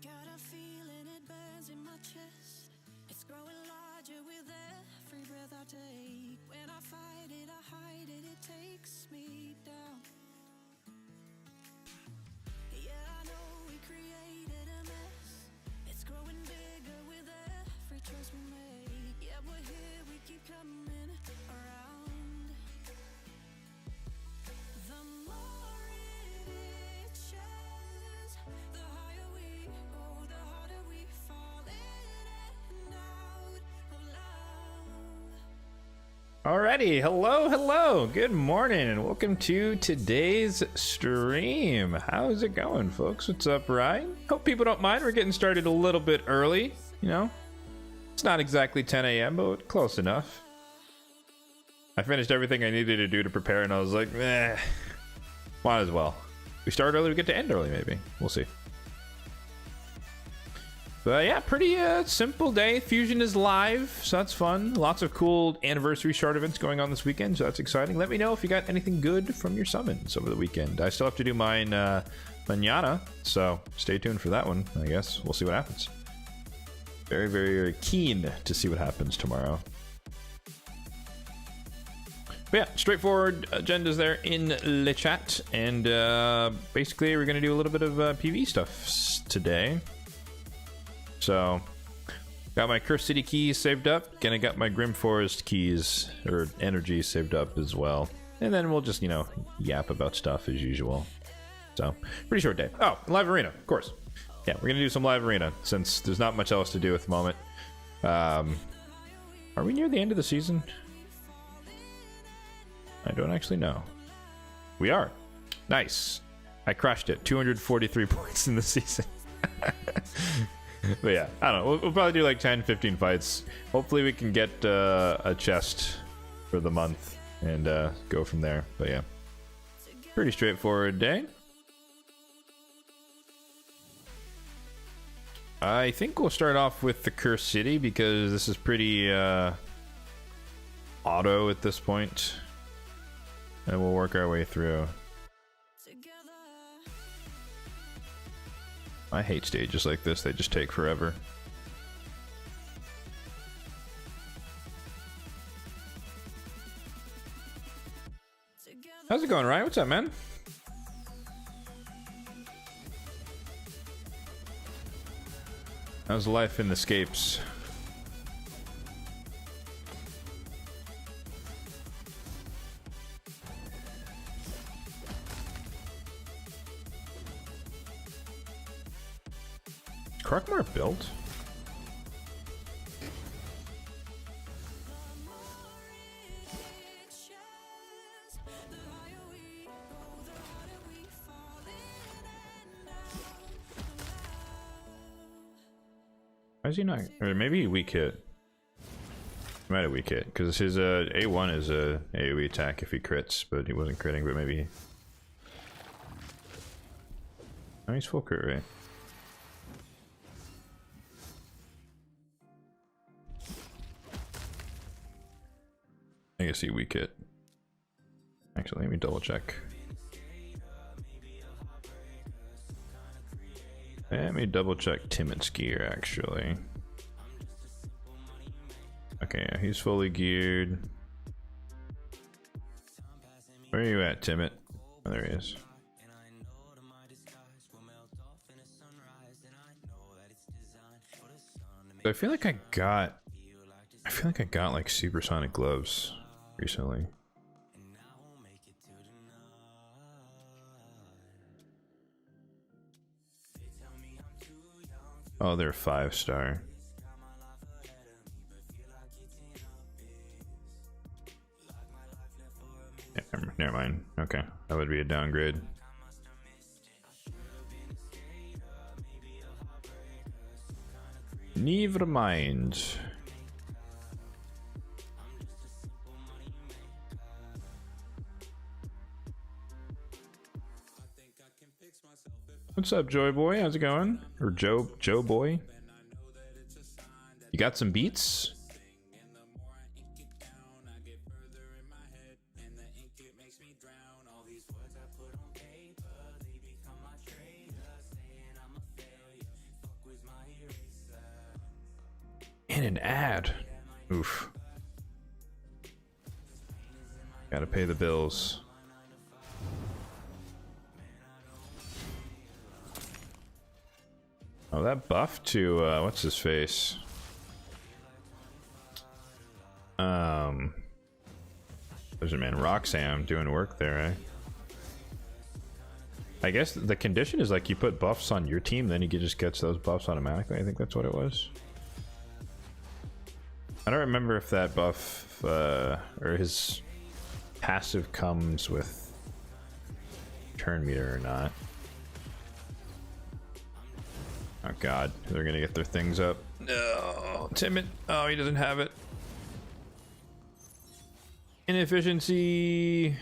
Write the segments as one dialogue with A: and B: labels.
A: Got a feeling it burns in my chest. It's growing larger with every breath I take. When I fight it, I hide it, it takes me down. Yeah, I know we created a mess. It's growing bigger with every choice we make. Yeah, we're here, we keep coming around. The more it shows, the higher we go, the harder we fall in and out of love.
B: Alrighty, hello, good morning, and welcome to today's stream. How's it going, folks? What's up, Ryan? Hope people don't mind. We're getting started a little bit early, you know? It's not exactly 10 a.m., but close enough. I finished everything I needed to do to prepare, and I was like, meh, might as well. We start early, we get to end early, maybe. We'll see. But yeah, pretty simple day. Fusion is live, so that's fun. Lots of cool anniversary shard events going on this weekend, so that's exciting. Let me know if you got anything good from your summons over the weekend. I still have to do mine mañana, so stay tuned for that one, I guess. We'll see what happens. Very, very keen to see what happens tomorrow. But yeah, straightforward agendas there in the chat, and basically we're going to do a little bit of PV stuff today. So, got my Cursed City keys saved up, gonna got my Grim Forest keys, or energy saved up as well. And then we'll just, you know, yap about stuff as usual. So, pretty short day. Oh, live arena, of course. Yeah, we're gonna do some live arena, since there's not much else to do at the moment. Are we near the end of the season? I don't actually know. We are. Nice. I crushed it. 243 points in the season. But yeah, I don't know. We'll probably do like 10, 15 fights. Hopefully we can get a chest for the month and go from there. But yeah, pretty straightforward day. I think we'll start off with the Cursed City because this is pretty auto at this point. And we'll work our way through. I hate stages like this, they just take forever. How's it going, Ryan? What's up, man? How's life in the Scapes? Krugmar built? Why is he not? Or maybe he weak hit. Might have weak hit because his A1 is a AoE attack if he crits, but he wasn't critting. But maybe. Oh, he's full crit rate. I guess he weak hit. Actually, let me double check. Let me double check Timot's gear actually. Okay, yeah, he's fully geared. Where are you at, Timot? Oh, there he is. So I feel like I got like supersonic gloves recently. Oh, they're 5-star. Yeah, never mind. Okay, that would be a downgrade. Never mind. What's up, Joy Boy? How's it going? Or Joe Boy? You got some beats? And an ad. Oof. Gotta pay the bills. Oh, that buff to what's his face? There's a man Roxanne doing work there, eh? I guess the condition is like you put buffs on your team, then he just gets those buffs automatically. I think that's what it was. I don't remember if that buff or his passive comes with turn meter or not. Oh god, they're gonna get their things up. No, Timid. Oh, he doesn't have it. Inefficiency.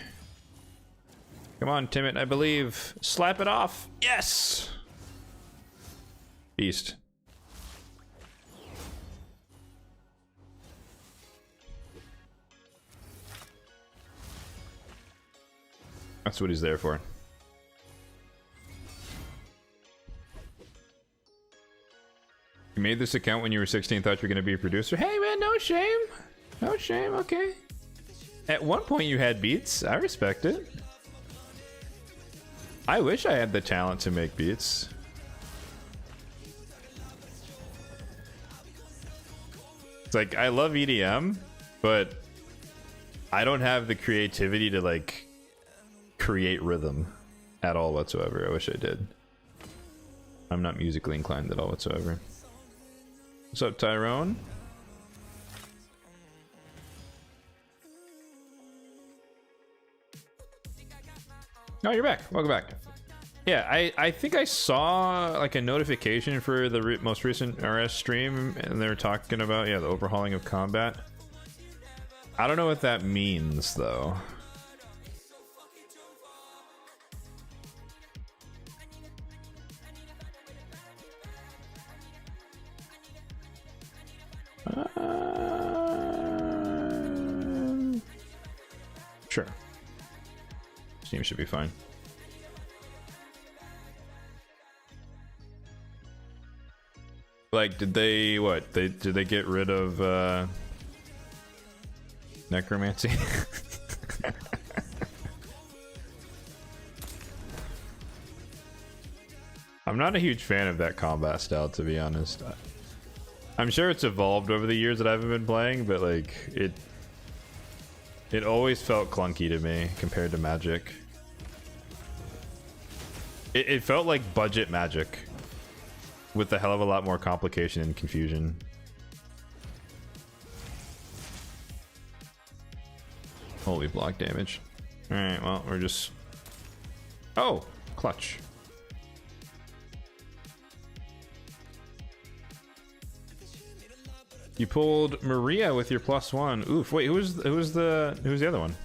B: Come on, Timid, I believe. Slap it off. Yes! Beast. That's what he's there for. You made this account when you were 16, thought you were going to be a producer. Hey man, no shame. No shame, okay. At one point you had beats. I respect it. I wish I had the talent to make beats. It's like, I love EDM, but I don't have the creativity to like create rhythm at all whatsoever. I wish I did. I'm not musically inclined at all whatsoever. What's up, Tyrone? Oh, you're back. Welcome back. Yeah, I think I saw like a notification for the most recent RS stream, and they were talking about, yeah, the overhauling of combat. I don't know what that means, though. Sure. Steam should be fine. Like, did they did they get rid of necromancy? I'm not a huge fan of that combat style, to be honest. I'm sure it's evolved over the years that I haven't been playing, but like it always felt clunky to me compared to Magic. It felt like budget Magic with a hell of a lot more complication and confusion. Holy block damage. Alright, well, we're just... Oh! Clutch. You pulled Maria with your +1. Oof. Wait, who's the other one?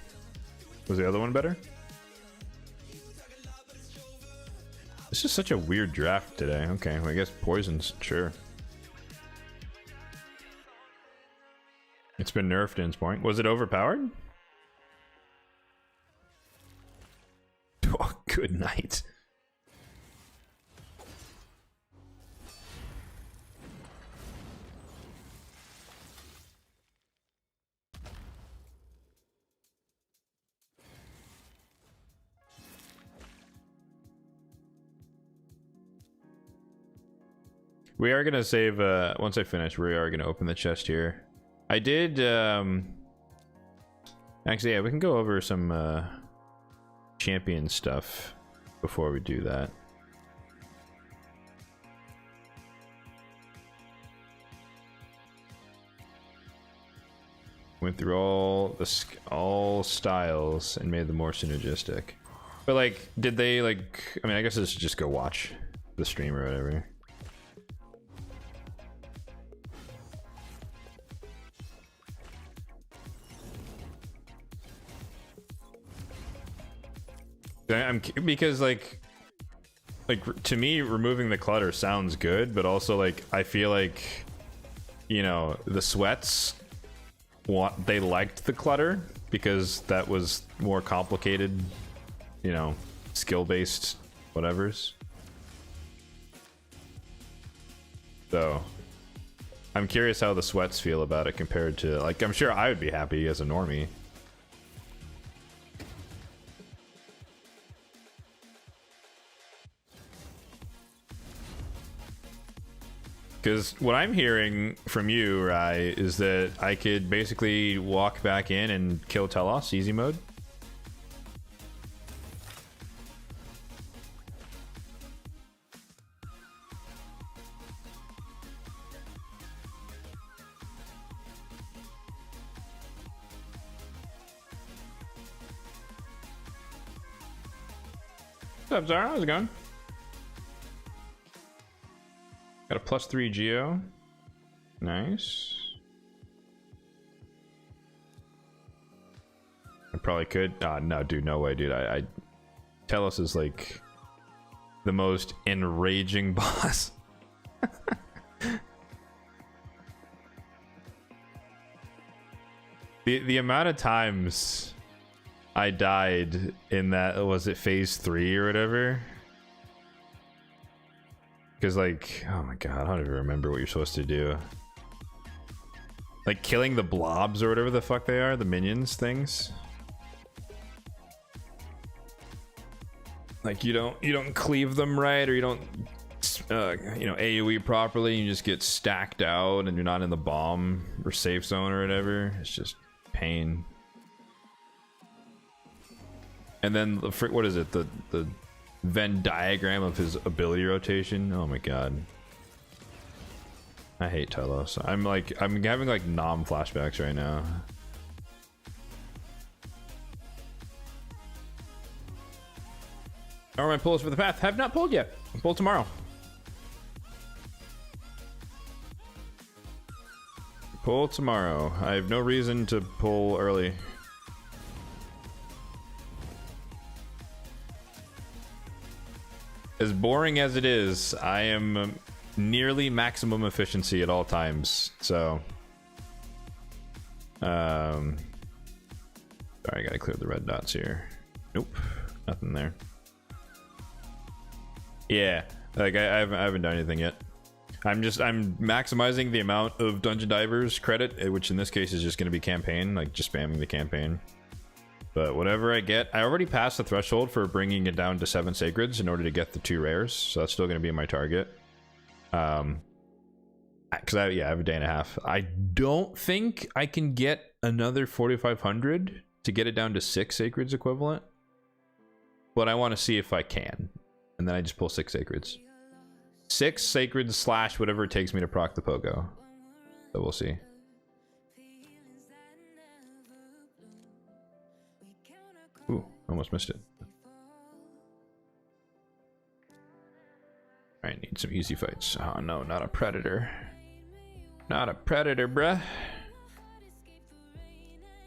B: Was the other one better? This is such a weird draft today. Okay, well, I guess poisons. Sure. It's been nerfed in its point. Was it overpowered? Oh, good night. We are gonna save, once I finish, we are gonna open the chest here. I did, actually, yeah, we can go over some, champion stuff before we do that. Went through all styles and made them more synergistic. But like, did they like, I mean, I guess I should just go watch the stream or whatever. Because like to me, removing the clutter sounds good, but also like I feel like, you know, the sweats they liked the clutter because that was more complicated, you know, skill based whatevers. So I'm curious how the sweats feel about it compared to, like, I'm sure I would be happy as a normie. Because what I'm hearing from you, Rai, is that I could basically walk back in and kill Telos, easy mode. What's up, Zara? How's it going? Got a +3 Geo. Nice. I probably could. No, dude, no way, dude. I Telos is like the most enraging boss. The amount of times I died in that, was it phase 3 or whatever? Because, like, oh my god, I don't even remember what you're supposed to do. Like, killing the blobs or whatever the fuck they are, the minions things. Like, you don't cleave them right, or you don't, you know, AoE properly, and you just get stacked out, and you're not in the bomb or safe zone or whatever. It's just pain. And then, what is it, the Venn diagram of his ability rotation. Oh my god, I hate Telos. I'm having like Nom flashbacks right now. Are my pulls for the path? Have not pulled yet. I'll pull tomorrow. Pull tomorrow. I have no reason to pull early. As boring as it is, I am nearly maximum efficiency at all times. So, sorry, I gotta clear the red dots here. Nope, nothing there. Yeah, like I haven't done anything yet. I'm maximizing the amount of Dungeon Divers credit, which in this case is just going to be campaign, like just spamming the campaign. But whatever I get, I already passed the threshold for bringing it down to 7 sacreds in order to get the 2 rares, so that's still going to be my target. Because I have a day and a half. I don't think I can get another 4,500 to get it down to 6 sacreds equivalent, but I want to see if I can, and then I just pull 6 sacreds. 6 sacreds / whatever it takes me to proc the pogo. So we'll see. Ooh, almost missed it. I need some easy fights. Oh no, not a predator. Not a predator, bruh.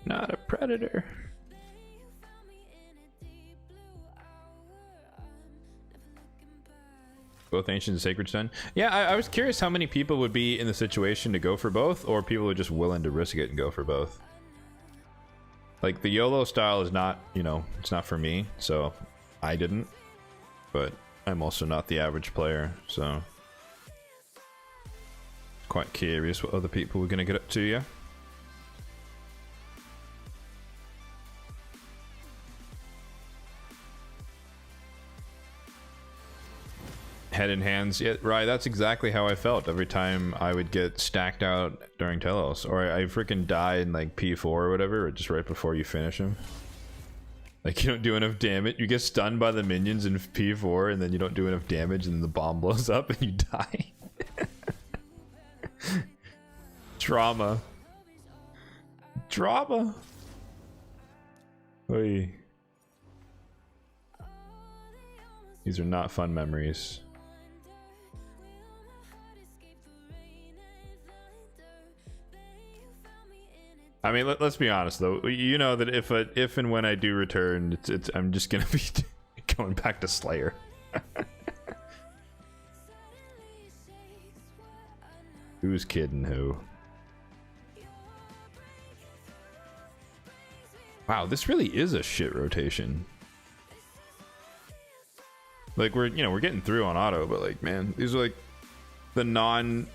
B: Not a predator. Both Ancient and Sacred Stone. Yeah, I was curious how many people would be in the situation to go for both, or people are just willing to risk it and go for both. Like, the YOLO style is not, you know, it's not for me, so I didn't. But I'm also not the average player, so quite curious what other people were going to get up to, yeah. Head in hands. Yeah, right, that's exactly how I felt every time I would get stacked out during Telos, or I freaking die in like P4 or whatever, or just right before you finish him. Like, you don't do enough damage, you get stunned by the minions in P4, and then you don't do enough damage, and then the bomb blows up and you die. Trauma. Drama. Oy. These are not fun memories. I mean, let's be honest though. You know that if and when I do return, I'm just gonna be going back to Slayer. Who's kidding who? Wow, this really is a shit rotation. Like, we're getting through on auto, but like, man, these are like the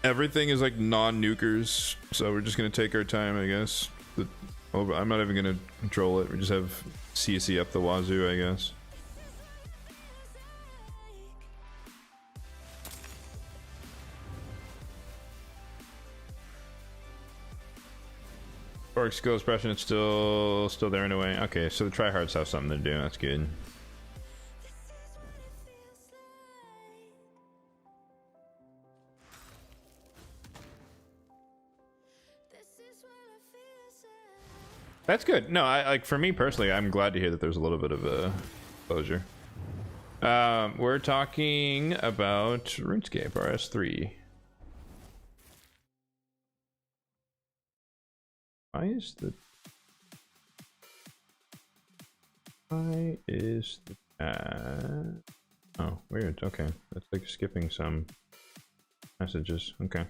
B: everything is like non-nukers, so we're just gonna take our time, I guess. I'm not even gonna control it. We just have CC up the wazoo, I guess. Orc skill expression, it's still there in a way. Okay, so the tryhards have something to do. That's good. That's good. No, I like, for me personally, I'm glad to hear that there's a little bit of closure. We're talking about RuneScape RS3. Why is the oh, weird. Okay, that's like skipping some messages. Okay.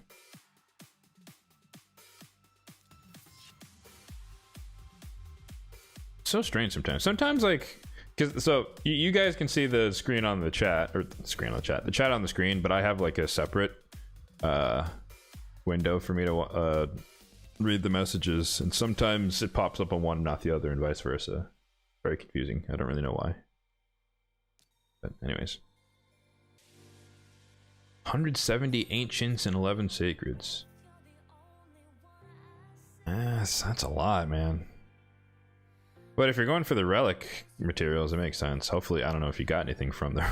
B: So strange sometimes. Sometimes, like, because so you guys can see the screen on the chat, or the screen on the chat, the chat on the screen, but I have like a separate window for me to read the messages, and sometimes it pops up on one, not the other, and vice versa. Very confusing. I don't really know why. But anyways, 170 ancients and 11 sacreds. That's a lot, man. But if you're going for the relic materials, it makes sense. Hopefully, I don't know if you got anything from the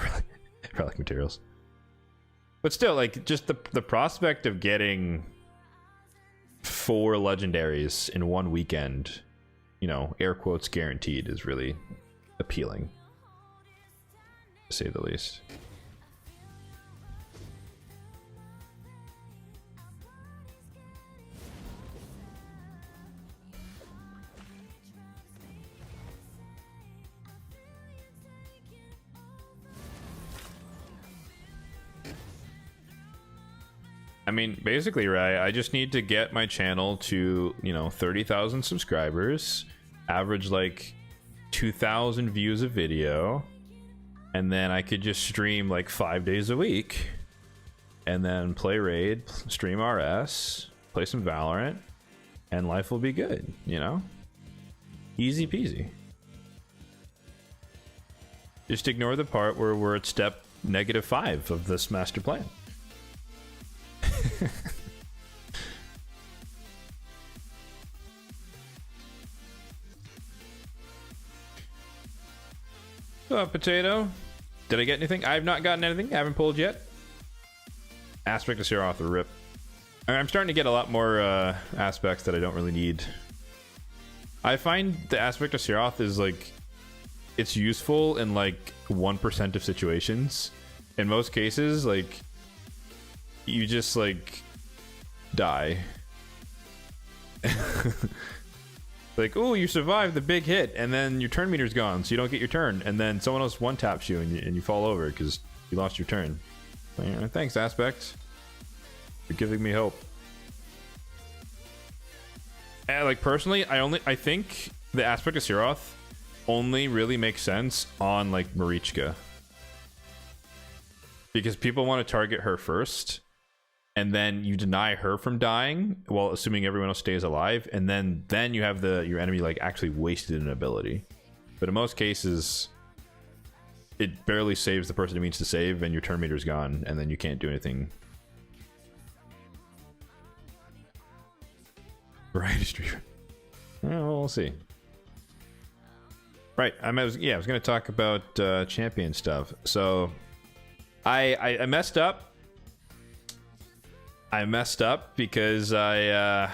B: relic materials. But still, like, just the prospect of getting 4 legendaries in one weekend, you know, air quotes guaranteed, is really appealing, to say the least. I mean, basically, right, I just need to get my channel to, you know, 30,000 subscribers, average like 2,000 views a video, and then I could just stream like 5 days a week, and then play Raid, stream RS, play some Valorant, and life will be good, you know? Easy peasy. Just ignore the part where we're at step -5 of this master plan. Potato. Did I get anything? I have not gotten anything. I haven't pulled yet. Aspect of Seer off the rip. I'm starting to get a lot more aspects that I don't really need. I find the Aspect of Seeroth is like, it's useful in like 1% of situations. In most cases, like, you just like die. Like, oh, you survived the big hit, and then your turn meter's gone, so you don't get your turn, and then someone else one taps you, and you fall over because you lost your turn. Thanks, Aspect. You're giving me hope. And, like, personally, I think the Aspect of Siroth only really makes sense on, like, Marichka, because people want to target her first, and then you deny her from dying while assuming everyone else stays alive, and then you have your enemy like actually wasted an ability. But in most cases, it barely saves the person it means to save, and your turn meter's gone, and then you can't do anything. Variety streamer. Well, we'll see. Right, I was going to talk about champion stuff. So I messed up. I messed up because I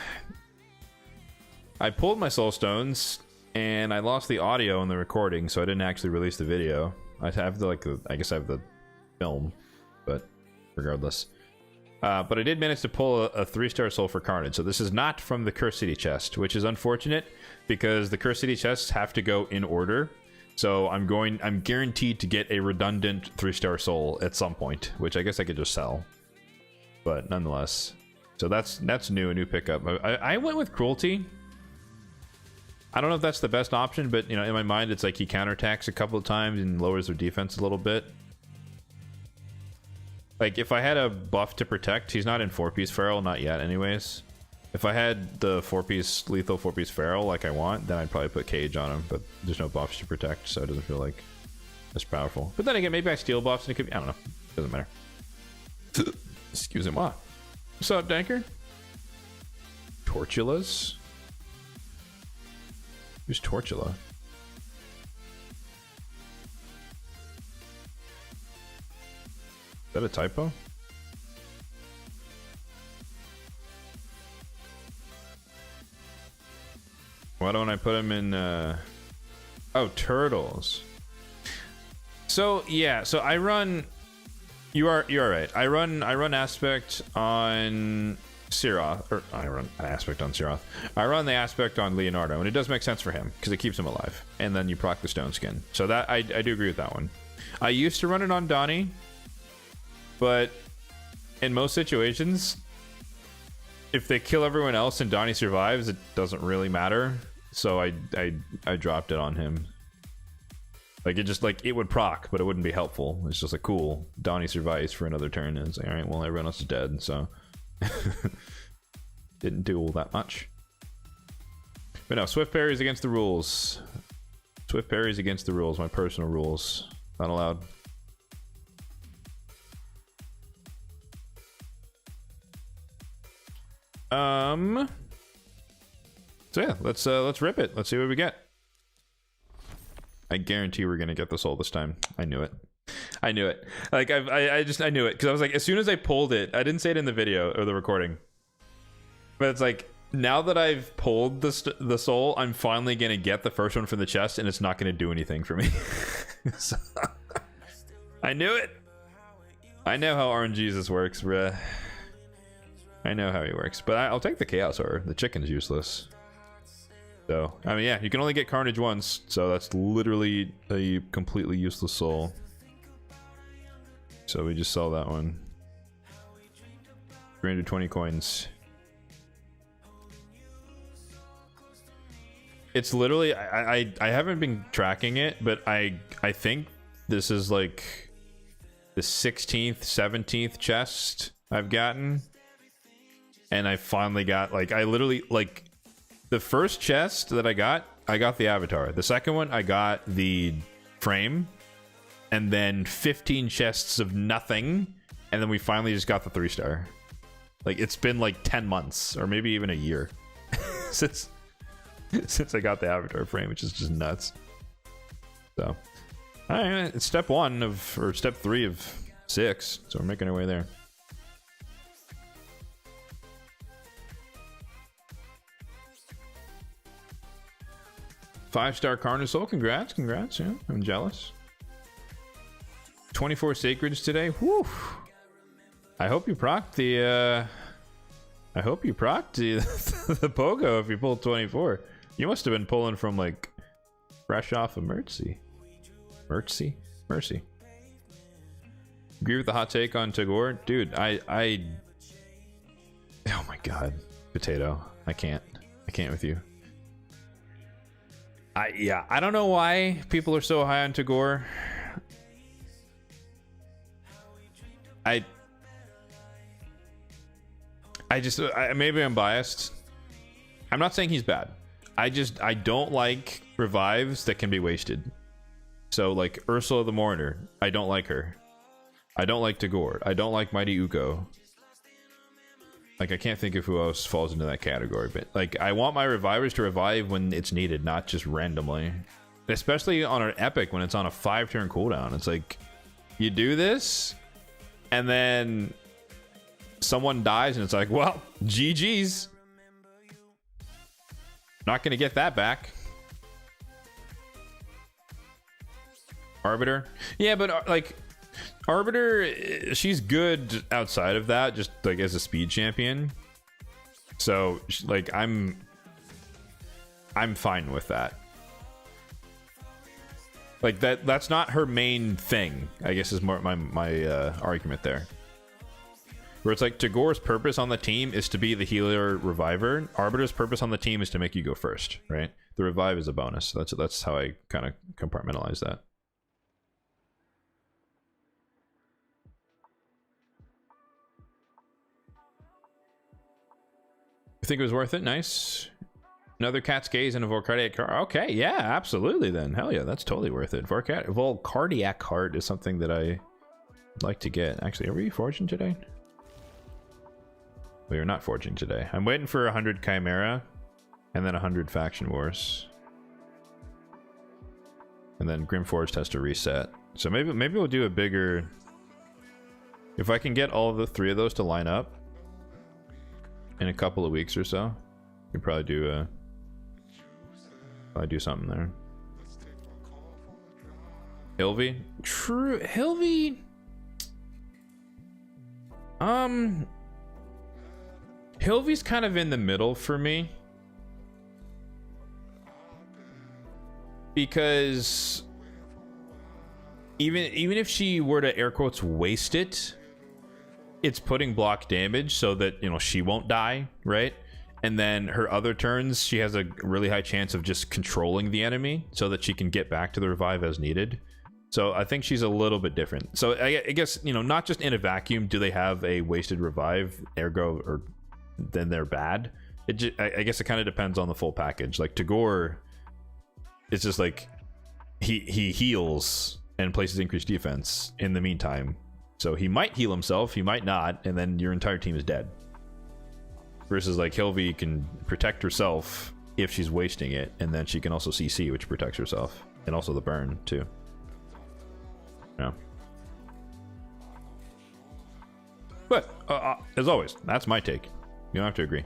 B: pulled my soul stones and I lost the audio in the recording, so I didn't actually release the video. I have I guess I have the film, but regardless. But I did manage to pull a 3-star soul for Carnage. So this is not from the Curse City chest, which is unfortunate because the Curse City chests have to go in order. So I'm guaranteed to get a redundant 3-star soul at some point, which I guess I could just sell. But nonetheless, so that's new, a new pickup. I went with Cruelty. I don't know if that's the best option, but you know, in my mind, it's like he counterattacks a couple of times and lowers their defense a little bit. Like if I had a buff to protect, he's not in 4-piece Feral, not yet, anyways. If I had the 4-piece lethal 4-piece Feral like I want, then I'd probably put Cage on him. But there's no buffs to protect, so it doesn't feel like as powerful. But then again, maybe I steal buffs and it could be, I don't know. Doesn't matter. Excuse me. What's up, Danker? Tortulas? Who's Tortula? Is that a typo? Why don't I put him in oh, turtles. So yeah, so I run you're right. I run Aspect on Siroth, or I run an Aspect on Siroth. I run the Aspect on Leonardo, and it does make sense for him because it keeps him alive. And then you proc the Stone Skin. So that I do agree with that one. I used to run it on Donnie, but in most situations, if they kill everyone else and Donnie survives, it doesn't really matter. So I dropped it on him. Like it would proc, but it wouldn't be helpful. It's just like, cool, Donnie survives for another turn, and it's like, all right, well, everyone else is dead, so didn't do all that much. But no, Swift parries against the rules. Swift parries against the rules. My personal rules, not allowed. So yeah, let's rip it. Let's see what we get. I guarantee we're gonna get the soul this time. I knew it. I knew it. Like I knew it because I was like, as soon as I pulled it, I didn't say it in the video or the recording, but it's like, now that I've pulled the soul, I'm finally gonna get the first one from the chest, and it's not gonna do anything for me. So, I knew it. I know how RNGesus works, bruh. I know how he works, but I'll take the Chaos Ore. The chicken's useless. So, I mean, yeah, you can only get Carnage once, so that's literally a completely useless soul. So we just sell that one. 320 coins. It's literally, I haven't been tracking it, but I think this is like the 16th, 17th chest I've gotten. And I finally got, like, I literally, like, the first chest that I got the Avatar. The second one, I got the frame. And then 15 chests of nothing. And then we finally just got the 3-star. Like, it's been like 10 months, or maybe even a year since I got the Avatar frame, which is just nuts. So, all right, it's step 1 of, or step 3 of 6. So we're making our way there. Five-star Carnage Soul, congrats, yeah, I'm jealous. 24 Sacreds today, whew. I hope you proc the I hope you procced the pogo if you pulled 24. You must have been pulling from like fresh off of Mercy. Mercy? Mercy. Agree with the hot take on Tagore? Dude, I oh my god. Potato. I can't with you. I don't know why people are so high on Tagore. Maybe I'm biased. I'm not saying he's bad. I don't like revives that can be wasted. So like Ursula the Mourner, I don't like her. I don't like Tagore. I don't like Mighty Uko. Like I can't think of who else falls into that category, but like I want my revivers to revive when it's needed, not just randomly. Especially on an epic when it's on a 5-turn cooldown. It's like you do this and then someone dies and it's like, well, GG's. Not gonna get that back. Arbiter? Yeah, but like Arbiter, she's good outside of that, just like as a speed champion. So like I'm fine with that. Like that's not her main thing, I guess is more my argument there. Where it's like Tagore's purpose on the team is to be the healer reviver. Arbiter's purpose on the team is to make you go first, right? The revive is a bonus. That's how I kind of compartmentalize that. I think it was worth it. Nice. Another cat's gaze and a Volcardiac card. Okay, yeah, absolutely then. Hell yeah, that's totally worth it. Volcardiac card is something that I like to get. Actually, are we forging today? We are not forging today. I'm waiting for 100 Chimera and then 100 Faction Wars. And then Grimforged has to reset. So maybe we'll do a bigger... If I can get all of the 3 of those to line up in a couple of weeks or so, we could probably do something there. Hilvy? True, Hilvy... Hilvy's kind of in the middle for me. Because even if she were to air quotes waste it, it's putting block damage so that, you know, she won't die, right? And then her other turns, she has a really high chance of just controlling the enemy so that she can get back to the revive as needed. So I think she's a little bit different. So I guess, you know, not just in a vacuum do they have a wasted revive, ergo, or then they're bad. I guess it kind of depends on the full package. Like Tagore, it's just like he heals and places increased defense in the meantime. So he might heal himself, he might not, and then your entire team is dead. Versus like Hilvy can protect herself if she's wasting it, and then she can also CC, which protects herself, and also the burn too. Yeah. But as always, that's my take. You don't have to agree.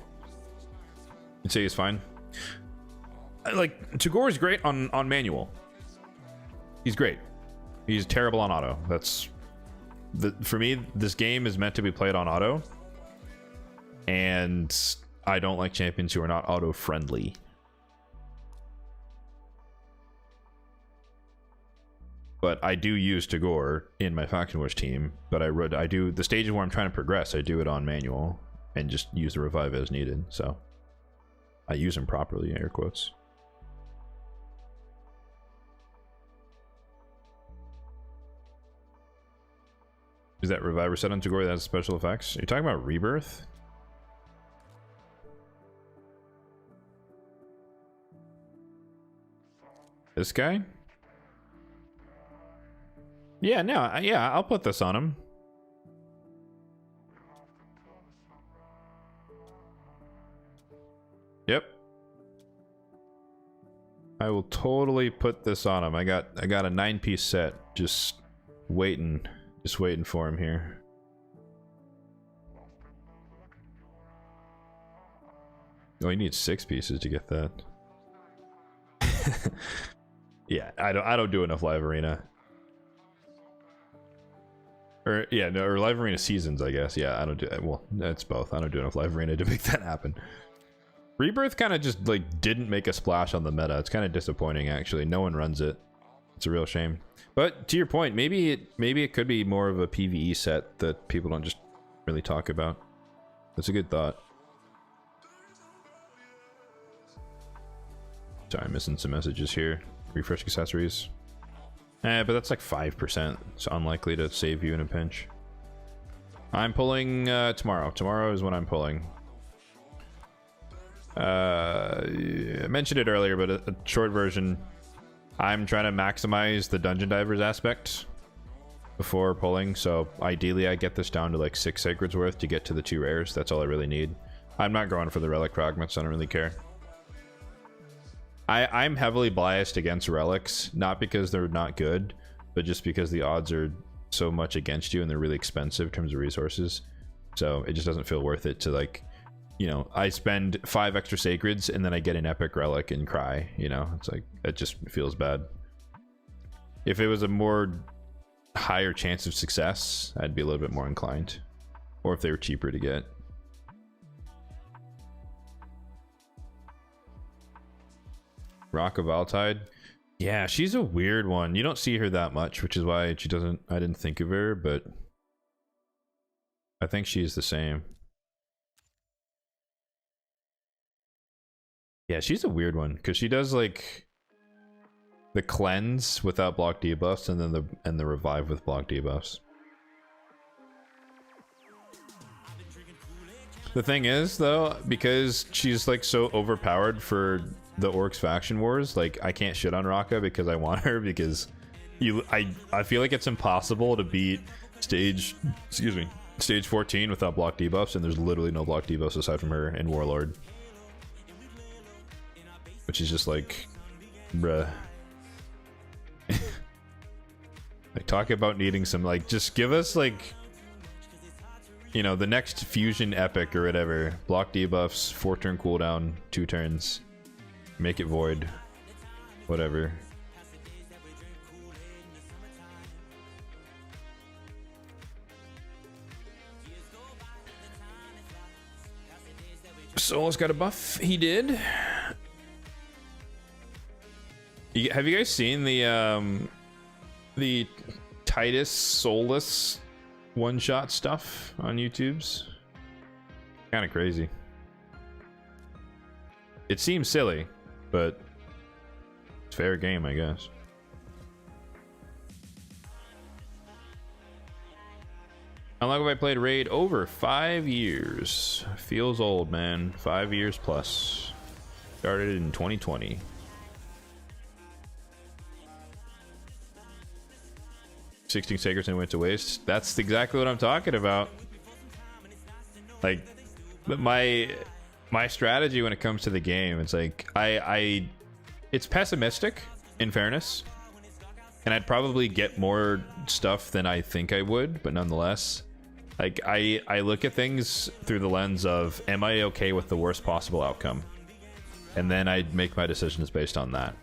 B: You'd say he's fine. Like Tagore is great on manual. He's great. He's terrible on auto. That's for me. This game is meant to be played on auto, and I don't like champions who are not auto friendly. But I do use Tagore in my Faction Wars team. But I do the stages where I'm trying to progress. I do it on manual and just use the revive as needed. So I use them properly, air quotes. Is that reviver set on Tagore that has special effects? Are you talking about Rebirth? This guy? Yeah, no, yeah, I'll put this on him. Yep. I will totally put this on him. I got a 9-piece set just waiting for him here. Oh, you need 6 pieces to get that. Yeah, I don't do enough live arena. Or yeah, no, or live arena seasons, I guess. Yeah, I don't do that. Well, that's both. I don't do enough live arena to make that happen. Rebirth kind of just like didn't make a splash on the meta. It's kind of disappointing, actually. No one runs it. It's a real shame. But to your point, maybe it could be more of a PvE set that people don't just really talk about. That's a good thought. Sorry, I'm missing some messages here. Refresh accessories. But that's like 5%. It's unlikely to save you in a pinch. I'm pulling tomorrow. Tomorrow is when I'm pulling. I mentioned it earlier, but a short version. I'm trying to maximize the dungeon divers aspect before pulling. So ideally, I get this down to like 6 sacreds worth to get to the 2 rares. That's all I really need. I'm not going for the relic fragments. I don't really care. I'm heavily biased against relics, not because they're not good, but just because the odds are so much against you and they're really expensive in terms of resources. So it just doesn't feel worth it to, like, you know, I spend 5 extra sacreds and then I get an epic relic and cry, you know. It's like, it just feels bad. If it was a more higher chance of success, I'd be a little bit more inclined, or if they were cheaper to get. Rock of Valtide. Yeah, she's a weird one. You don't see her that much, which is why she doesn't. I didn't think of her, but I think she's the same. Yeah, she's a weird one because she does like the cleanse without block debuffs, and then the revive with block debuffs. The thing is, though, because she's like so overpowered for the Orcs faction wars, like I can't shit on Raka because I want her, because I feel like it's impossible to beat stage 14 without block debuffs, and there's literally no block debuffs aside from her and Warlord, which is just like, bruh. Like, talk about needing some, like, just give us like, you know, the next fusion epic or whatever, block debuffs, 4-turn cooldown, 2 turns. Make it void. Whatever. Solus got a buff. He did. Have you guys seen the Titus Solus one-shot stuff on YouTube's? Kind of crazy. It seems silly, but it's fair game, I guess. How long have I played Raid? Over 5 years. Feels old, man. 5 years plus. Started in 2020. $16 sacreds and went to waste. That's exactly what I'm talking about. Like, my strategy when it comes to the game, it's like it's pessimistic, in fairness, and I'd probably get more stuff than I think I would, but nonetheless, like I look at things through the lens of, am I okay with the worst possible outcome, and then I'd make my decisions based on that.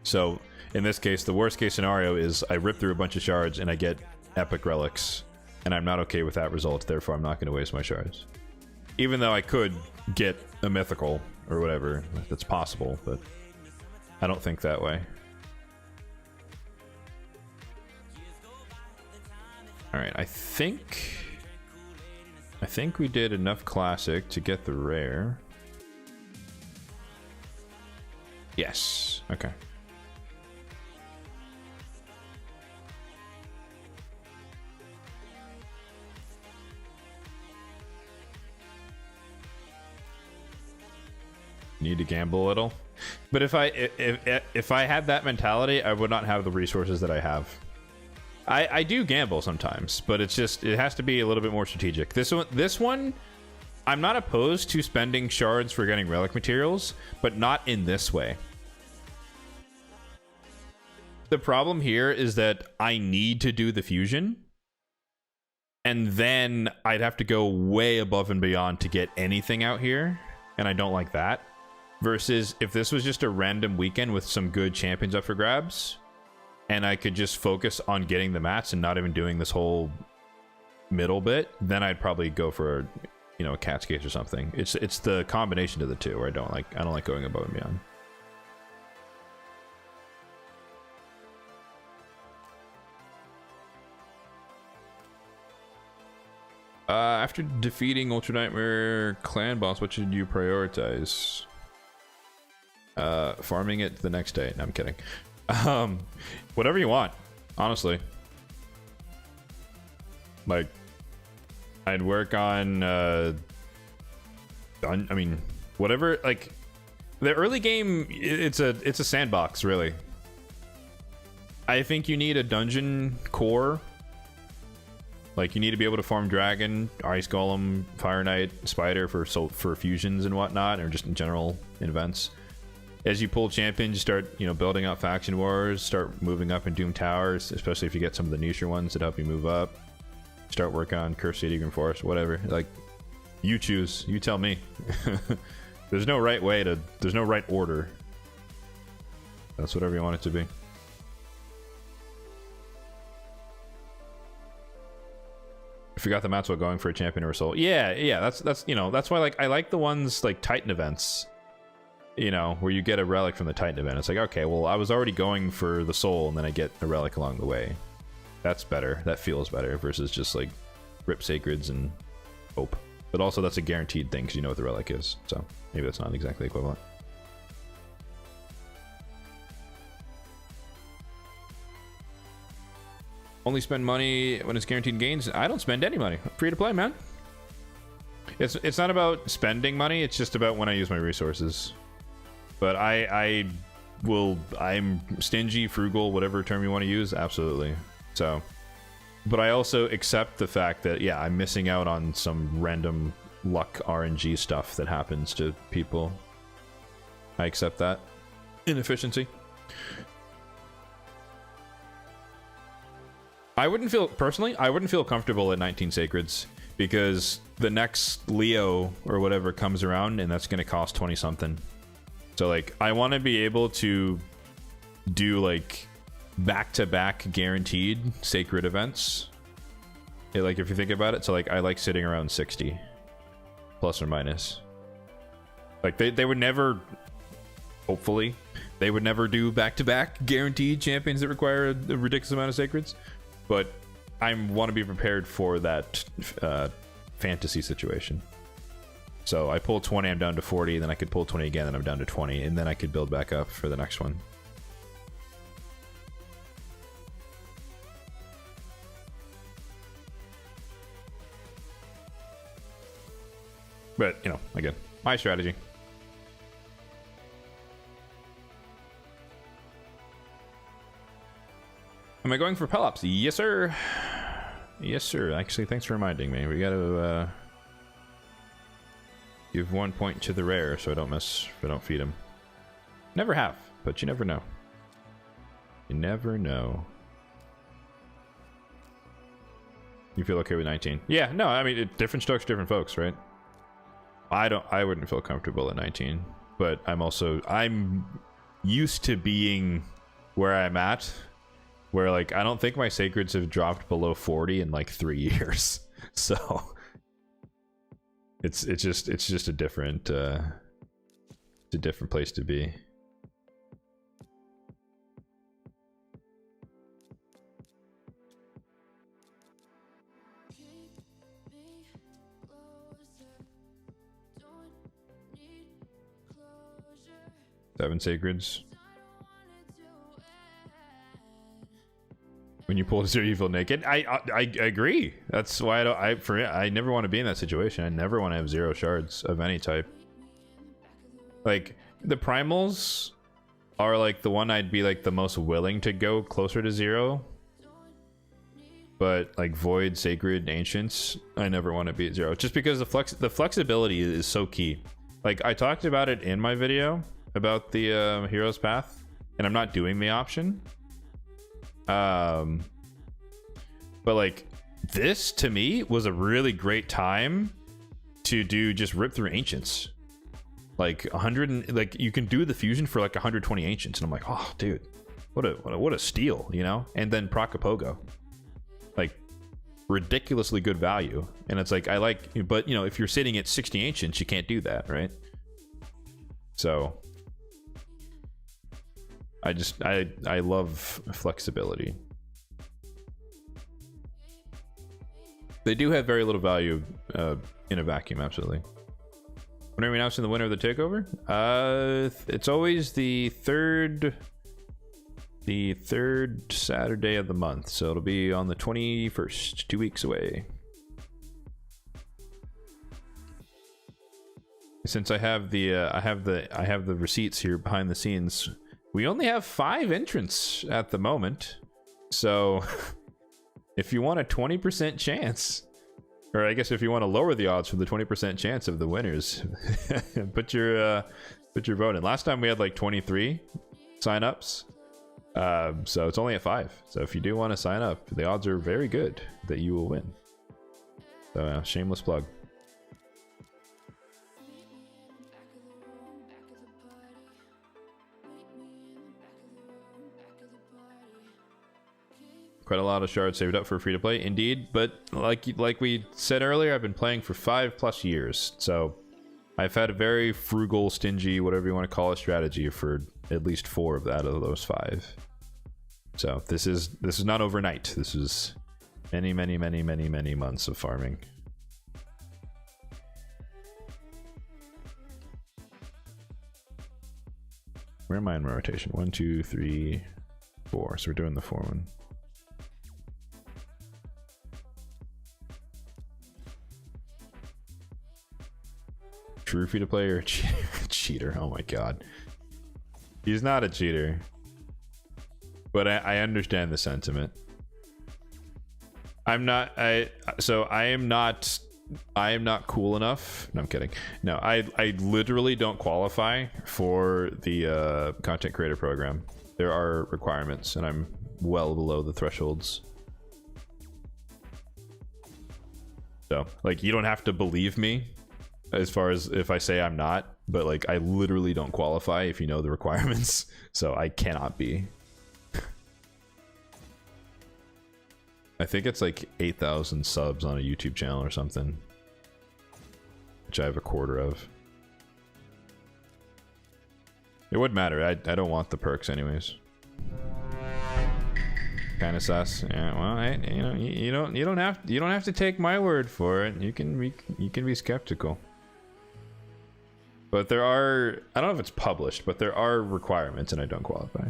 B: So in this case, the worst case scenario is I rip through a bunch of shards and I get epic relics, and I'm not okay with that result, therefore I'm not going to waste my shards. Even though I could get a mythical or whatever, that's possible, but I don't think that way. Alright, I think we did enough classic to get the rare. Yes, okay. Need to gamble a little, but if I had that mentality, I would not have the resources that I have. I do gamble sometimes, but it's just, it has to be a little bit more strategic. This one, I'm not opposed to spending shards for getting relic materials, but not in this way. The problem here is that I need to do the fusion, and then I'd have to go way above and beyond to get anything out here, and I don't like that. Versus if this was just a random weekend with some good champions up for grabs, and I could just focus on getting the mats and not even doing this whole middle bit, then I'd probably go for, you know, a cat's case or something. It's the combination of the two where I don't like going above and beyond. After defeating Ultra Nightmare clan boss, what should you prioritize? Farming it the next day. No, I'm kidding. Whatever you want, honestly. Like, I'd work on I mean, whatever. Like, the early game, it's a sandbox, really. I think you need a dungeon core. Like, you need to be able to farm dragon, ice golem, fire knight, spider for fusions and whatnot, or just in general events. As you pull champions, you start, you know, building up faction wars, start moving up in Doom Towers, especially if you get some of the nicher ones that help you move up. Start working on Cursed City, Green Forest, whatever. Like, you choose. You tell me. There's no right way to... There's no right order. That's whatever you want it to be. I forgot the Maxwell going for a champion or a soul. Yeah, that's you know, that's why, like, I like the ones like Titan events, you know, where you get a relic from the Titan event. It's like, okay, well, I was already going for the soul and then I get a relic along the way. That's better. That feels better versus just like rip sacreds and hope. But also that's a guaranteed thing because you know what the relic is. So maybe that's not exactly equivalent. Only spend money when it's guaranteed gains. I don't spend any money. Free to play, man. It's not about spending money. It's just about when I use my resources. But I'm stingy, frugal, whatever term you want to use. Absolutely. So, but I also accept the fact that, yeah, I'm missing out on some random luck RNG stuff that happens to people. I accept that. Inefficiency. I wouldn't feel comfortable at 19 Sacreds because the next Leo or whatever comes around and that's going to cost 20 something. So like, I want to be able to do like back-to-back guaranteed sacred events. Yeah, like if you think about it, so like I like sitting around 60 plus or minus. Like they would never, hopefully, they would never do back-to-back guaranteed champions that require a ridiculous amount of sacreds. But I want to be prepared for that fantasy situation. So I pull 20, I'm down to 40, then I could pull 20 again, and I'm down to 20, and then I could build back up for the next one. But, you know, again, my strategy. Am I going for Pelops? Yes, sir. Yes, sir. Actually, thanks for reminding me. We gotta give 1 point to the rare so I don't feed him. Never have, but you never know. You never know. You feel okay with 19? Yeah, no, I mean, different strokes, different folks, right? I wouldn't feel comfortable at 19, but I'm used to being where I'm at. Where like I don't think my sacreds have dropped below 40 in like 3 years, so it's just a different place to be. Seven sacreds. When you pull a zero, you feel naked. I agree. That's why I never want to be in that situation. I never want to have 0 shards of any type. Like the primals are like the one I'd be like the most willing to go closer to 0. But like void, sacred, ancients, I never want to be at 0. Just because the flexibility is so key. Like I talked about it in my video about the hero's path, and I'm not doing the option. But like this to me was a really great time to do just rip through ancients. Like 100 and like you can do the fusion for like 120 ancients, and I'm like, oh dude, what a steal, you know? And then Procapogo, like ridiculously good value. And it's like, I like, but you know, if you're sitting at 60 ancients, you can't do that, right? So I love flexibility. They do have very little value in a vacuum, absolutely. When are we announcing the winner of the takeover? It's always the third Saturday of the month, so it'll be on the 21st, 2 weeks away. Since I have the receipts here behind the scenes, we only have 5 entrants at the moment, so if you want a 20% chance, or I guess if you want to lower the odds for the 20% chance of the winners, put your vote in. Last time we had like 23 signups, so it's only at 5. So if you do want to sign up, the odds are very good that you will win. So shameless plug. Quite a lot of shards saved up for free to play, indeed. But like we said earlier, I've been playing for 5+ years, so I've had a very frugal, stingy, whatever you want to call it, strategy for at least 4 of that out of those 5. So this is not overnight. This is many months of farming. Where am I in my rotation? 1, 2, 3, 4. So we're doing the 4 one. True free to play or cheater? Oh my god, he's not a cheater, but I understand the sentiment. I am not cool enough. No, I'm kidding. No, I literally don't qualify for the content creator program. There are requirements, and I'm well below the thresholds. So, like, you don't have to believe me as far as if I say I'm not, but like, I literally don't qualify if you know the requirements, so I cannot be. I think it's like 8,000 subs on a YouTube channel or something, which I have a quarter of. It wouldn't matter. I don't want the perks anyways. Kind of sus. Yeah. Well, hey, you don't have to take my word for it. You can be skeptical. But there are, I don't know if it's published, but there are requirements, and I don't qualify.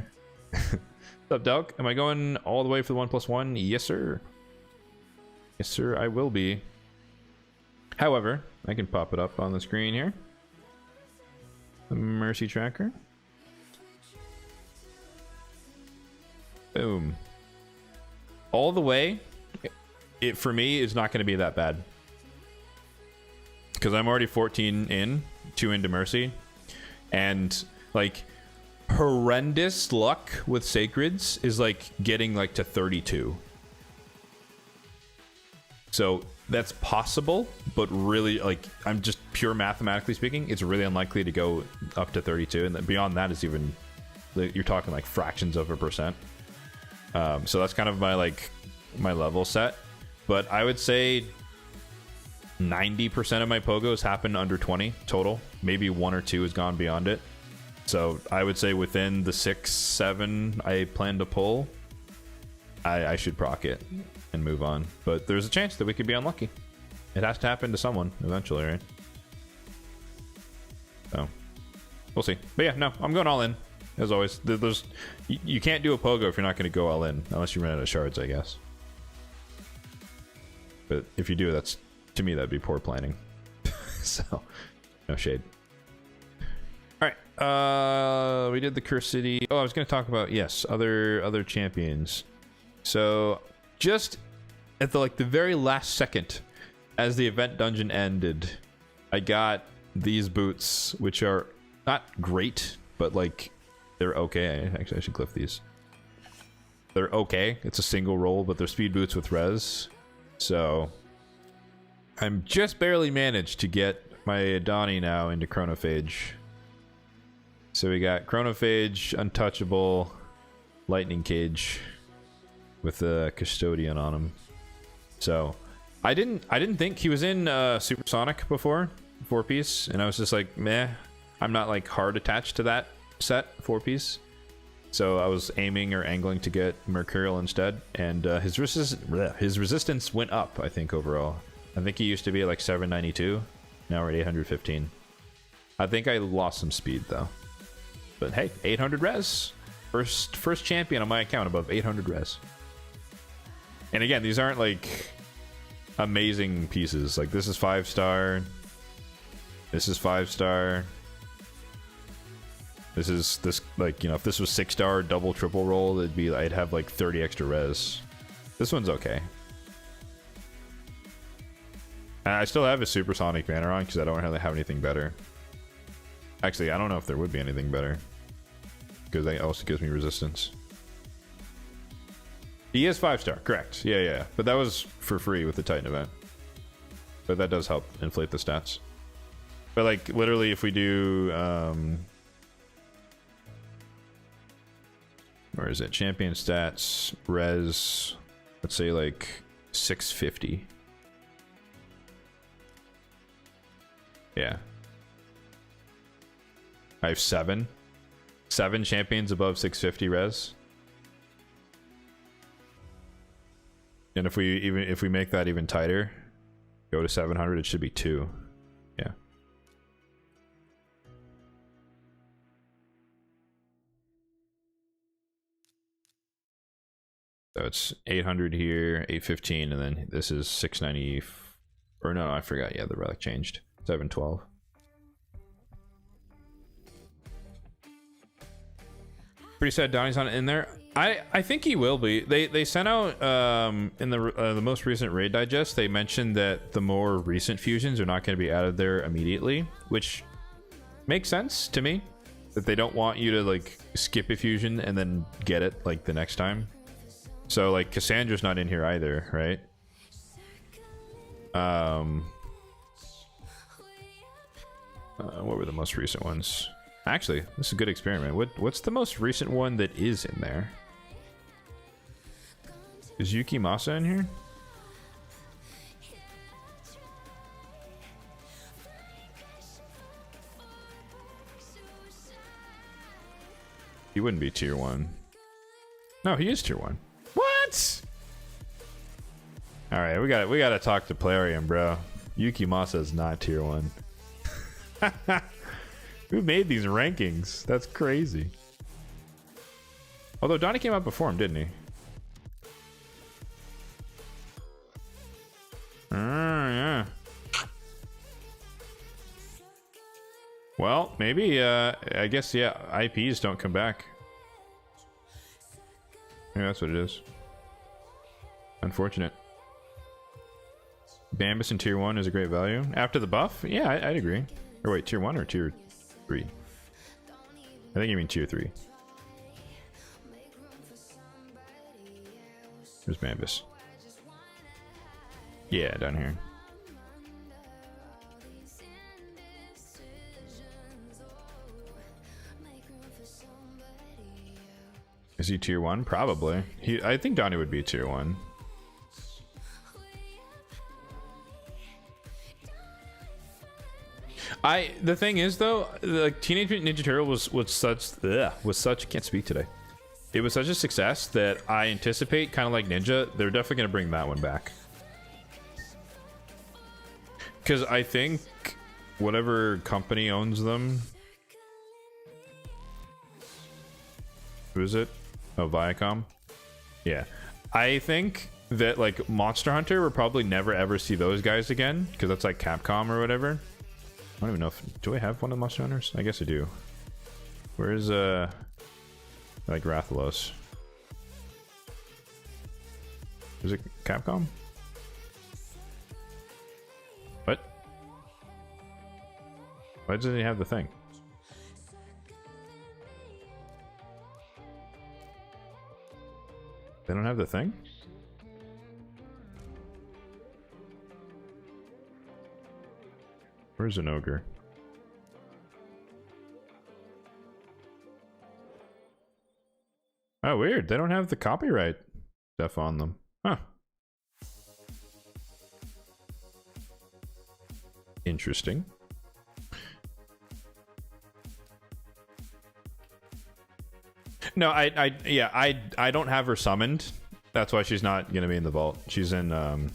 B: What's up, Delk? Am I going all the way for the 1+1? Yes, sir. Yes, sir, I will be. However, I can pop it up on the screen here. The Mercy Tracker. Boom. All the way, it for me is not going to be that bad. Because I'm already 14 in, 2 into Mercy. And, like, horrendous luck with Sacreds is, like, getting, like, to 32. So, that's possible, but really, like, I'm just pure mathematically speaking, it's really unlikely to go up to 32. And then beyond that is even, you're talking, like, fractions of a percent. So that's kind of my, like, my level set. But I would say 90% of my pogos happen under 20 total. Maybe 1 or 2 has gone beyond it. So I would say within the 6, 7 I plan to pull, I should proc it and move on. But there's a chance that we could be unlucky. It has to happen to someone eventually, right? So we'll see. But yeah, no, I'm going all in. As always, you can't do a pogo if you're not going to go all in, unless you run out of shards, I guess. But if you do, that's, to me, that'd be poor planning. So, no shade. All right, we did the Curse City. Oh, I was going to talk about, yes, other champions. So, just at the very last second, as the event dungeon ended, I got these boots, which are not great, but like, they're okay. Actually, I should clip these. They're okay. It's a single roll, but they're speed boots with res. So I'm just barely managed to get my Adani now into Chronophage. So we got Chronophage, Untouchable, lightning cage with the custodian on him. So I didn't think he was in Supersonic before, 4-piece, and I was just like, meh. I'm not like hard attached to that set 4-piece. So I was aiming or angling to get Mercurial instead, and his resistance went up, I think, overall. I think he used to be like 792, now we're at 815. I think I lost some speed though. But hey, 800 res. First champion on my account above 800 res. And again, these aren't like amazing pieces. Like this is 5-star. This is 5-star. This is like, you know, if this was 6-star double triple roll, I'd have like 30 extra res. This one's okay. I still have a Supersonic banner on because I don't really have anything better. Actually, I don't know if there would be anything better, because that also gives me resistance. He is 5-star, correct. Yeah. But that was for free with the Titan event. But that does help inflate the stats. But like literally if we do where is it? Champion stats, res, let's say like 650. Yeah. I have 7 champions above 650 res. And if we make that even tighter, go to 700, it should be 2. Yeah. So it's 800 here, 815, and then this is 690. Or no, I forgot. Yeah, the relic changed. 712. Pretty sad Donnie's not in there. I think he will be. They sent out in the most recent raid digest, they mentioned that the more recent fusions are not going to be added there immediately, which makes sense to me. That they don't want you to like skip a fusion and then get it like the next time. So like Cassandra's not in here either, right? What were the most recent ones? Actually, this is a good experiment. What's the most recent one that is in there? Is Yuki Masa in here? He wouldn't be tier 1. No, he is tier 1. What? All right, we got to talk to Plarium, bro. Yuki Masa is not tier 1. Who made these rankings? That's crazy. Although Donnie came out before him, didn't he? Yeah. Well, maybe, I guess, yeah, IPs don't come back. Yeah, that's what it is. Unfortunate. Bambus in tier 1 is a great value. After the buff? Yeah, I'd agree. Or wait, tier 1 or tier 3? I think you mean tier 3. There's Bambus. Yeah, down here. Is he tier 1? Probably. I think Donnie would be tier 1. The thing is though, the Teenage Mutant Ninja Turtle was such I can't speak today. It was such a success that I anticipate, kind of like Ninja, they're definitely gonna bring that one back. Because I think whatever company owns them, who is it? Oh, Viacom. Yeah, I think that like Monster Hunter will probably never ever see those guys again because that's like Capcom or whatever. I don't even know if do I have one of the Monster Hunters? I guess I do. Where's like Rathalos? Is it Capcom? What? Why doesn't he have the thing? They don't have the thing? Where's an ogre? Oh, weird. They don't have the copyright stuff on them. Huh. Interesting. No, I don't have her summoned. That's why she's not gonna be in the vault. She's in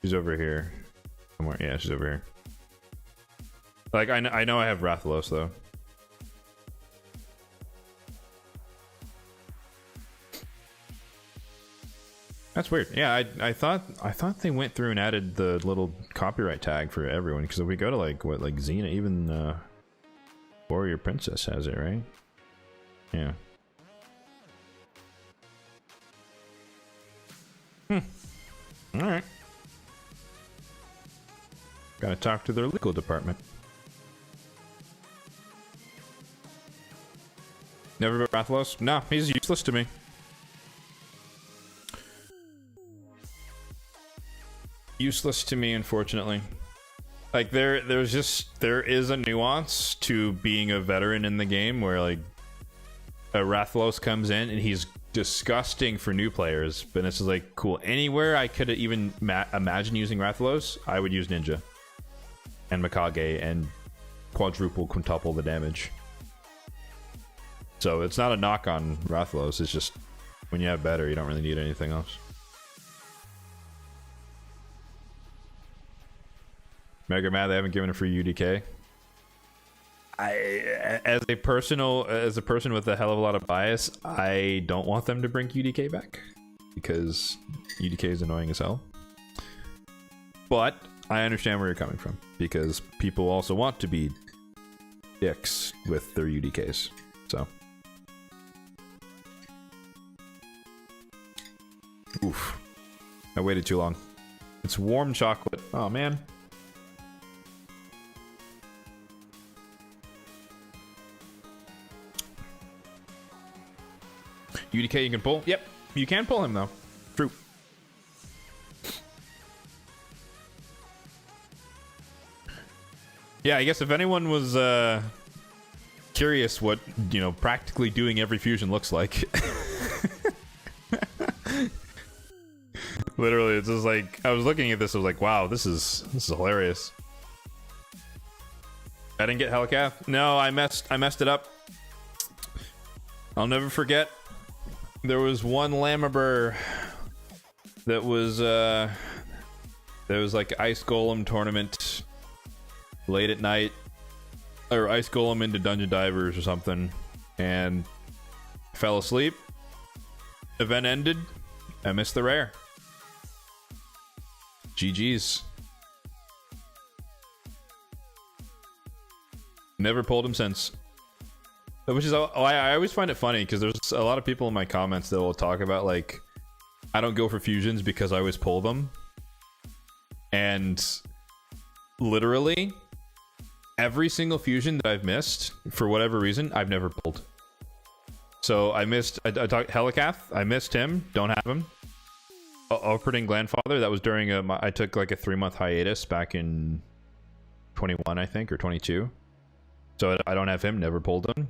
B: she's over here somewhere. Yeah, she's over here. Like I know I have Rathalos though. That's weird. Yeah, I thought they went through and added the little copyright tag for everyone, because if we go to like Xena, even Warrior Princess has it, right? Yeah. Alright. Gotta talk to their legal department. Never been Rathalos? No, he's useless to me. Useless to me, unfortunately. Like there is a nuance to being a veteran in the game where like a Rathalos comes in and he's disgusting for new players, but this is like cool. Anywhere I could even imagine using Rathalos, I would use Ninja and Mikage and quintuple the damage. So it's not a knock on Rathalos, it's just when you have better, you don't really need anything else. Mega mad they haven't given a free UDK. As a person with a hell of a lot of bias, I don't want them to bring UDK back because UDK is annoying as hell. But I understand where you're coming from, because people also want to be dicks with their UDKs. So, oof, I waited too long. It's warm chocolate. Oh man. UDK you can pull? Yep, you can pull him though. True. Yeah, I guess if anyone was curious what, you know, practically doing every fusion looks like. Literally, it's just like, I was looking at this, I was like, wow, this is hilarious. I didn't get Helicath? No, I messed it up. I'll never forget. There was one Lammerburr that was there was like Ice Golem tournament late at night, or Ice Golem into Dungeon Divers or something, and fell asleep. Event ended. I missed the rare. GG's. Never pulled him since. Which is, I always find it funny because there's a lot of people in my comments that will talk about like, I don't go for fusions because I always pull them. And literally, every single fusion that I've missed, for whatever reason, I've never pulled. So I talked Helicath, I missed him, don't have him. Operating Grandfather, that was during I took like a 3-month hiatus back in 21, I think, or 22. So I don't have him, never pulled him.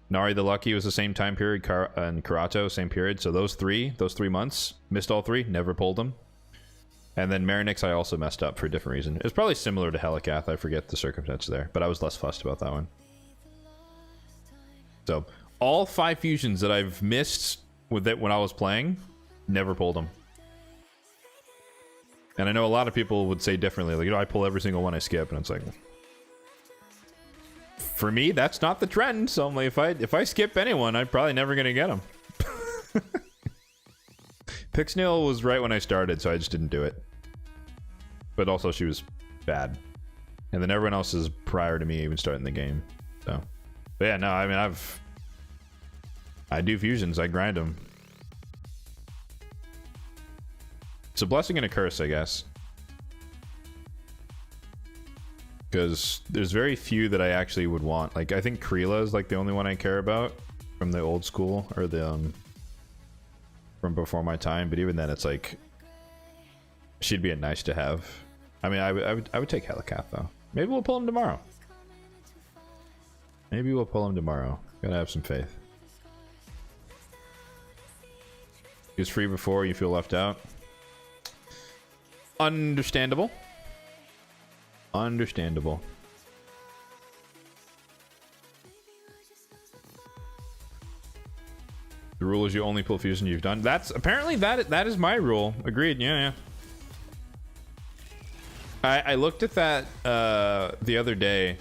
B: Nari the Lucky was the same time period, and Karato, same period. So those 3 months, missed all 3, never pulled them. And then Marinix I also messed up for a different reason. It was probably similar to Helicath, I forget the circumstance there, but I was less fussed about that one. So, all 5 fusions that I've missed with it when I was playing, never pulled them. And I know a lot of people would say differently, like, you know, I pull every single one I skip, and it's like... For me, that's not the trend. So I'm like, if I skip anyone, I'm probably never gonna get them. Pixnail was right when I started, so I just didn't do it. But also, she was bad, and then everyone else is prior to me even starting the game. So, but yeah, no, I mean, I do fusions, I grind them. It's a blessing and a curse, I guess. Because there's very few that I actually would want. Like, I think Kreela is like the only one I care about from the old school, or the from before my time. But even then, it's like she'd be a nice to have. I mean, I would take Helicath though. Maybe we'll pull him tomorrow. Maybe we'll pull him tomorrow. Gotta have some faith. It was free before, you feel left out. Understandable. Understandable. The rule is you only pull fusion you've done. That's apparently that is my rule. Agreed. Yeah, yeah. I looked at that the other day,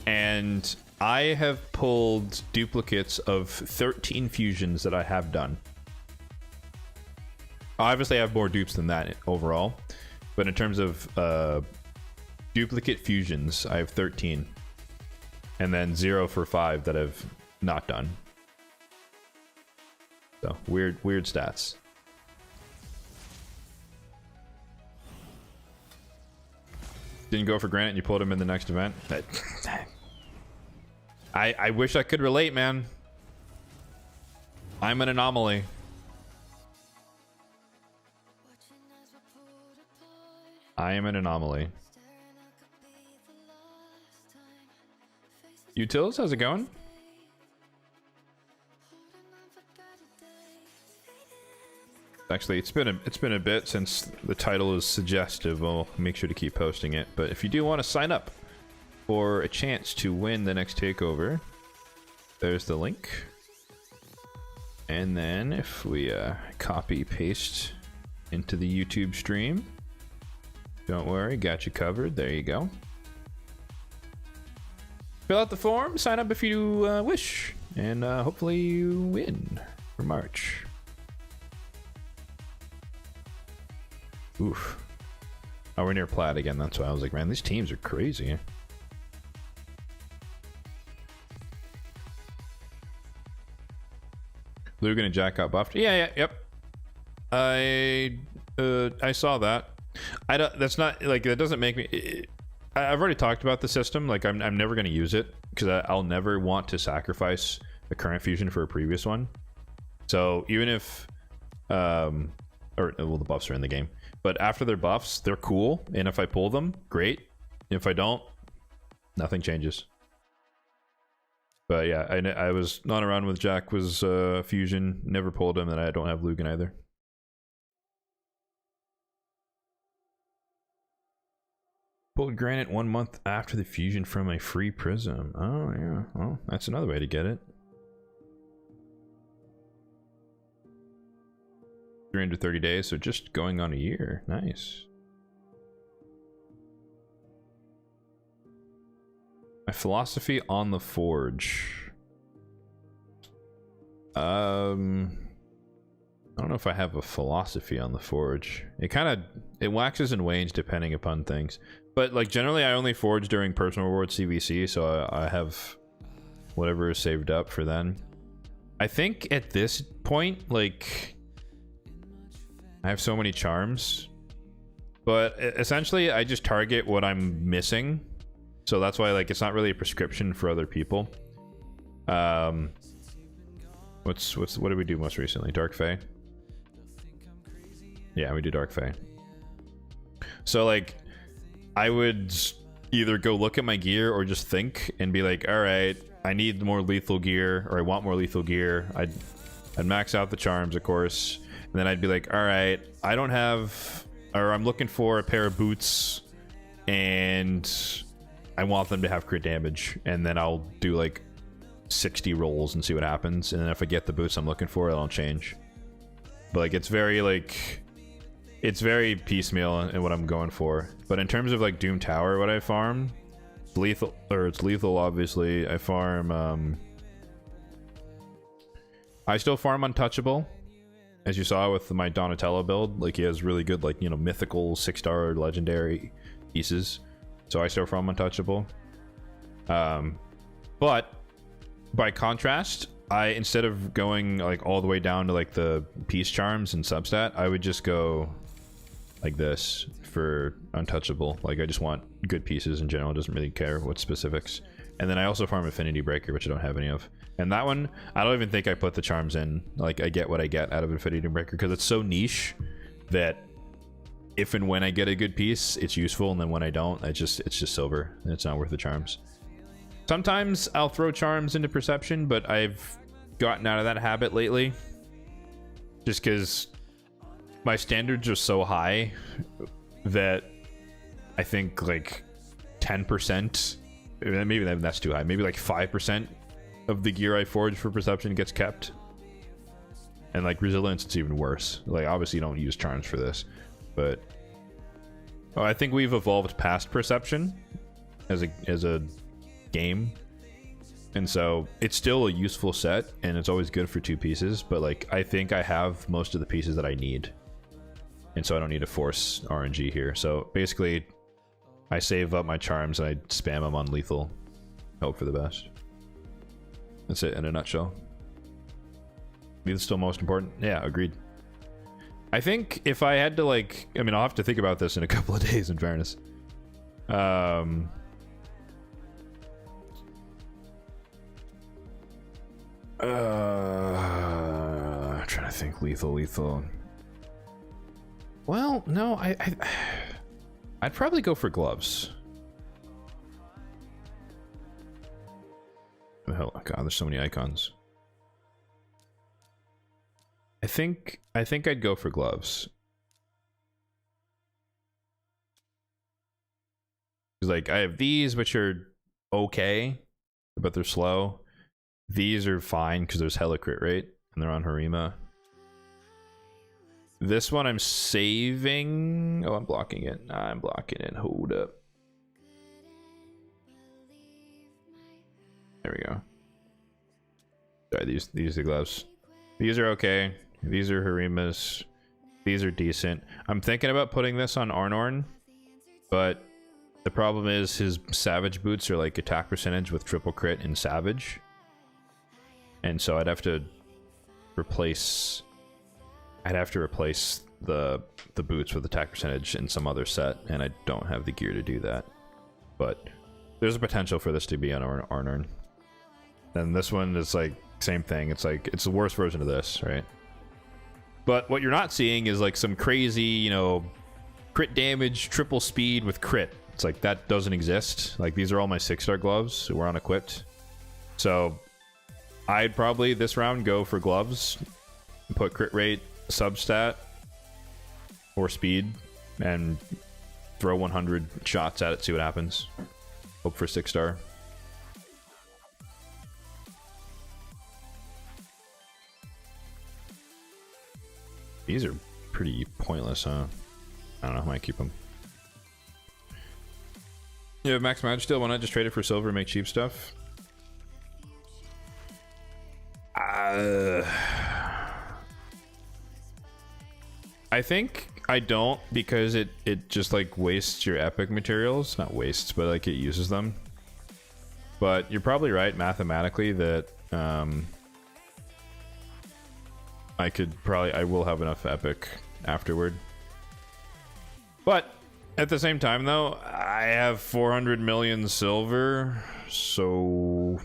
B: and I have pulled duplicates of 13 fusions that I have done. Obviously, I have more dupes than that overall, but in terms of duplicate fusions, I have 13, and then 0 for 5 that I've not done. So weird stats. Didn't go for granite and you pulled him in the next event. I wish I could relate, man. I'm an anomaly. I am an anomaly. Utils, how's it going? Actually, it's been a bit since the title is suggestive. I'll make sure to keep posting it. But if you do want to sign up for a chance to win the next takeover, there's the link. And then if we copy paste into the YouTube stream, don't worry, got you covered. There you go. Fill out the form, sign up if you wish, and hopefully you win for March. Oof. Oh, we're near Plat again. That's why I was like, man, these teams are crazy. Lugan and Jack got buffed. Yeah, yep. I saw that. I don't. That's not like that. Doesn't make me. I've already talked about the system. Like I'm never going to use it because I'll never want to sacrifice a current fusion for a previous one. So even if, or well, the buffs are in the game. But after their buffs, they're cool. And if I pull them, great. If I don't, nothing changes. But yeah, I was not around with Jack was fusion. Never pulled him, and I don't have Lugan either. Pulled Granite 1 month after the fusion from a free prism. Oh yeah, well that's another way to get it. 330 days, so just going on a year. Nice. My philosophy on the forge. I don't know if I have a philosophy on the forge. It waxes and wanes depending upon things. But like generally I only forge during personal rewards CVC, so I have whatever is saved up for then. I think at this point, like I have so many charms, but essentially I just target what I'm missing. So that's why like it's not really a prescription for other people. What did we do most recently? Dark Fae? Yeah, we do Dark Fae. So like I would either go look at my gear or just think and be like, all right, I need more lethal gear, or I want more lethal gear. I'd max out the charms, of course. And then I'd be like, all right, I don't have, or I'm looking for a pair of boots and I want them to have crit damage. And then I'll do like 60 rolls and see what happens. And then if I get the boots I'm looking for, I'll change. But like, it's very piecemeal in what I'm going for. But in terms of like Doom Tower, what I farm, it's lethal obviously. I farm, I still farm Untouchable. As you saw with my Donatello build, like he has really good, like, you know, mythical 6-star legendary pieces. So I still farm Untouchable. But by contrast, instead of going like all the way down to like the piece charms and substat, I would just go like this for Untouchable. Like I just want good pieces in general. It doesn't really care what specifics. And then I also farm Affinity Breaker, which I don't have any of. And that one, I don't even think I put the charms in. Like I get what I get out of Affinity Breaker because it's so niche that if and when I get a good piece, it's useful, and then when I don't, it's just silver and it's not worth the charms. Sometimes I'll throw charms into Perception, but I've gotten out of that habit lately. just because my standards are so high that I think like 10%, maybe that's too high, maybe like 5% of the gear I forge for perception gets kept. And like resilience, it's even worse. Like obviously you don't use charms for this, but I think we've evolved past perception as a game, and so it's still a useful set, and it's always good for 2 pieces. But like I think I have most of the pieces that I need, and so I don't need to force RNG here. So basically, I save up my charms and I spam them on lethal, hope for the best. That's it in a nutshell. It's still most important. Yeah, agreed. I think if I had to like, I mean, I'll have to think about this in a couple of days in fairness. Trying to think lethal. Well, no, I'd probably go for gloves. Oh god, there's so many icons. I think I'd go for gloves. Like I have these which are okay, but they're slow. These are fine because there's hella crit rate and they're on Harima. This one I'm saving. Oh, I'm blocking it. I'm blocking it. Hold up. There we go. Sorry, these are the gloves. These are okay. These are Harimas. These are decent. I'm thinking about putting this on Arnorn, but the problem is his Savage boots are like attack percentage with triple crit and Savage. And so I'd have to replace the boots with attack percentage in some other set, and I don't have the gear to do that. But there's a potential for this to be on Arnorn. And this one is like same thing. It's like it's the worst version of this, right? But what you're not seeing is like some crazy, you know, crit damage, triple speed with crit. It's like that doesn't exist. Like these are all my 6-star gloves, so we're unequipped. So I'd probably this round go for gloves, put crit rate, substat, or speed, and throw 100 shots at it, see what happens. Hope for 6-star. These are pretty pointless, huh? I don't know, I might keep them. You have max match still? Why not just trade it for silver and make cheap stuff? I think I don't, because it just like wastes your epic materials. Not wastes, but like it uses them. But you're probably right mathematically that I will have enough epic afterward. But at the same time though, I have 400 million silver, so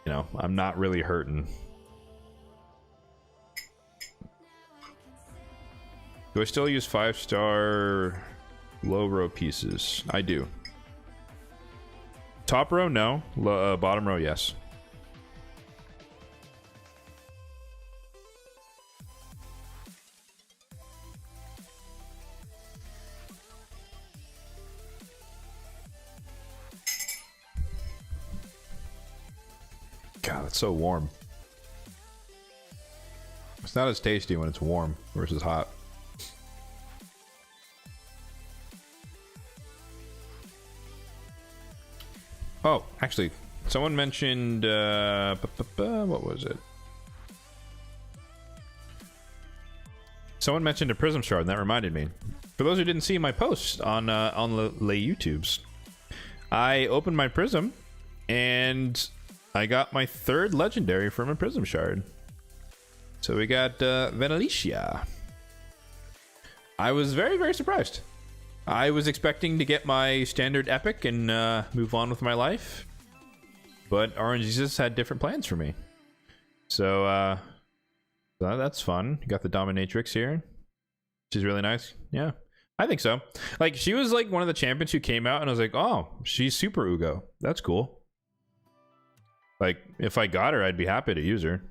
B: you know, I'm not really hurting. Do I still use 5-star low row pieces? I do. Top row, no. Bottom row, yes. God, it's so warm. It's not as tasty when it's warm versus hot. Oh, actually, someone mentioned, what was it? Someone mentioned a prism shard, and that reminded me. For those who didn't see my post on the YouTubes, I opened my prism, and I got my 3rd legendary from a prism shard. So we got Venalicia. I was very, very surprised. I was expecting to get my standard epic and move on with my life, but RNGesus had different plans for me. So that's fun. Got the Dominatrix here. She's really nice. Yeah, I think so. Like, she was like one of the champions who came out, and I was like, oh, she's super Ugo. That's cool. Like, if I got her, I'd be happy to use her.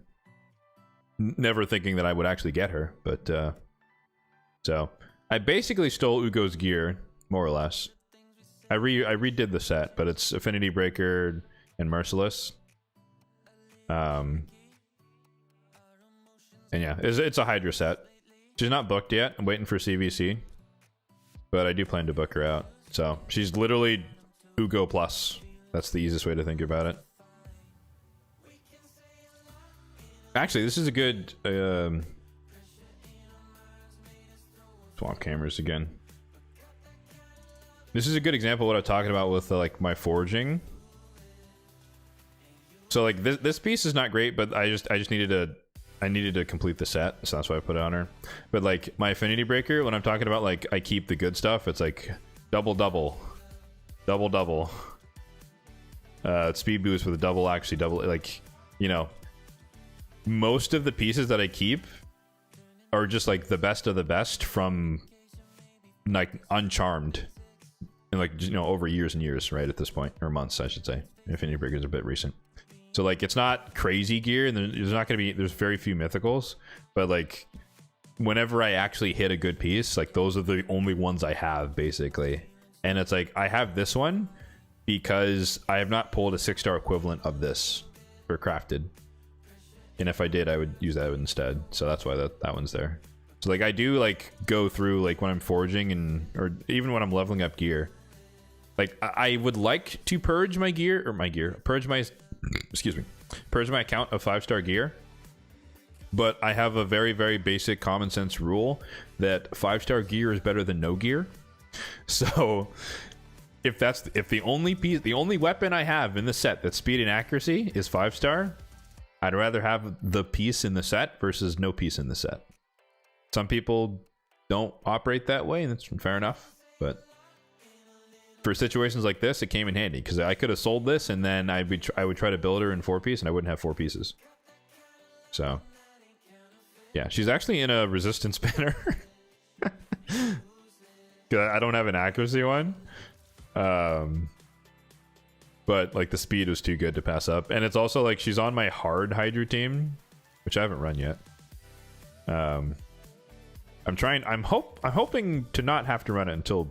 B: never thinking that I would actually get her. But so I basically stole Ugo's gear, more or less. I redid the set, but it's Affinity Breaker and Merciless. And yeah, it's a Hydra set. She's not booked yet. I'm waiting for CVC, but I do plan to book her out. So she's literally Ugo plus. That's the easiest way to think about it. Actually, this is a good swap cameras again. This is a good example of what I'm talking about with like my forging. So like this piece is not great, but I just needed to complete the set, so that's why I put it on her. But like my Affinity Breaker, when I'm talking about like I keep the good stuff, it's like double. Speed boost with a double, actually double, like, you know, most of the pieces that I keep are just like the best of the best from like Uncharmed, and like, you know, over years and years, right, at this point, or months I should say. Infinity Breaker is a bit recent, so like it's not crazy gear, and there's very few mythicals, but like whenever I actually hit a good piece, like those are the only ones I have basically. And it's like I have this one because I have not pulled a 6-star equivalent of this for crafted, and if I did, I would use that instead. So that's why that one's there. So like I do like go through like when I'm forging and or even when I'm leveling up gear, like I would like to purge my purge my account of 5-star gear, but I have a very, very basic common sense rule that 5-star gear is better than no gear. So if the only weapon I have in the set that's speed and accuracy is 5-star, I'd rather have the piece in the set versus no piece in the set. Some people don't operate that way, and that's fair enough, but for situations like this, it came in handy because I could have sold this and then I would try to build her in 4-piece and I wouldn't have 4 pieces. So yeah, she's actually in a resistance banner. I don't have an accuracy one, but like the speed was too good to pass up, and it's also like she's on my hard Hydra team, which I haven't run yet. I'm hoping to not have to run it until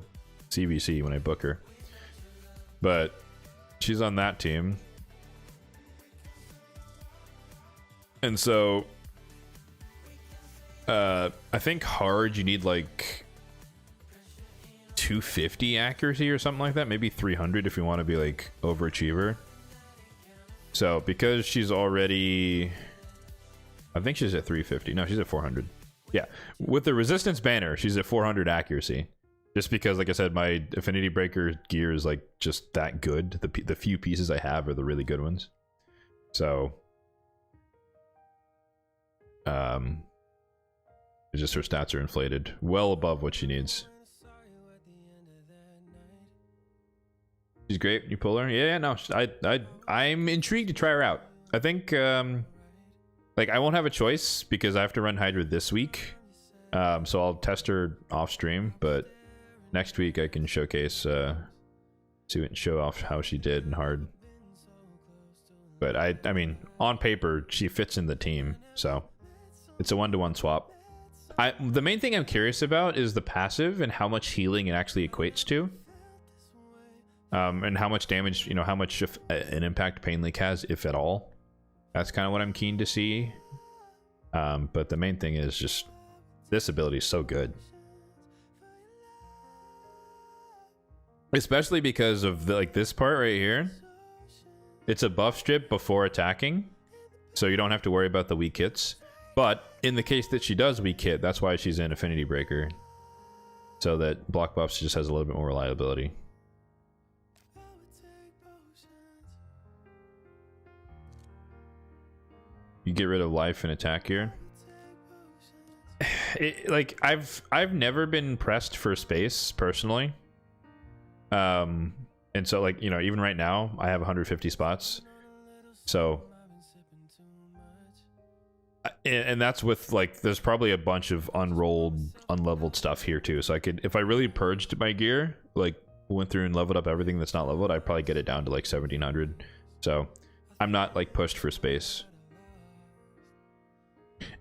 B: CVC when I book her, but she's on that team, and so I think hard you need like 250 accuracy or something like that, maybe 300 if you want to be like overachiever. So because she's already, I think she's at 350. No, she's at 400. Yeah, with the resistance banner she's at 400 accuracy, just because like I said, my Affinity Breaker gear is like just that good. The few pieces I have are the really good ones. So it's just her stats are inflated well above what she needs. She's great. You pull her? Yeah, no. I'm intrigued to try her out. I think like I won't have a choice because I have to run Hydra this week. So I'll test her off stream, but next week I can showcase show off how she did in hard. But I mean, on paper she fits in the team, so it's a 1-to-1 swap. The main thing I'm curious about is the passive and how much healing it actually equates to. And how much damage, you know, how much an impact Pain Leak has, if at all. That's kind of what I'm keen to see. But the main thing is just this ability is so good, especially because of like this part right here. It's a buff strip before attacking, so you don't have to worry about the weak hits. But in the case that she does weak hit, that's why she's in Affinity Breaker, so that block buffs just has a little bit more reliability. You get rid of life and attack here. Like I've never been pressed for space personally, and so like, you know, even right now I have 150 spots, so and that's with like there's probably a bunch of unleveled stuff here too. So I could, if I really purged my gear, like went through and leveled up everything that's not leveled, I'd probably get it down to like 1700. So I'm not like pushed for space.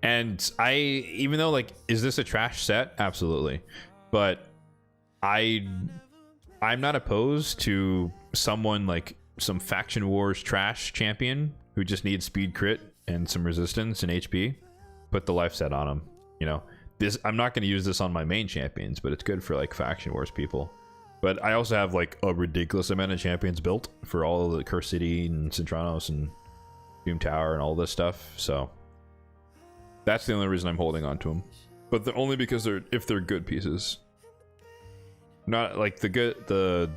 B: And even though like, is this a trash set? Absolutely. But I'm not opposed to someone like some Faction Wars trash champion who just needs speed crit and some resistance and HP. Put the life set on him. You know, I'm not going to use this on my main champions, but it's good for like Faction Wars people. But I also have like a ridiculous amount of champions built for all of the Curse City and Centranos and Doom Tower and all this stuff. So that's the only reason I'm holding on to them. But only because if they're good pieces. Not like the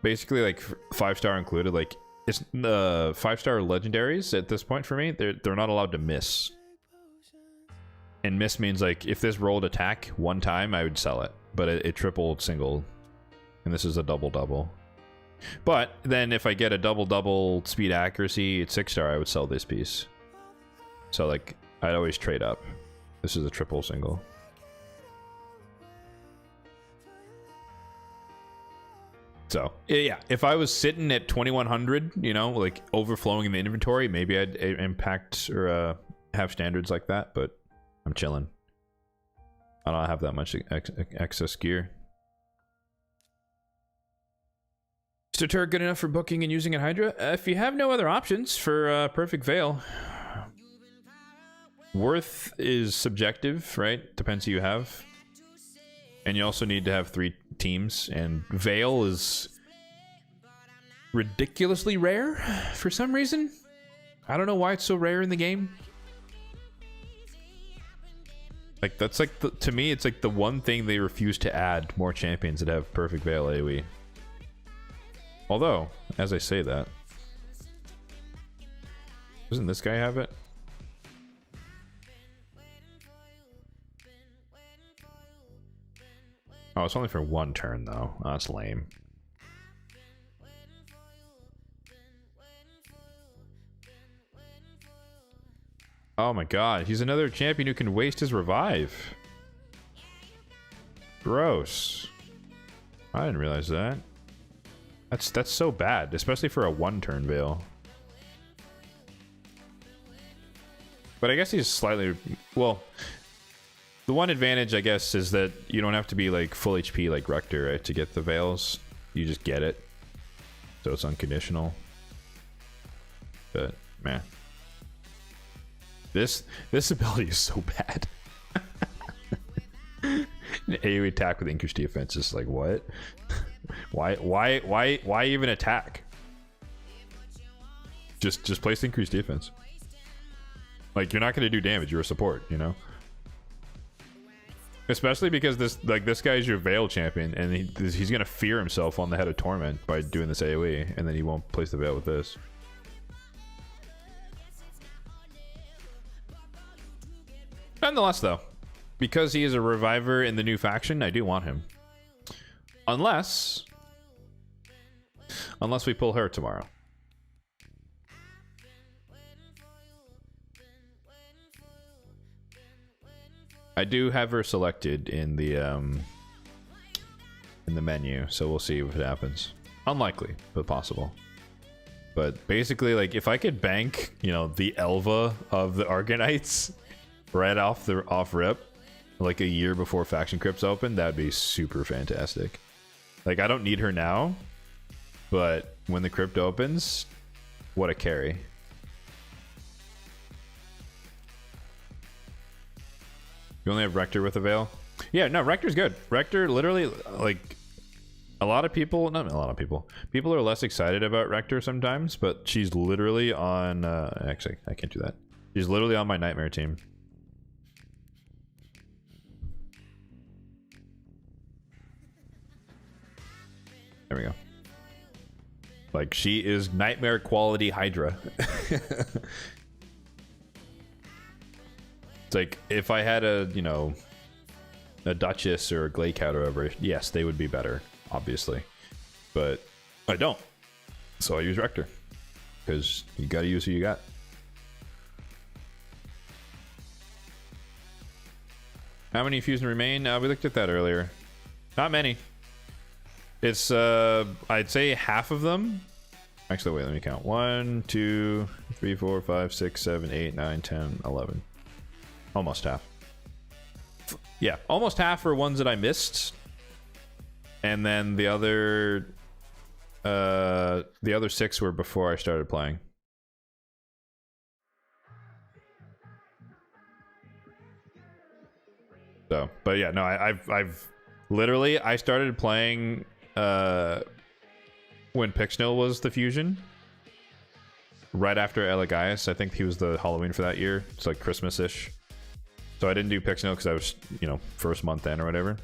B: basically like 5-star included. Like it's the 5-star legendaries at this point for me. They're not allowed to miss. And miss means like if this rolled attack one time, I would sell it. But it triple single, and this is a double. But then if I get a double speed accuracy at 6-star, I would sell this piece. So like I'd always trade up. This is a triple single. So yeah, if I was sitting at 2100, you know, like overflowing in the inventory, maybe I'd impact or have standards like that. But I'm chilling. I don't have that much excess gear. Is the turret good enough for booking and using at Hydra? If you have no other options for Perfect Veil, worth is subjective, right? Depends who you have. And you also need to have 3 teams, and Veil is ridiculously rare for some reason. I don't know why it's so rare in the game. Like that's like to me, it's like the one thing they refuse to add more champions that have Perfect Veil AoE. Although, as I say that, doesn't this guy have it? Oh, it's only for 1 turn though. Oh, that's lame. Oh my god, he's another champion who can waste his revive. Gross. I didn't realize that. That's so bad, especially for a 1-turn Veil. But I guess he's slightly... Well, the one advantage, I guess, is that you don't have to be like full HP like Rector, right, to get the Veils. You just get it. So it's unconditional. But, man. This ability is so bad. AoE attack with increased defense is like, what? Why even attack? Just place increased defense. Like, you're not going to do damage, you're a support, you know? Especially because this guy's your Veil champion, and he's going to fear himself on the head of Torment by doing this AoE, and then he won't place the Veil with this. Nonetheless, though, because he is a reviver in the new faction, I do want him. Unless we pull her tomorrow. I do have her selected in the menu, so we'll see if it happens. Unlikely, but possible. But basically, like, if I could bank, you know, the Elva of the Argonites right off rip, like a year before faction crypts open, that'd be super fantastic. Like, I don't need her now, but when the crypt opens, what a carry. You only have Rector with a Veil? Yeah, no, Rector's good. Rector, literally, like, a lot of people, not a lot of people, people are less excited about Rector sometimes, but she's literally on, actually, I can't do that. She's literally on my Nightmare team. There we go. Like, she is Nightmare quality Hydra. It's like, if I had a, you know, a Duchess or a Glakeout or whatever, yes, they would be better, obviously. But I don't. So I use Rector. Because you gotta use who you got. How many fusion remain? We looked at that earlier. Not many. It's, I'd say half of them Actually, wait, let me count. 1, 2, 3, 4, 5, 6, 7, 8, 9, 10, 11. Almost half. Yeah, almost half are ones that I missed. And then the other 6 were before I started playing. So, but yeah, no, I've literally, I started playing when Pixnil was the fusion. Right after Elegaius, I think he was the Halloween for that year. It's like Christmas-ish. So I didn't do Pixnil because I was, you know, first month in or whatever.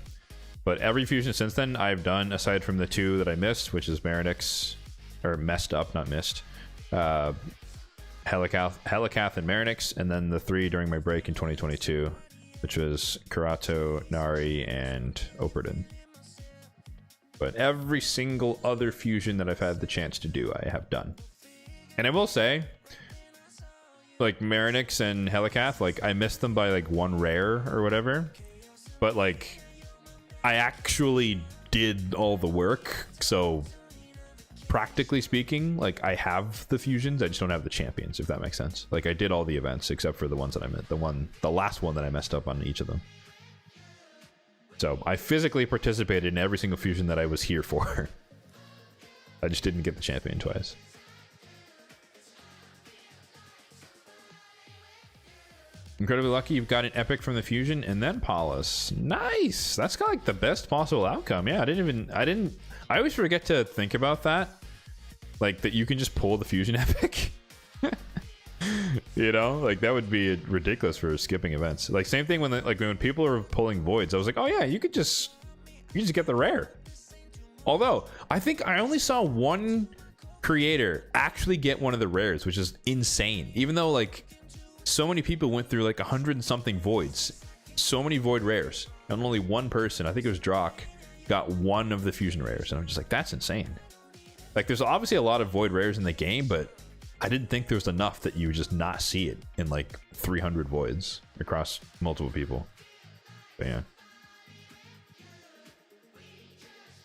B: But every fusion since then I've done, aside from the 2 that I missed, which is Marinix, or messed up, not missed. Helicath and Marinix, and then the 3 during my break in 2022, which was Karato, Nari, and Operdin. But every single other fusion that I've had the chance to do, I have done. And I will say, like Marinix and Helicath, like I missed them by like 1 rare or whatever. But like, I actually did all the work. So practically speaking, like I have the fusions, I just don't have the champions, if that makes sense. Like I did all the events except for the ones that I missed, the last one that I messed up on each of them. So I physically participated in every single fusion that I was here for. I just didn't get the champion twice. Incredibly lucky you've got an epic from the fusion and then Paulus. Nice. That's got like the best possible outcome. Yeah, I always forget to think about that. Like that you can just pull the fusion epic. You know, like that would be ridiculous for skipping events. Like same thing when people are pulling voids, I was like, oh yeah, you could just get the rare. Although I think I only saw 1 creator actually get one of the rares, which is insane. Even though like so many people went through like 100 and something voids, so many void rares, and only 1 person, I think it was Drock, got 1 of the fusion rares, and I'm just like, that's insane. Like there's obviously a lot of void rares in the game, but I didn't think there was enough that you would just not see it in like 300 voids across multiple people. But yeah.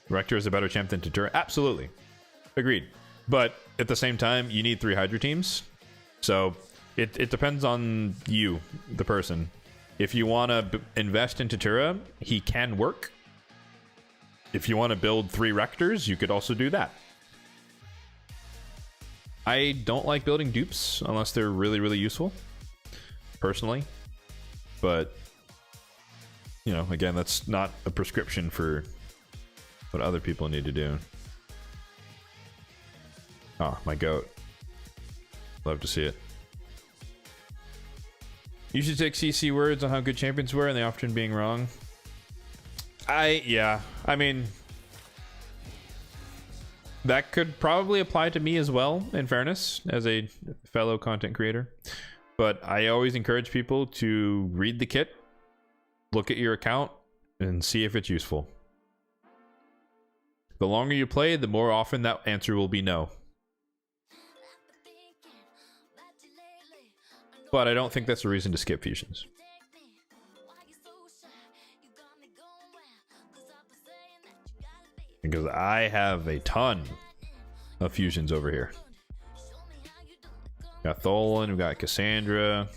B: Rector is a better champ than Tatura? Absolutely. Agreed. But at the same time, you need 3 Hydra teams. So it depends on you, the person. If you want to invest in Tatura, he can work. If you want to build 3 Rectors, you could also do that. I don't like building dupes unless they're really, really useful, personally. But, you know, again, that's not a prescription for what other people need to do. Oh, my goat. Love to see it. You should take CC words on how good champions were and they often being wrong. Yeah, I mean, that could probably apply to me as well, in fairness, as a fellow content creator. But I always encourage people to read the kit, look at your account, and see if it's useful. The longer you play, the more often that answer will be no. But I don't think that's a reason to skip fusions. Because I have a ton of fusions over here. We got Tholan, we got Cassandra.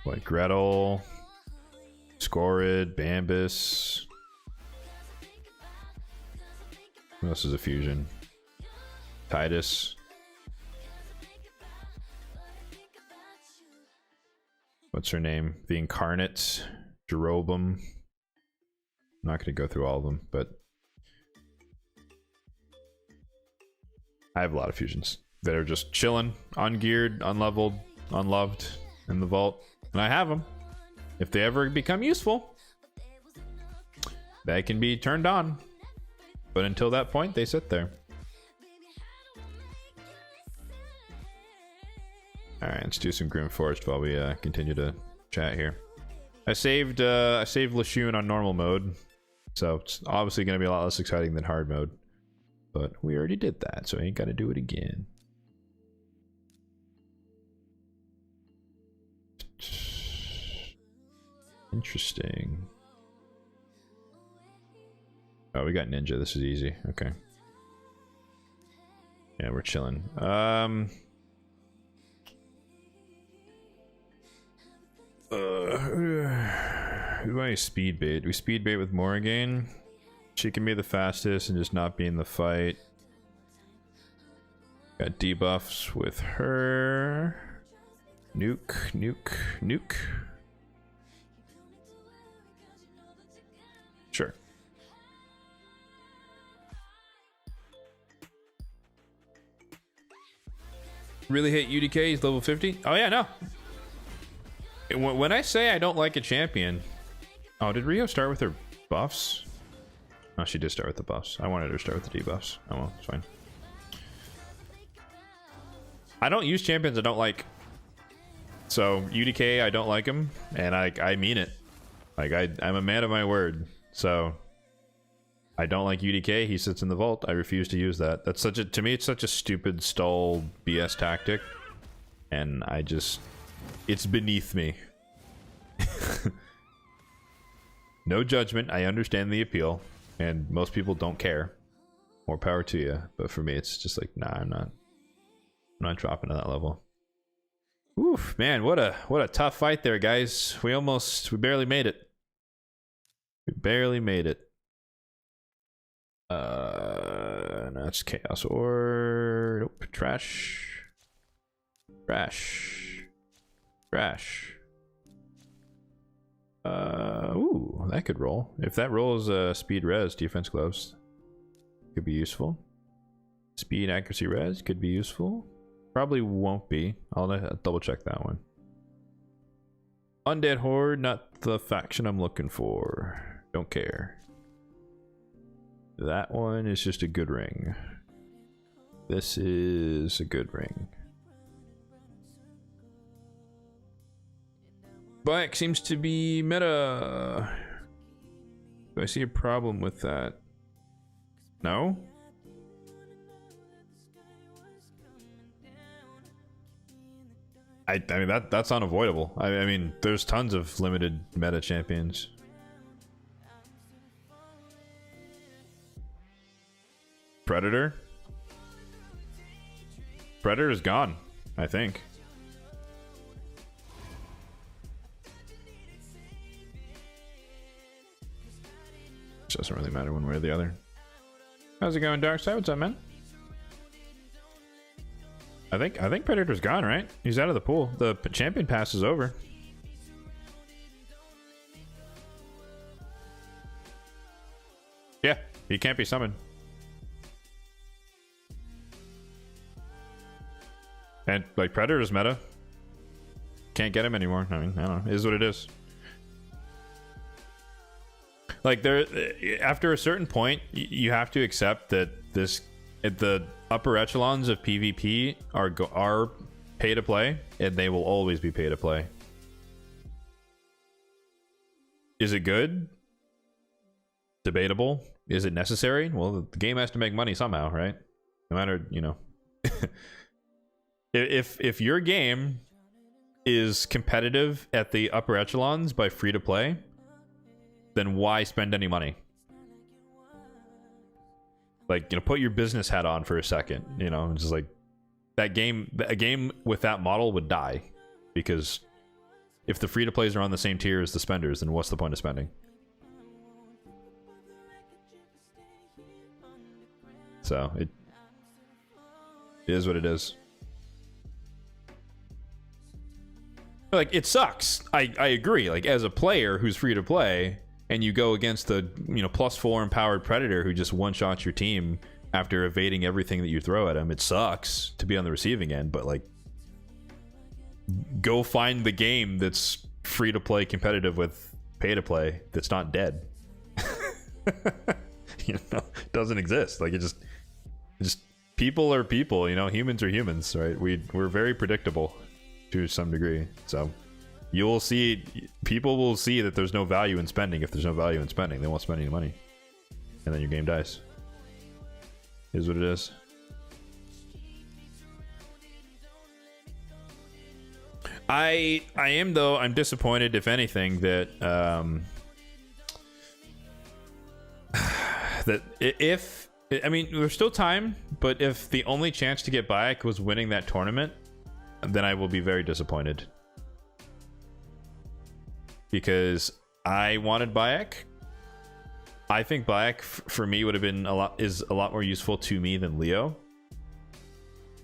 B: What, Gretel, Scorid, Bambus. Who else is a fusion? Titus. What's her name? The Incarnate, Jeroboam. I'm not going to go through all of them, but I have a lot of fusions that are just chilling, ungeared, unleveled, unloved in the vault, and I have them. If they ever become useful, they can be turned on, but until that point, they sit there. All right, let's do some Grim Forest while we continue to chat here. I saved Lashun on normal mode, so it's obviously going to be a lot less exciting than hard mode. But we already did that, so I ain't got to do it again. Interesting. Oh, we got ninja. This is easy. Okay. Yeah, we're chilling. Who do I speed bait? Do we speed bait with Morrigan? She can be the fastest and just not be in the fight. Got debuffs with her. Nuke, nuke, nuke. Sure. Really hate UDK, he's level 50. Oh yeah, no. When I say I don't like a champion... Oh, did Rio start with her buffs? Oh, she did start with the buffs. I wanted her to start with the debuffs. Oh well, it's fine. I don't use champions I don't like. So, UDK, I don't like him, and I mean it. Like, I'm a man of my word. So, I don't like UDK. He sits in the vault. I refuse to use that. That's such a... To me, it's such a stupid stall BS tactic. And I just... It's beneath me. No judgment. I understand the appeal. And most people don't care. More power to you. But for me, it's just like, nah, I'm not dropping to that level. Oof, man, what a tough fight there, guys. We barely made it. We barely made it. That's chaos or nope, trash. Ooh, that could roll. If that rolls speed res, defense gloves could be useful. Speed accuracy res could be useful. Probably won't be. I'll double check that one. Undead Horde, not the faction I'm looking for. Don't care. That one is just a good ring. This is a good ring. Black seems to be meta. Do I see a problem with that? No? I mean that's unavoidable. I mean there's tons of limited meta champions. Predator is gone, I think. Which doesn't really matter one way or the other. How's it going, Darkside? What's up, man? I think Predator's gone, right? He's out of the pool. The champion pass is over. Yeah, he can't be summoned. And like Predator's meta. Can't get him anymore. I mean, I don't know. It is what it is. Like there, after a certain point, you have to accept that the upper echelons of PvP are pay to play, and they will always be pay to play. Is it good? Debatable. Is it necessary? Well, the game has to make money somehow, right? No matter, you know. if your game is competitive at the upper echelons by free to play, then why spend any money? Like, you know, put your business hat on for a second. You know, it's just like a game with that model would die, because if the free to plays are on the same tier as the spenders, then what's the point of spending? So it is what it is. Like, it sucks. I agree. Like, as a player who's free to play, and you go against the, you know, +4 empowered Predator who just one-shots your team after evading everything that you throw at him, it sucks to be on the receiving end. But like, go find the game that's free to play competitive with pay to play that's not dead. You know, it doesn't exist. Like, it just people are people, you know, humans are humans, right? We're very predictable to some degree. So you will see, people will see that there's no value in spending. If there's no value in spending, they won't spend any money, and then your game dies. Is what it is. I am, though, I'm disappointed, if anything, that that if I mean, there's still time, but if the only chance to get Bayek was winning that tournament, then I will be very disappointed. Because I wanted Bayek. I think Bayek for me would have been a lot more useful to me than Leo.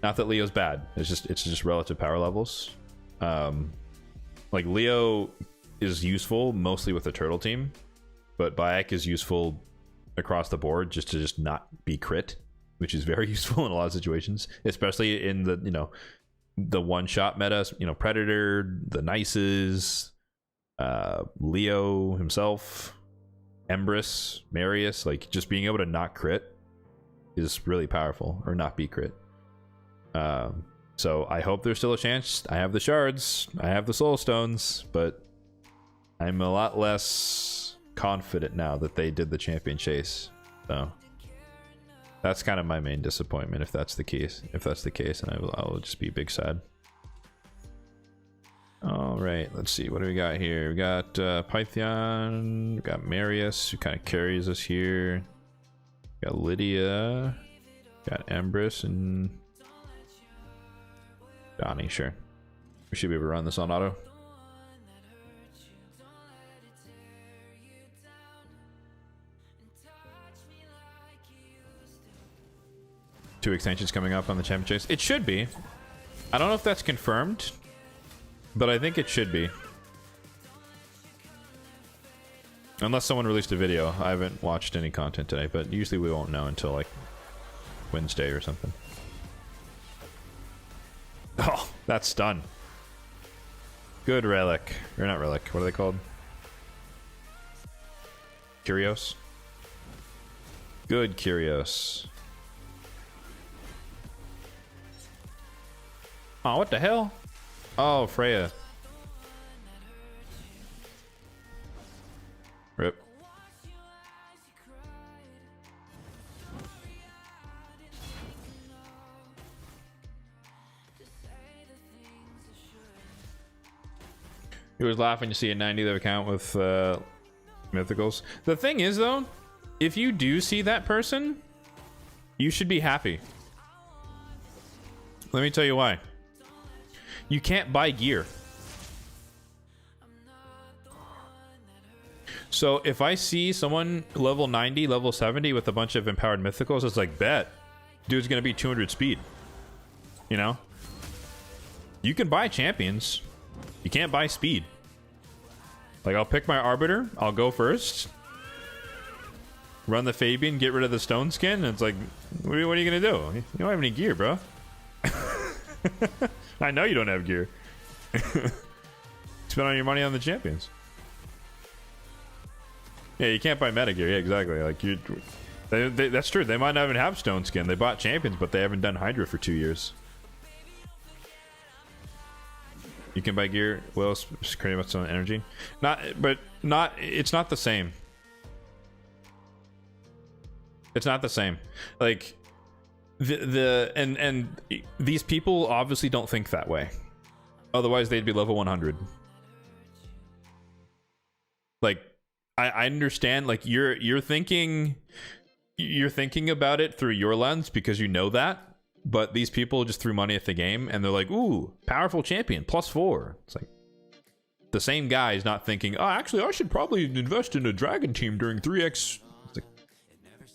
B: Not that Leo's bad. It's just relative power levels. Like Leo is useful mostly with the turtle team, but Bayek is useful across the board just to not be crit, which is very useful in a lot of situations, especially in the, you know, the one shot meta, you know, Predator, the Nices, Leo himself, Empress, Marius, like just being able to not crit is really powerful, or not be crit. So I hope there's still a chance. I have the shards, I have the soul stones, but I'm a lot less confident now that they did the champion chase. So that's kind of my main disappointment if that's the case. And I will just be big sad. All right, let's see, what do we got here? We got Python, we got Marius, who kind of carries us here. We got Lydia, got Empress, and Donnie. Sure, we should be able to run this on auto. Two extensions coming up on the champion chase. It should be. I don't know if that's confirmed, but I think it should be. Unless someone released a video. I haven't watched any content today, but usually we won't know until like Wednesday or something. Oh, that's stun. Good relic. Or not relic. What are they called? Curios? Good Curios. Oh, what the hell? Oh, Freya. Rip. He was laughing to see a 90 that account with mythicals. The thing is, though, if you do see that person, you should be happy. Let me tell you why. You can't buy gear. So if I see someone level 90, level 70 with a bunch of empowered mythicals, it's like, bet. Dude's gonna be 200 speed. You know? You can buy champions. You can't buy speed. Like, I'll pick my Arbiter, I'll go first. Run the Fabian, get rid of the stone skin, and it's like, what are you gonna do? You don't have any gear, bro. I know you don't have gear. Spend all your money on the champions. Yeah, you can't buy meta gear. Yeah, exactly. Like that's true. They might not even have stone skin. They bought champions, but they haven't done Hydra for 2 years. You can buy gear. Well, it's creating what's on energy. It's not the same. It's not the same. Like. And these people obviously don't think that way. Otherwise they'd be level 100. Like I understand, like you're thinking about it through your lens because you know that, but these people just threw money at the game and they're like, ooh, powerful champion +4. It's like the same guy is not thinking, oh, actually I should probably invest in a dragon team during 3x. It's like,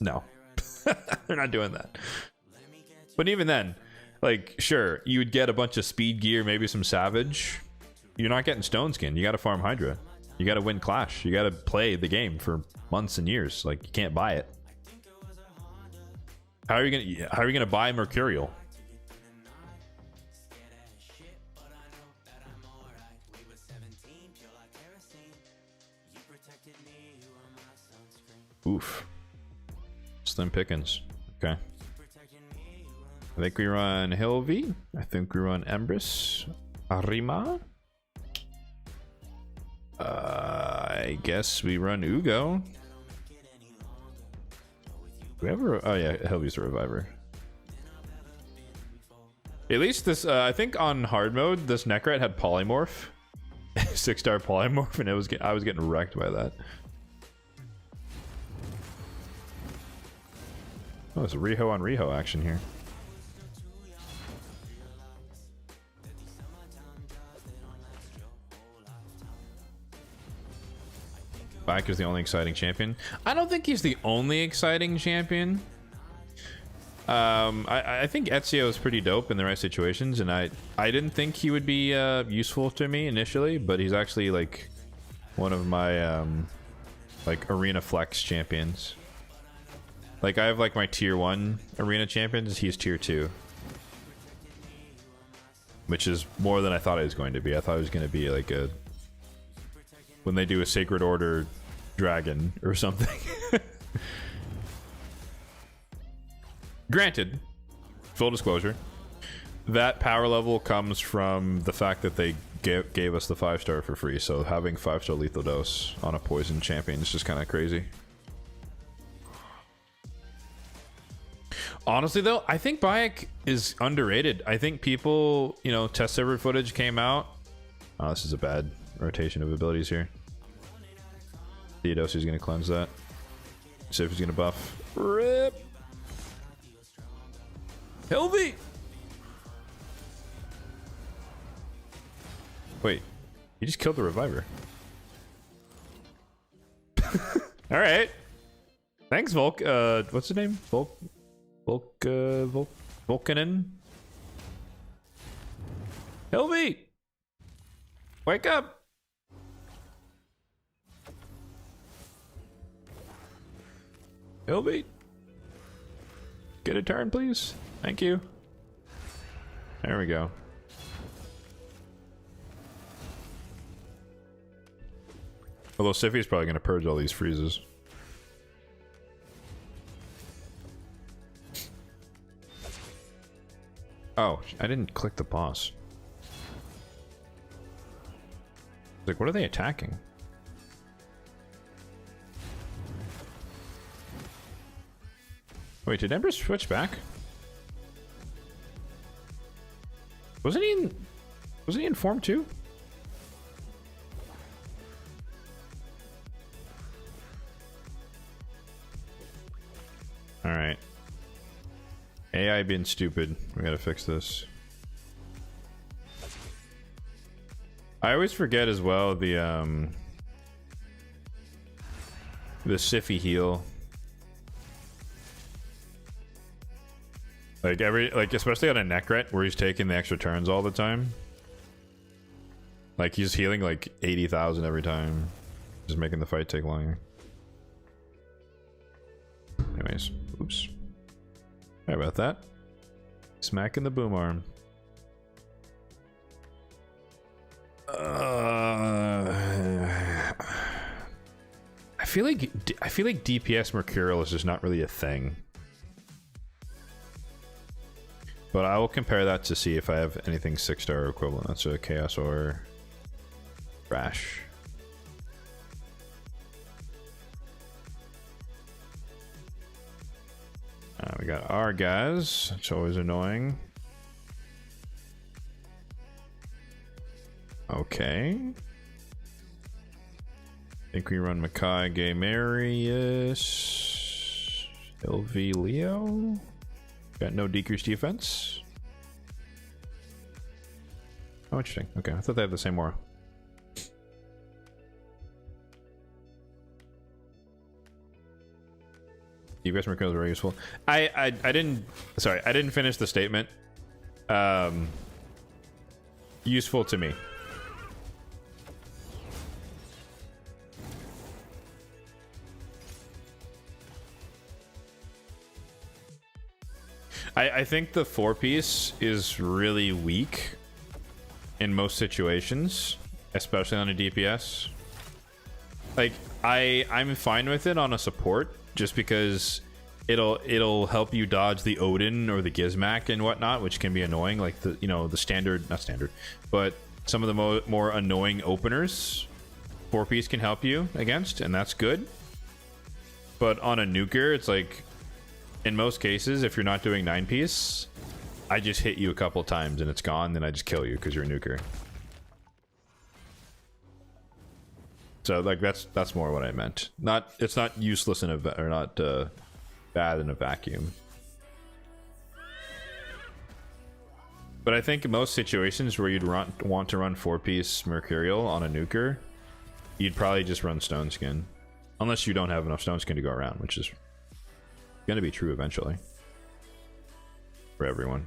B: no. They're not doing that. But even then, like, sure, you would get a bunch of speed gear, maybe some savage. You're not getting stone skin. You got to farm Hydra. You got to win Clash. You got to play the game for months and years. Like, you can't buy it. How are you gonna buy Mercurial? Oof. Slim pickings. Okay. I think we run Hilvi. I think we run Empress. Arima. I guess we run Ugo. Do we ever? Oh yeah, Hilvi's a reviver. At least this, I think on hard mode, this Necrat had polymorph, 6-star polymorph, and I was getting wrecked by that. there's a Riho on Riho action here. Bayek is the only exciting champion. I don't think he's the only exciting champion. I think Ezio is pretty dope in the right situations, and I didn't think he would be useful to me initially, but he's actually like one of my like arena flex champions. Like I have like my tier 1 arena champions, he's tier 2. Which is more than I thought it was going to be. I thought it was going to be like a when they do a Sacred Order dragon or something. Granted, full disclosure, that power level comes from the fact that they gave us the 5-star for free, so having 5-star lethal dose on a poison champion is just kind of crazy. Honestly though, I think Bayek is underrated. I think people, you know, test server footage came out. Oh, this is a bad rotation of abilities here. Theodosi's gonna cleanse that. See if he's gonna buff. Rip! Hilvy! Wait, he just killed the reviver. Alright. Thanks, Volk. What's his name? Volkanen? Hilvy! Wake up! Hilvy! Get a turn, please. Thank you. There we go. Although Siffi's probably going to purge all these freezes. Oh, I didn't click the boss. Like, what are they attacking? Wait, did Ember switch back? Wasn't he in form 2? Alright. AI being stupid. We gotta fix this. I always forget as well the Siffy heal. Like especially on a Necret where he's taking the extra turns all the time. Like he's healing like 80,000 every time. Just making the fight take longer. Anyways, oops. Sorry about that. Smacking the boom arm. I feel like DPS Mercurial is just not really a thing. But I will compare that to see if I have anything 6-star equivalent. That's a Chaos or Rash. We got our guys. It's always annoying. Okay. I think we run Makai, Gay Marius, LV Leo. Got no decreased defense. Oh, interesting. Okay, I thought they had the same aura. DPS Mercurial is very useful. I didn't finish the statement. Useful to me. I think the 4-piece is really weak in most situations, especially on a DPS. Like I'm fine with it on a support just because it'll help you dodge the Odin or the Gizmak and whatnot, which can be annoying. Like the standard, not standard, but some of the more annoying openers, 4-piece can help you against, and that's good. But on a nuker, it's like, in most cases, if you're not doing 9-piece, I just hit you a couple times and it's gone, then I just kill you because you're a nuker. So like that's more what I meant. It's not useless in a or not bad in a vacuum. But I think in most situations where you'd want to run 4-piece Mercurial on a nuker, you'd probably just run Stone Skin. Unless you don't have enough Stone Skin to go around, which is going to be true eventually. For everyone.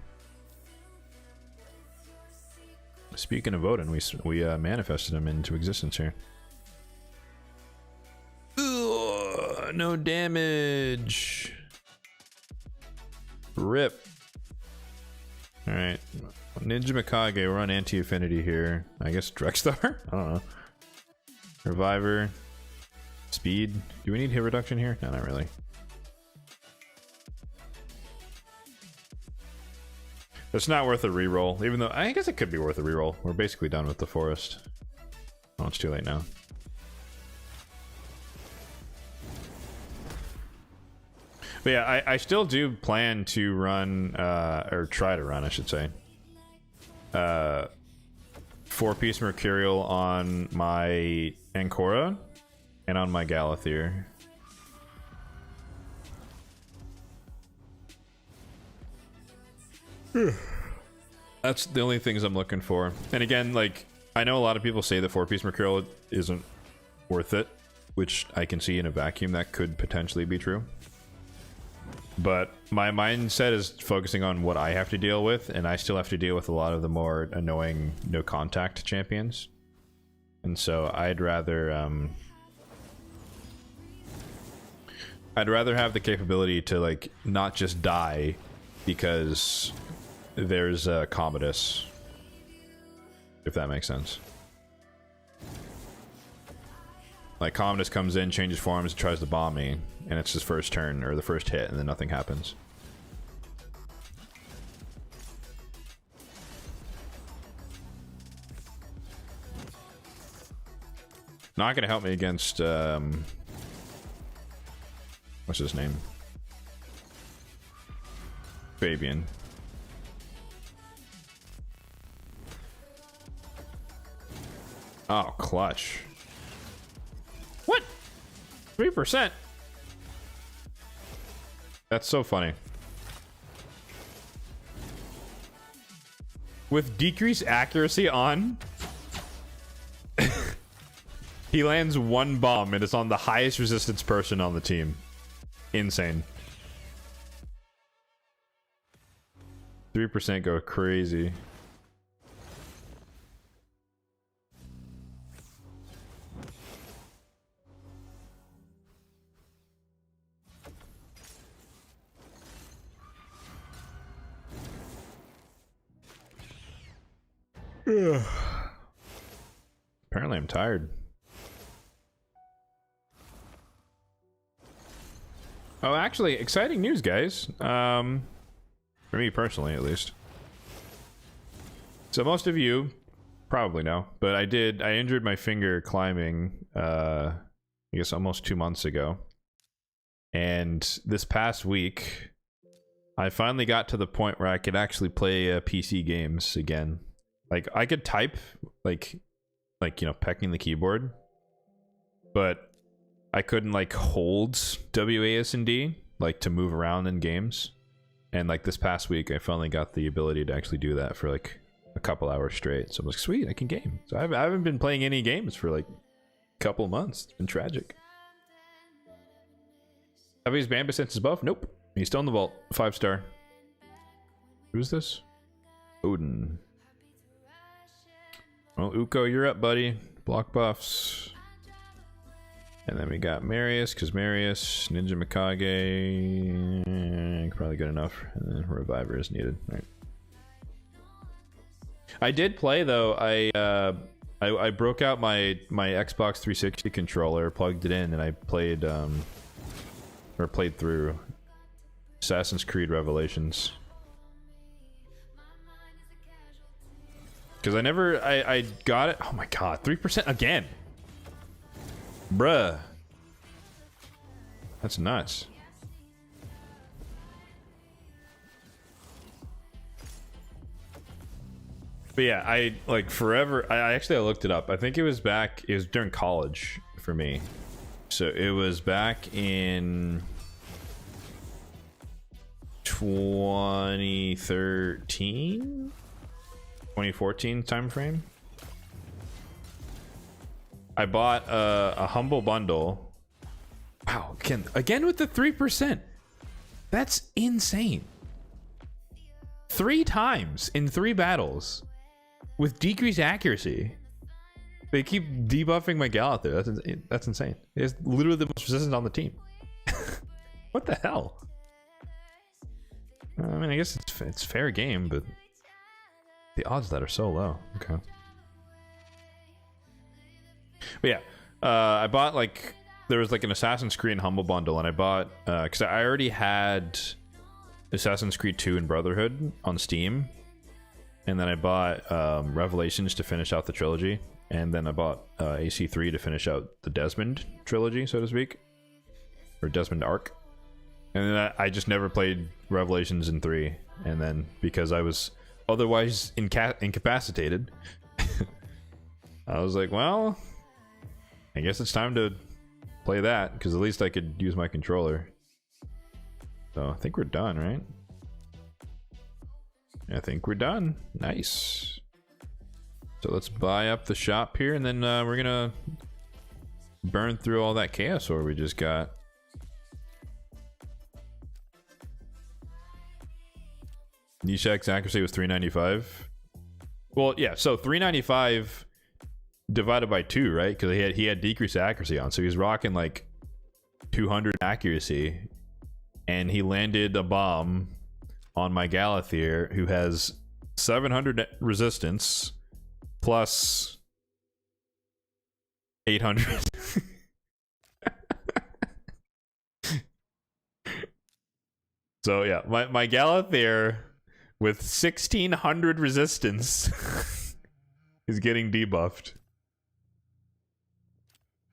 B: Speaking of Odin, we manifested him into existence here. Ugh, no damage. Rip. Alright. Ninja Mikage, we're on anti-affinity here. I guess Drexstar? I don't know. Reviver. Speed. Do we need hit reduction here? No, not really. It's not worth a reroll, even though I guess it could be worth a reroll. We're basically done with the forest. Oh, it's too late now. But yeah, I still do plan to run, or try to run, I should say, 4-piece Mercurial on my Ancora and on my Galathier. That's the only things I'm looking for. And again, like, I know a lot of people say the 4-piece Mercurial isn't worth it, which I can see in a vacuum that could potentially be true. But my mindset is focusing on what I have to deal with, and I still have to deal with a lot of the more annoying no-contact champions. And so I'd rather have the capability to, like, not just die because there's a Commodus, if that makes sense. Like, Commodus comes in, changes forms, tries to bomb me, and it's his first turn, or the first hit, and then nothing happens. Not gonna help me against, what's his name? Fabian. Oh, clutch. What? 3%? That's so funny. With decreased accuracy on, he lands one bomb and it's on the highest resistance person on the team. Insane. 3% go crazy. Apparently I'm tired. Oh, actually, exciting news, guys. For me personally, at least. So most of you probably know, but I injured my finger climbing, I guess almost 2 months ago. And this past week, I finally got to the point where I could actually play PC games again. Like, I could type, like, you know, pecking the keyboard, but I couldn't, like, hold WASD, like, to move around in games. And, like, this past week, I finally got the ability to actually do that for, like, a couple hours straight. So I was like, sweet, I can game. So I haven't been playing any games for, like, a couple months. It's been tragic. Have you used Bamba since his buff? Nope. He's still in the vault. 5-star. Who's this? Odin. Well, Uko, you're up, buddy. Block buffs. And then we got Marius, because Marius, Ninja Mikage, probably good enough. And then Reviver is needed. All right. I did play, though. I broke out my Xbox 360 controller, plugged it in, and I played, played through Assassin's Creed Revelations. Because I got it. Oh my god, 3% again. Bruh. That's nuts. But yeah, I like forever. I looked it up. I think it was during college for me. So it was back in 2013. 2014 time frame. I bought a humble bundle. Wow, again with the 3%. That's insane. 3 times in 3 battles with decreased accuracy. They keep debuffing my gal out there. That's insane. It's literally the most resistant on the team. What the hell? I mean, I guess it's fair game, but the odds of that are so low. Okay. But yeah, I bought like, there was like an Assassin's Creed Humble Bundle, and I bought, because I already had Assassin's Creed 2 and Brotherhood on Steam, and then I bought Revelations to finish out the trilogy, and then I bought AC3 to finish out the Desmond trilogy, so to speak, or Desmond arc. And then I just never played Revelations in 3, and then because I was otherwise incapacitated, I was like, well, I guess it's time to play that, because at least I could use my controller. So I think we're done, right? I think we're done. Nice. So let's buy up the shop here, and then we're gonna burn through all that chaos ore we just got. Nishak's accuracy was 395. Well, yeah, so 395 divided by 2, right? Because he had decreased accuracy on, so he was rocking like 200 accuracy, and he landed a bomb on my Galathier, who has 700 resistance plus 800. So yeah, my Galathier with 1600 resistance is getting debuffed.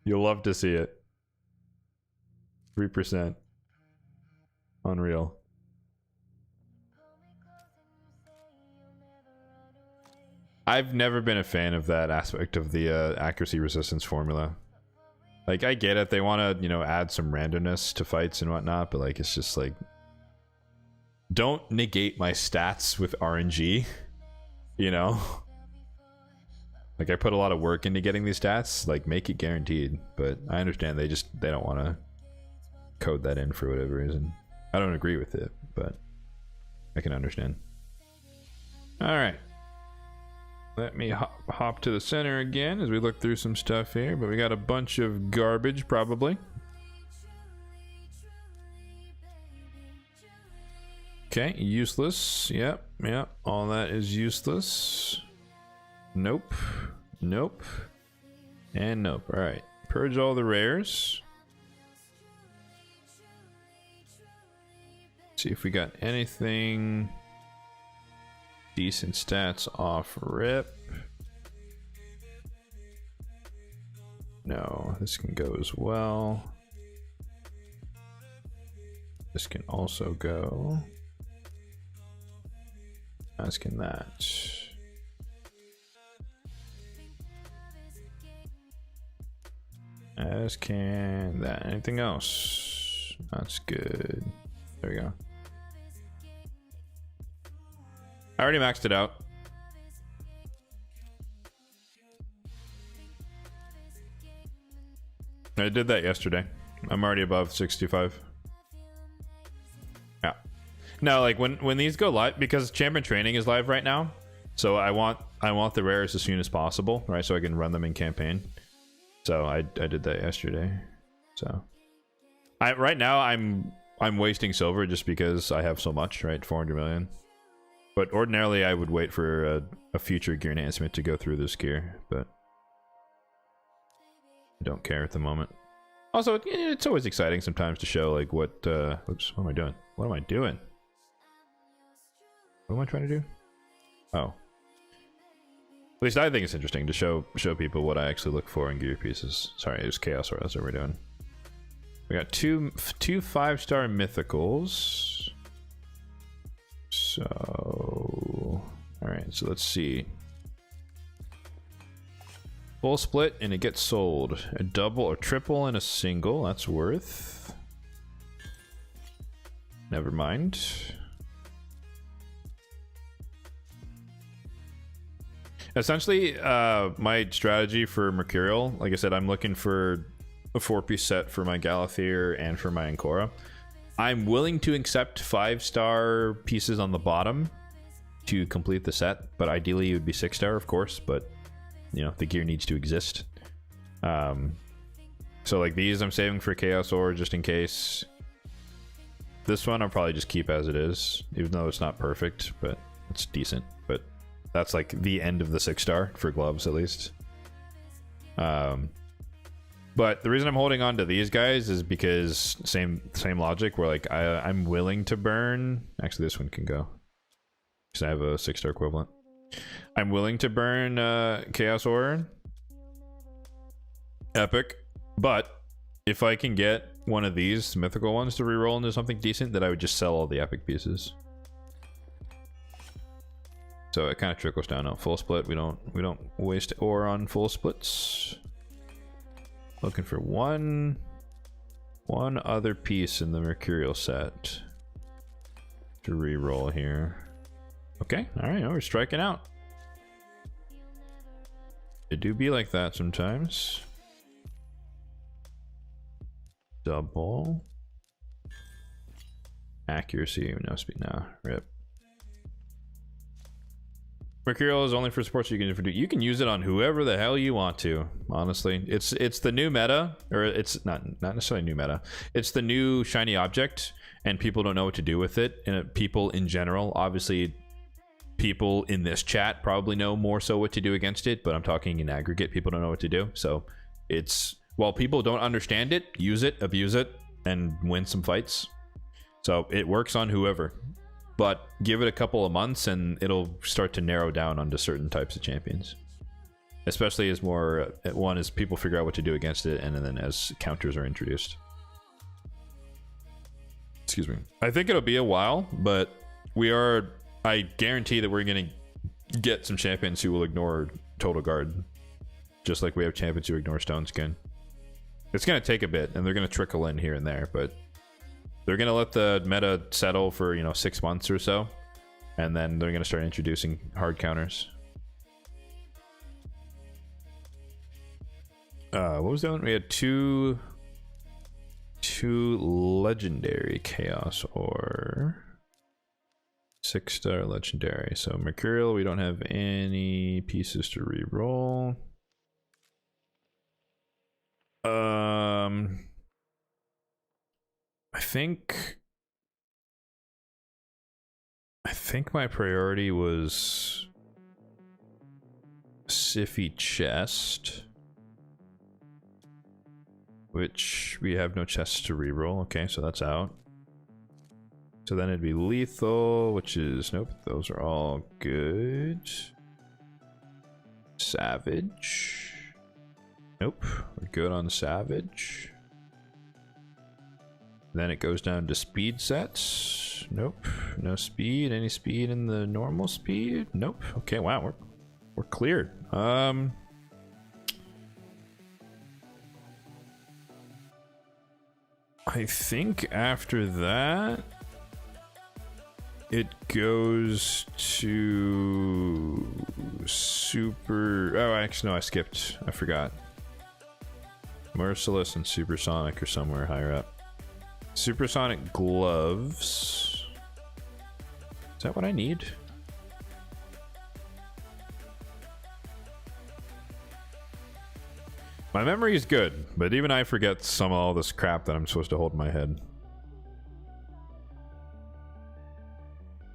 B: You'll love to see it. 3%. Unreal. I've never been a fan of that aspect of the accuracy resistance formula. Like, I get it, they want to, you know, add some randomness to fights and whatnot, but like, it's just like, don't negate my stats with RNG, you know? Like, I put a lot of work into getting these stats, like, make it guaranteed, but I understand they don't want to code that in for whatever reason. I don't agree with it, but I can understand. Alright. Let me hop to the center again as we look through some stuff here, but we got a bunch of garbage, probably. Okay, useless. Yep, all that is useless. Nope, nope, and nope. Alright, purge all the rares. See if we got anything decent stats off rip. No, this can go as well. This can also go. As can that. As can that. Anything else? That's good. There we go. I already maxed it out. I did that yesterday. I'm already above 65. Yeah. No, like when these go live, because champion training is live right now, so I want the rares as soon as possible, right? So I can run them in campaign. So I did that yesterday. So right now I'm wasting silver just because I have so much, right? 400 million. But ordinarily I would wait for a future gear enhancement to go through this gear, but I don't care at the moment. Also, it's always exciting sometimes to show like what oops, what am I doing? What am I doing? What am I trying to do? Oh. At least I think it's interesting to show people what I actually look for in gear pieces. Sorry, it was Chaos Aura, that's what we're doing. We got two 5-star mythicals. So, alright, so let's see. Full split and it gets sold. A double or triple and a single, that's worth. Never mind. Essentially, my strategy for Mercurial, like I said, I'm looking for a 4-piece set for my Galathier and for my Ancora. I'm willing to accept 5-star pieces on the bottom to complete the set, but ideally it would be 6-star, of course, but you know, the gear needs to exist. So like these I'm saving for Chaos Ore just in case. This one I'll probably just keep as it is, even though it's not perfect, but it's decent. But that's like the end of the 6-star for gloves, at least. But the reason I'm holding on to these guys is because same logic, where like I'm willing to burn. Actually, this one can go because I have a 6-star equivalent. I'm willing to burn Chaos Ore, Epic, but if I can get one of these mythical ones to reroll into something decent, then I would just sell all the epic pieces. So it kind of trickles down. On full split, we don't waste ore on full splits. Looking for one other piece in the Mercurial set to reroll here. Okay, all right, we're striking out. It do be like that sometimes. Double accuracy, no speed now. Rip. Mercurial is only for sports. You can use it on whoever the hell you want to. Honestly, it's the new meta, or it's not necessarily new meta. It's the new shiny object, and people don't know what to do with it. And people in general, obviously, people in this chat probably know more so what to do against it. But I'm talking in aggregate, people don't know what to do. So it's, while people don't understand it, use it, abuse it, and win some fights. So it works on whoever. But give it a couple of months and it'll start to narrow down onto certain types of champions. Especially as more, one, as people figure out what to do against it, and then as counters are introduced. Excuse me. I think it'll be a while, but I guarantee that we're going to get some champions who will ignore Total Guard. Just like we have champions who ignore Stone Skin. It's going to take a bit, and they're going to trickle in here and there, but they're going to let the meta settle for, 6 months or so, and then they're going to start introducing hard counters. What was the other one? We had two legendary Chaos or 6-star legendary. So Mercurial, we don't have any pieces to reroll. I think my priority was Siffy Chest, which we have no chests to reroll. Okay, so that's out. So then it'd be Lethal, which is, nope, those are all good. Savage. Nope, we're good on Savage. Then it goes down to speed sets. Nope, no speed. Any speed in the normal speed? Nope. Okay, wow, we're cleared. I think after that it goes to super. Oh, actually, no, I skipped. I forgot. Merciless and Supersonic are somewhere higher up. Supersonic gloves. Is that what I need? My memory is good, but even I forget some of all this crap that I'm supposed to hold in my head.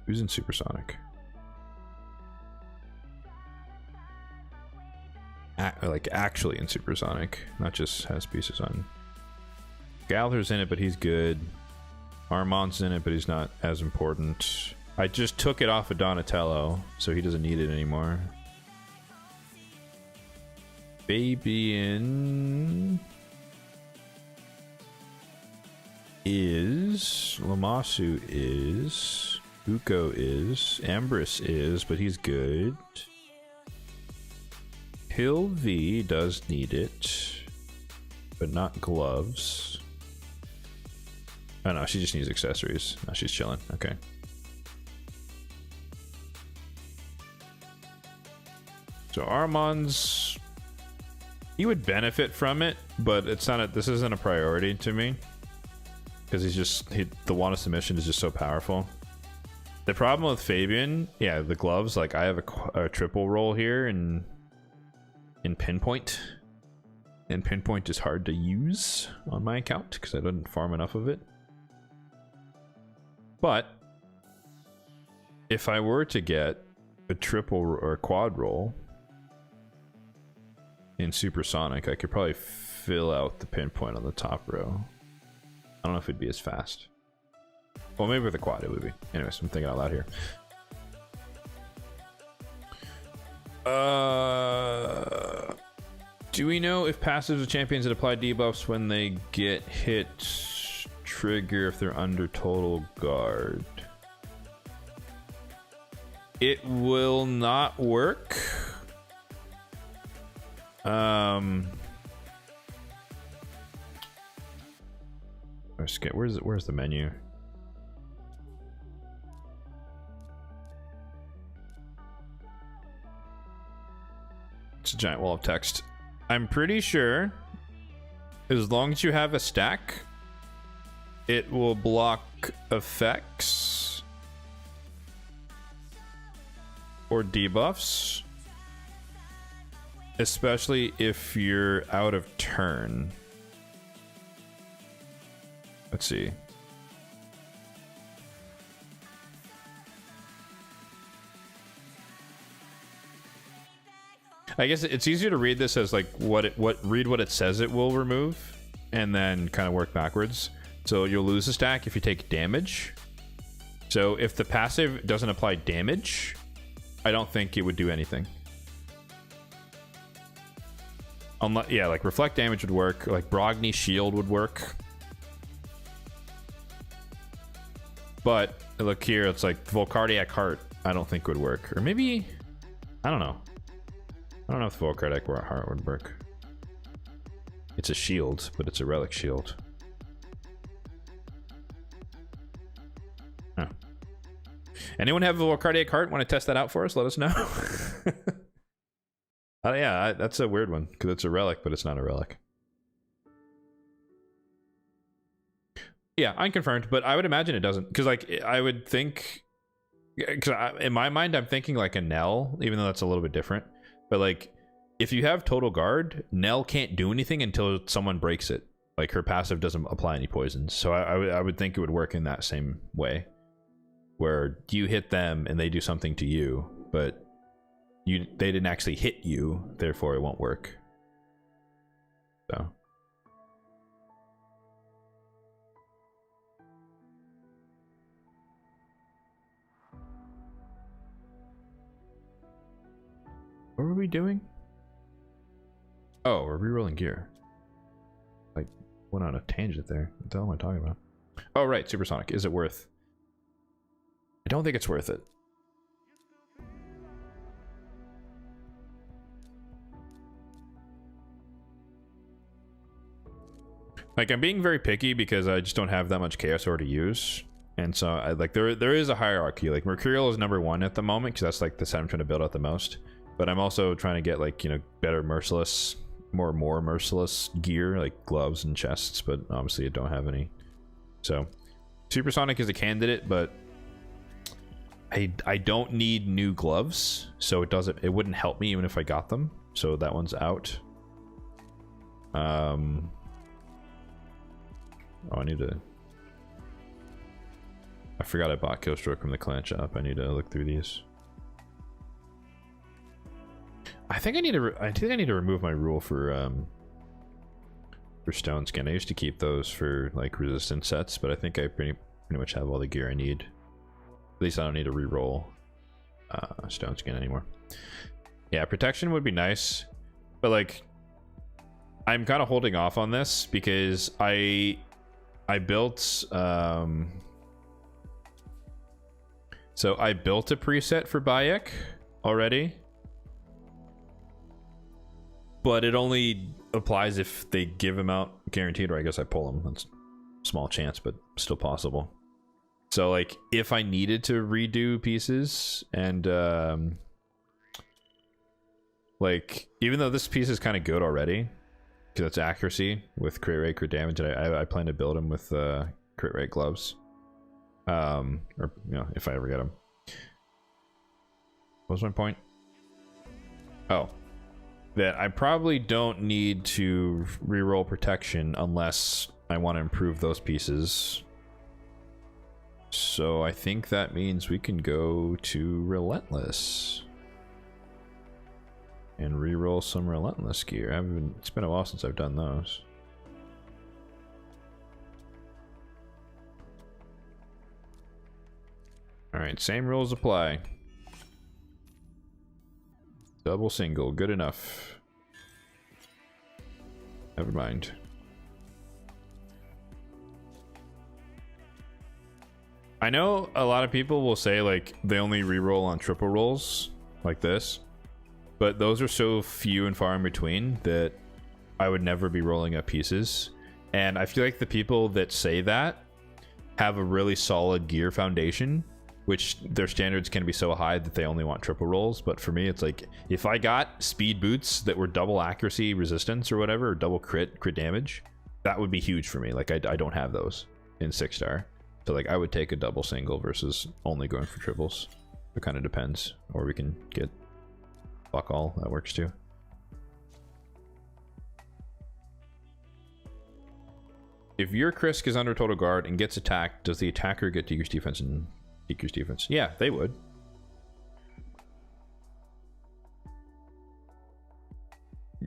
B: Who's in Supersonic? Like actually in Supersonic, not just has pieces on. Gallagher's in it, but he's good. Armand's in it, but he's not as important. I just took it off of Donatello, so he doesn't need it anymore. Fabian is. Lamasu is. Uko is. Ambrose is, but he's good. Hill V does need it, but not gloves. Oh no, she just needs accessories. No, she's chilling. Okay. So Armand's, he would benefit from it, but it's not. This isn't a priority to me because the Wand of Submission is just so powerful. The problem with Fabian, yeah, the gloves. Like I have a triple roll here in Pinpoint, and Pinpoint is hard to use on my account because I didn't farm enough of it. But if I were to get a triple or quad roll in Supersonic, I could probably fill out the Pinpoint on the top row. I don't know if it'd be as fast. Well, maybe with a quad it would be. Anyways, I'm thinking out loud here. Do we know if passives of champions that apply debuffs when they get hit trigger if they're under total guard? It will not work. Where's the menu? It's a giant wall of text. I'm pretty sure as long as you have a stack, it will block effects or debuffs, especially if you're out of turn. Let's see. I guess it's easier to read this as like read what it says it will remove and then kind of work backwards. So you'll lose a stack if you take damage. So if the passive doesn't apply damage, I don't think it would do anything. Unless, yeah, like reflect damage would work, like Brogni shield would work. But look here, it's like Volcardiac Heart I don't think would work. Or maybe, I don't know. I don't know if Volcardiac Heart would work. It's a shield, but it's a relic shield. Huh. Anyone have a Volcardiac Heart? Want to test that out for us? Let us know. Yeah, that's a weird one because it's a relic, but it's not a relic. Yeah, unconfirmed, but I would imagine it doesn't, because like I would think, because in my mind I'm thinking like a Nell, even though that's a little bit different. But like, if you have total guard, Nell can't do anything until someone breaks it. Like her passive doesn't apply any poisons, so I would think it would work in that same way, where you hit them and they do something to you, but they didn't actually hit you, therefore it won't work. So. What were we doing? Oh, we're re-rolling gear. Like, went on a tangent there. What the hell am I talking about? Oh, right, Supersonic. Is it worth? I don't think it's worth it. Like, I'm being very picky because I just don't have that much Chaos Ore to use. And so, there is a hierarchy. Like, Mercurial is #1 at the moment because that's, like, the set I'm trying to build out the most. But I'm also trying to get, like, you know, better merciless, more merciless gear, like gloves and chests, but obviously I don't have any. So, Supersonic is a candidate, but I don't need new gloves, so it wouldn't help me even if I got them. So that one's out. Oh, I forgot I bought Killstroke from the clan shop. I need to look through these. I think I need to remove my rule for Stone Skin. I used to keep those for like resistance sets, but I think I pretty much have all the gear I need. At least I don't need to re-roll Stone Skin anymore. Yeah, protection would be nice, but like I'm kind of holding off on this because I built so I built a preset for Bayek already. But it only applies if they give him out guaranteed, or I guess I pull him. That's a small chance, but still possible. So, like, if I needed to redo pieces and Like, even though this piece is kind of good already, because it's accuracy with crit rate, crit damage, and I plan to build him with crit rate gloves. Or, you know, if I ever get them. What was my point? Oh. That I probably don't need to reroll protection unless I want to improve those pieces. So I think that means we can go to Relentless. And reroll some Relentless gear. It's been a while since I've done those. Alright, same rules apply. Double single, good enough. Never mind. I know a lot of people will say like they only reroll on triple rolls like this, but those are so few and far in between that I would never be rolling up pieces. And I feel like the people that say that have a really solid gear foundation, which their standards can be so high that they only want triple rolls. But for me, it's like, if I got speed boots that were double accuracy resistance or whatever, or double crit damage, that would be huge for me. Like, I don't have those in 6-star. So like, I would take a double single versus only going for triples. It kind of depends. Or we can get fuck all, that works too. If your Krisk is under total guard and gets attacked, does the attacker get decreased defense and decreased defense? Yeah, they would.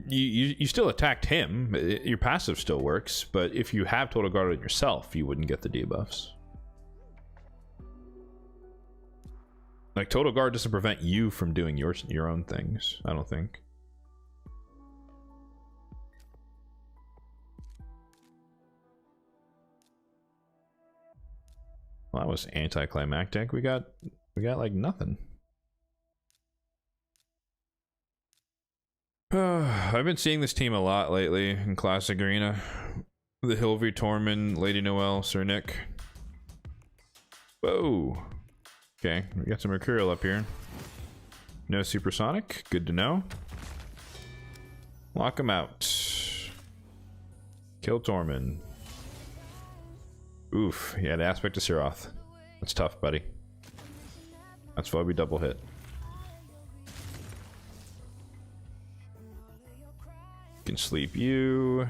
B: You still attacked him. Your passive still works, but if you have total guard on yourself, you wouldn't get the debuffs. Like, total guard doesn't prevent you from doing your own things, I don't think. Well, that was anticlimactic. We got like nothing. I've been seeing this team a lot lately in Classic Arena. The Hilvy, Tormund, Lady Noelle, Sir Nick. Whoa. Okay, we got some Mercurial up here. No Supersonic, good to know. Lock him out. Kill Tormund. Oof, he had aspect to Siroth. That's tough, buddy. That's why we double hit. Can sleep you.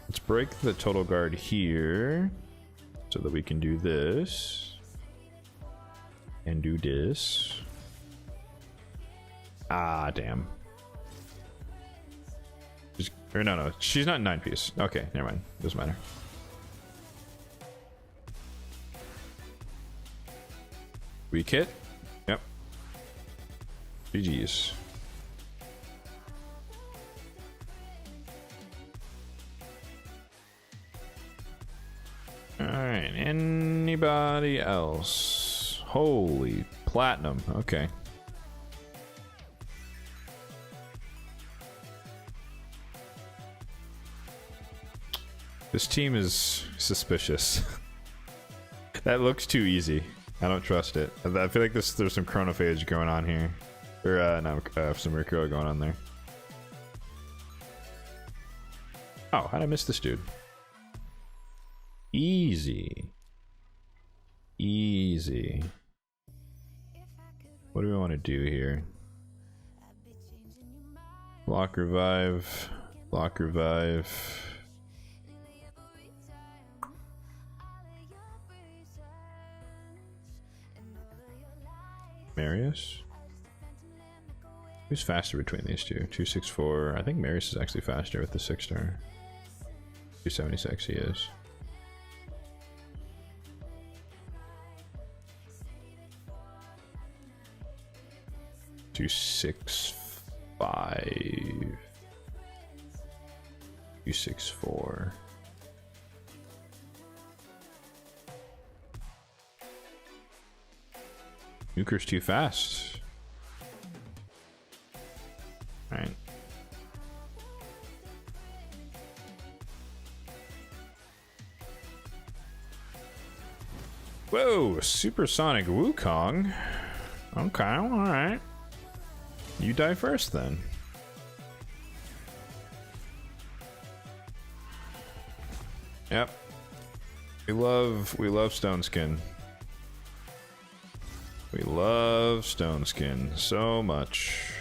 B: Let's break the total guard here so that we can do this and do this. Ah, damn. Or no, she's not 9-piece. Okay, never mind. Doesn't matter. Weak hit. Yep. GG's. Alright, anybody else? Holy platinum. Okay. This team is suspicious. That looks too easy. I don't trust it. I feel like there's some chronophage going on here. Or, no, some Mercurial going on there. Oh, how'd I miss this dude? Easy. Easy. What do we want to do here? Block revive. Block revive. Marius? Who's faster between these two? 264. I think Marius is actually faster with the 6-star. 276 he is. Two 6'5". 264. Nuker's too fast. Alright. Whoa, Supersonic Wukong. Okay, alright. You die first then. Yep. We love Stone Skin. We love Stone Skin so much.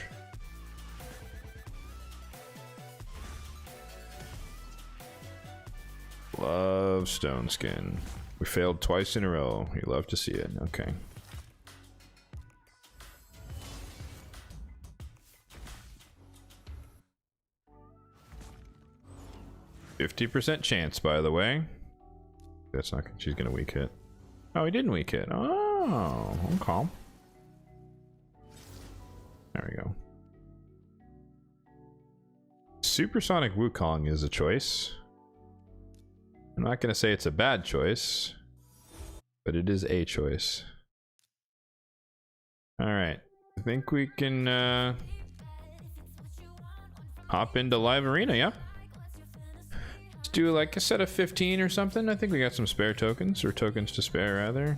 B: Love Stone Skin. We failed twice in a row. You love to see it. Okay. %50 chance, by the way. That's not. She's gonna weak hit. Oh, he didn't weak hit. Oh, okay. There we go. Supersonic Wukong is a choice. I'm not gonna say it's a bad choice, but it is a choice. All right, I think we can hop into live arena. Yeah. Let's do like a set of 15 or something. I think we got some spare tokens, or tokens to spare rather.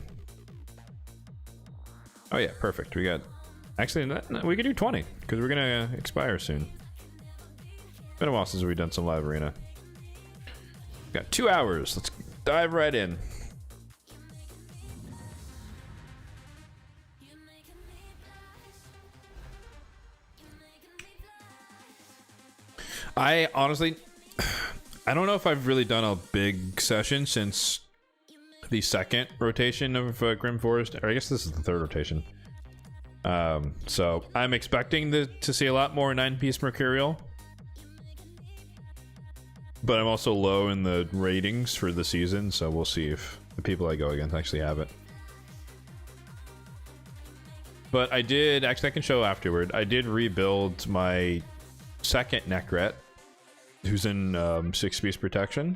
B: Oh yeah, perfect. We got, actually we could do 20 because we're gonna expire soon. Been a while since we've done some live arena. Got 2 hours. Let's dive right in. I honestly, I don't know if I've really done a big session since the second rotation of Grim Forest, or I guess this is the third rotation. So I'm expecting to see a lot more 9-piece Mercurial, but I'm also low in the ratings for the season, so we'll see if the people I go against actually have it. But I did, actually I can show afterward, I did rebuild my second Necret, who's in 6-piece protection,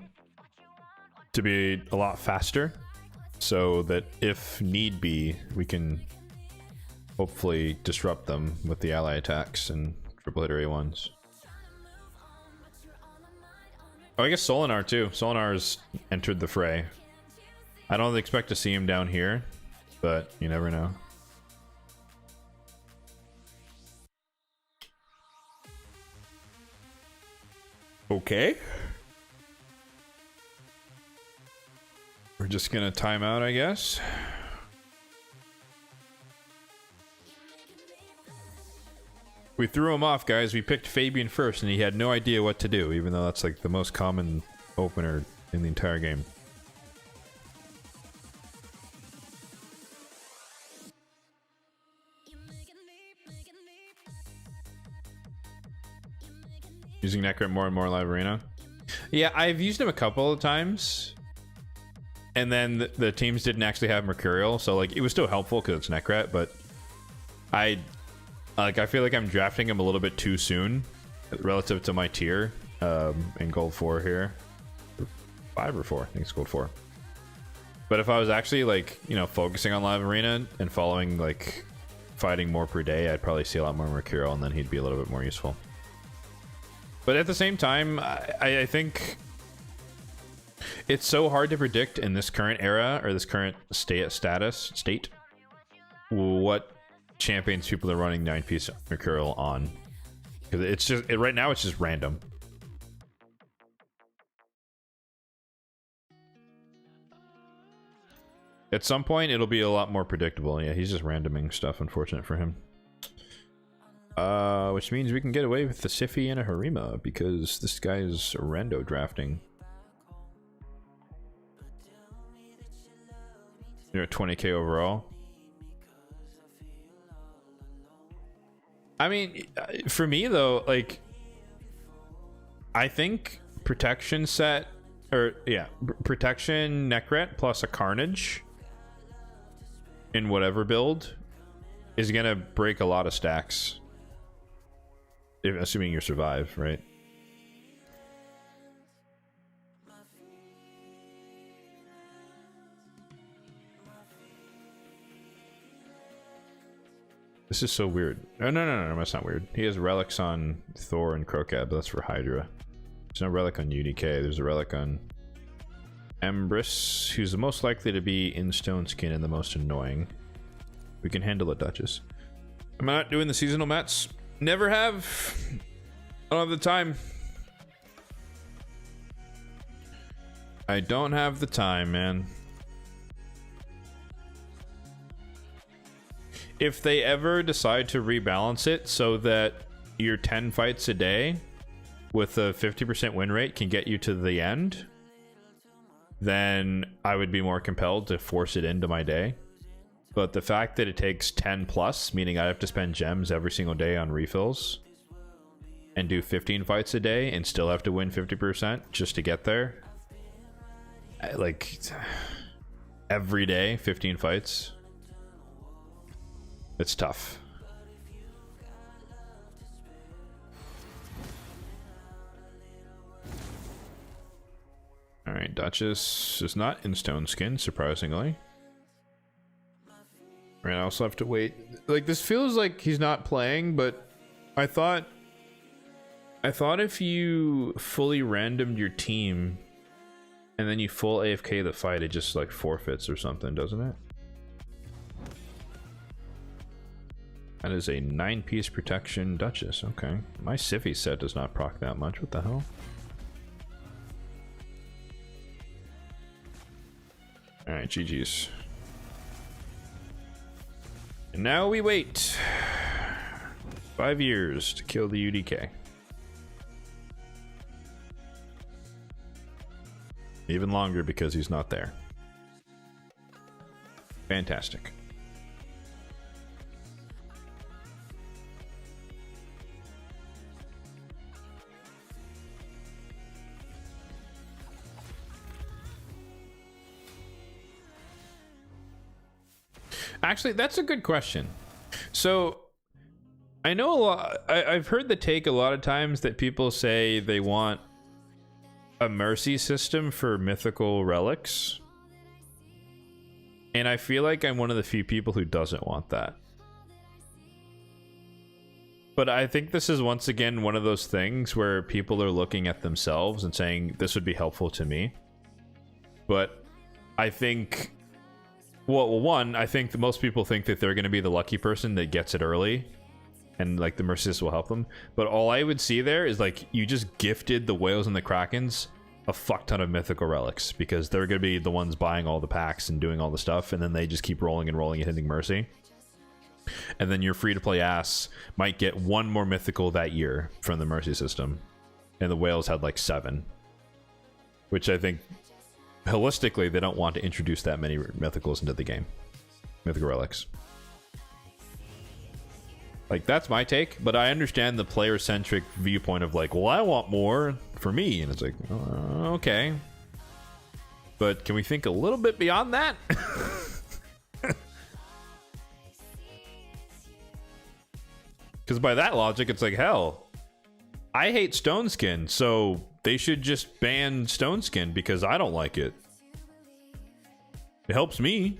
B: to be a lot faster, so that if need be, we can hopefully disrupt them with the ally attacks and triple hitter A1s. Oh, I guess Solinar too. Solinar's entered the fray. I don't expect to see him down here, but you never know. Okay. We're just gonna time out, I guess. We threw him off, guys. We picked Fabian first, and he had no idea what to do, even though that's like the most common opener in the entire game. Using Necret more and more live arena. Yeah, I've used him a couple of times, and then the teams didn't actually have Mercurial, so like it was still helpful because it's Necret, but I feel like I'm drafting him a little bit too soon relative to my tier in gold 4 here. 5 or 4, I think it's gold 4. But if I was actually like, you know, focusing on live arena and following like fighting more per day, I'd probably see a lot more Mercurial, and then he'd be a little bit more useful. But at the same time, I think it's so hard to predict in this current era, or this current state, what champions people are running 9-piece Mercurial on. Because it's just, right now it's just random. At some point, it'll be a lot more predictable. Yeah, he's just randoming stuff, unfortunate for him. Which means we can get away with the Siphi and a Harima, because this guy's rando drafting. You're at 20k overall. I mean, for me though, like, I think protection set, or yeah, protection Necret plus a Carnage in whatever build is gonna break a lot of stacks. Assuming you survive, right? This is so weird. Oh, no, that's not weird. He has relics on Thor and Krokab, but that's for Hydra. There's no relic on UDK, there's a relic on Empress, who's the most likely to be in Stone Skin and the most annoying. We can handle a Duchess. I'm not doing the seasonal mats. Never have. I don't have the time. I don't have the time, man. If they ever decide to rebalance it so that your 10 fights a day with a 50% win rate can get you to the end, then I would be more compelled to force it into my day. But the fact that it takes 10 plus, meaning I have to spend gems every single day on refills and do 15 fights a day and still have to win 50% just to get there, like every day 15 fights, it's tough. All right, Duchess is not in Stone Skin, surprisingly. Right, I also have to wait. Like, this feels like he's not playing, but I thought if you fully randomed your team and then you full AFK the fight, it just like forfeits or something, doesn't it? That is a 9-piece protection Duchess. Okay, my Siffy set does not proc that much. What the hell? All right, GG's. And now we wait 5 years to kill the UDK. Even longer because he's not there. Fantastic. Actually, that's a good question. So, I know a lot. I've heard the take a lot of times that people say they want a mercy system for mythical relics. And I feel like I'm one of the few people who doesn't want that. But I think this is once again one of those things where people are looking at themselves and saying, this would be helpful to me. But I think... Well, one, I think that most people think that they're going to be the lucky person that gets it early, and like the Mercies will help them. But all I would see there is like you just gifted the whales and the krakens a fuck ton of mythical relics because they're going to be the ones buying all the packs and doing all the stuff, and then they just keep rolling and rolling and hitting Mercy. And then your free-to-play ass might get one more mythical that year from the Mercy system, and the whales had like 7, which I think... Holistically, they don't want to introduce that many mythicals into the game. Mythical relics. Like, that's my take, but I understand the player-centric viewpoint of like, well, I want more for me. And it's like, okay. But can we think a little bit beyond that? Because by that logic, it's like, hell, I hate Stone Skin, so... They should just ban Stone Skin because I don't like it. It helps me.